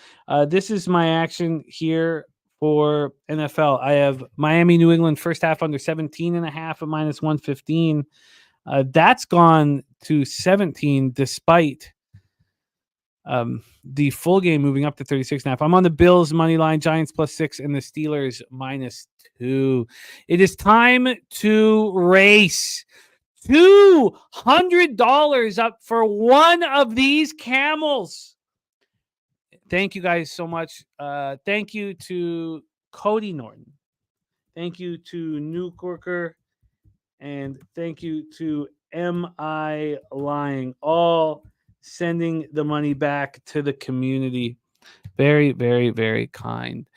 This is my action here for NFL. I have Miami, New England, first half under 17.5 at -115. That's gone to 17 despite the full game moving up to 36.5. I'm on the Bills money line, Giants +6, and the Steelers -2. It is time to race. $200 up for one of these camels. Thank you guys so much. Thank you to Cody Norton. Thank you to Nuke Worker. And thank you to M.I. Lying. All sending the money back to the community. Very, very, very kind.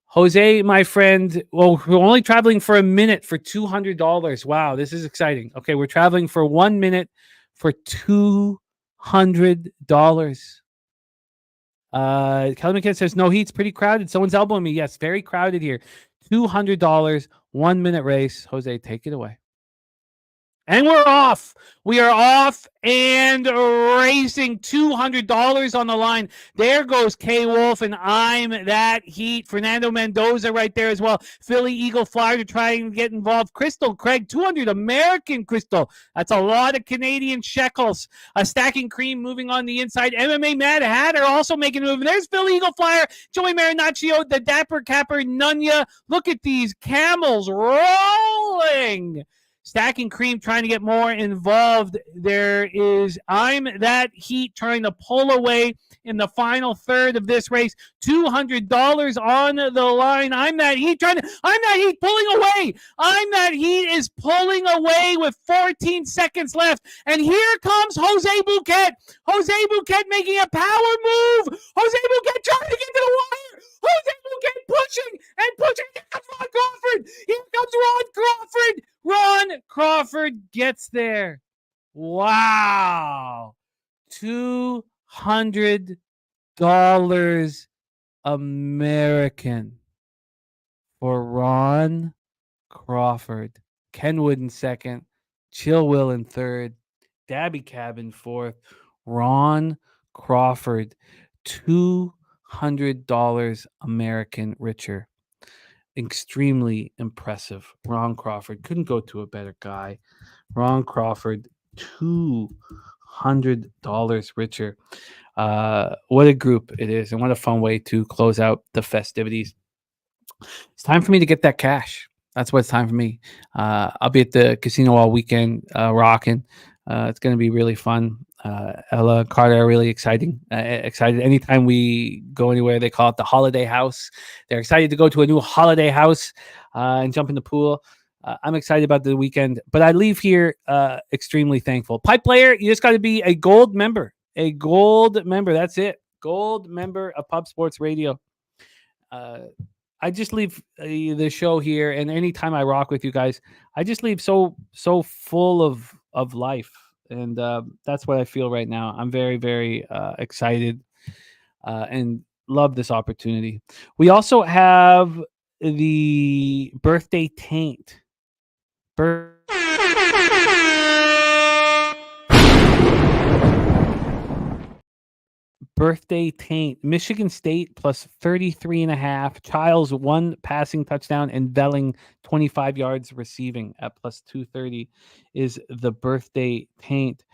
Jose, my friend, well, we're only traveling for a minute for $200. Wow, this is exciting. Okay, we're traveling for 1 minute for $200. Kelly McKenna says, no heat's pretty crowded. Someone's elbowing me. Yes, very crowded here. $200, 1 minute race. Jose, take it away. And we're off. We are off and racing. $200 on the line. There goes K Wolf, and I'm that heat. Fernando Mendoza right there as well. Philly Eagle Flyer to try and get involved. Crystal Craig, 200 American Crystal. That's a lot of Canadian shekels. Stacking Cream moving on the inside. MMA Mad Hatter also making a move. And there's Philly Eagle Flyer. Joey Marinaccio, the Dapper Capper, Nunya. Look at these camels rolling. Stacking Cream trying to get more involved. There is I'm That Heat trying to pull away in the final third of this race. $200 on the line. I'm That Heat pulling away. I'm That Heat is pulling away with 14 seconds left. And here comes Jose Bouquet. Jose Bouquet making a power move. Jose Bouquet trying to get to the wire. Jose Bouquet pushing. Here comes Ron Crawford. Ron Crawford gets there. Wow. $200 American for Ron Crawford. Kenwood in second. Chill Will in third. Dabby Cab in fourth. Ron Crawford. $200 American richer. Extremely impressive. Ron Crawford couldn't go to a better guy. Ron Crawford, $200 richer. What a group it is, and what a fun way to close out the festivities. It's time for me to get that cash. That's what it's time for me. I'll be at the casino all weekend, rocking. It's going to be really fun. Ella, Carter are really excited. Anytime we go anywhere, they call it the holiday house. They're excited to go to a new holiday house and jump in the pool. I'm excited about the weekend, but I leave here extremely thankful. Pipe player, you just got to be a gold member. A gold member. That's it. Gold member of Pub Sports Radio. I just leave the show here, and anytime I rock with you guys, I just leave so full of life, and that's what I feel right now. I'm very, very excited and love this opportunity. We also have the birthday taint. Birthday taint. Michigan State plus 33.5. Childs 1 passing touchdown and Velling 25 yards receiving at plus 230 is the birthday taint.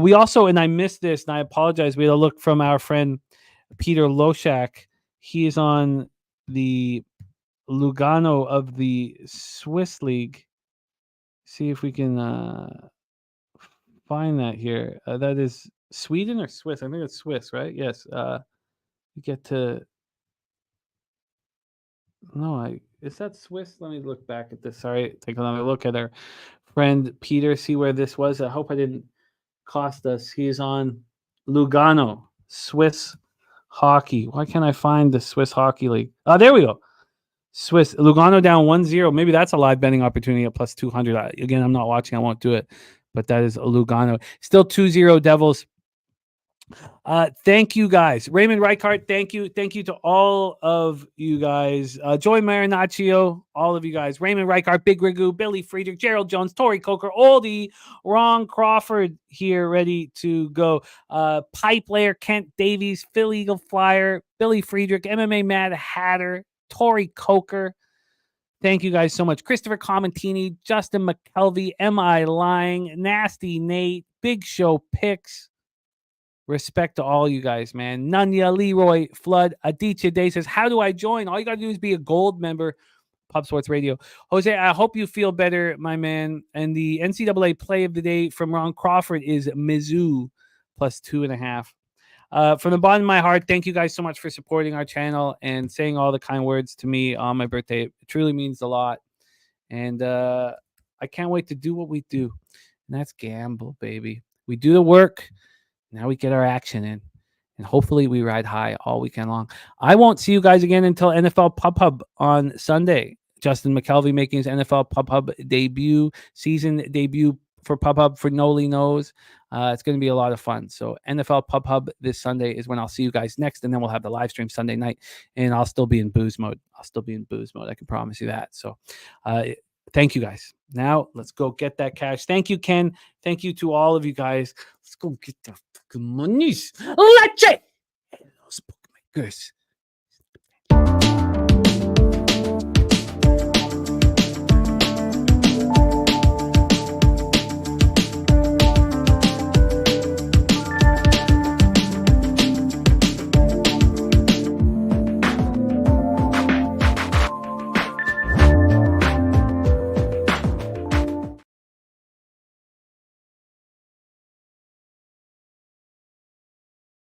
We also, and I missed this, and I apologize, we had a look from our friend Peter Loshak. He is on the Lugano of the Swiss League. See if we can find that here. That is Sweden or Swiss? I think it's Swiss, right? Yes. You get to. No, is that Swiss? Let me look back at this. Sorry, take another look at our friend Peter. See where this was. I hope I didn't cost us. He's on Lugano, Swiss hockey. Why can't I find the Swiss Hockey League? Oh, there we go. Swiss Lugano down 1-0. Maybe that's a live betting opportunity at plus 200. Again, I'm not watching. I won't do it. But that is Lugano. Still 2-0 Devils. Thank you guys. Raymond Reichart, thank you. Thank you to all of you guys. Joy Marinaccio, all of you guys. Raymond Reichart, Big Rigu, Billy Friedrich, Gerald Jones, Tori Coker, Oldie, Ron Crawford here ready to go. Pipe Layer, Kent Davies, Phil Eagle Flyer, Billy Friedrich, MMA Mad Hatter, Tori Coker. Thank you guys so much. Christopher Comentini, Justin McKelvey, Am I Lying, Nasty Nate, Big Show Picks. Respect to all you guys, man. Nunya, Leroy, Flood, Aditya Day says, how do I join? All you got to do is be a gold member, Pub Sports Radio. Jose, I hope you feel better, my man. And the NCAA play of the day from Ron Crawford is Mizzou plus 2.5. From the bottom of my heart, thank you guys so much for supporting our channel and saying all the kind words to me on my birthday. It truly means a lot. And I can't wait to do what we do. And that's gamble, baby. We do the work. Now we get our action in, and hopefully we ride high all weekend long. I won't see you guys again until NFL Pub Hub on Sunday. Justin McKelvey making his NFL Pub Hub season debut for Pub Hub for Noli Knows. It's going to be a lot of fun. So NFL Pub Hub this Sunday is when I'll see you guys next, and then we'll have the live stream Sunday night, and I'll still be in booze mode. I can promise you that. So thank you guys. Now let's go get that cash. Thank you, Ken. Thank you to all of you guys. Let's go get the fucking monies. Let's check. Those bookmakers.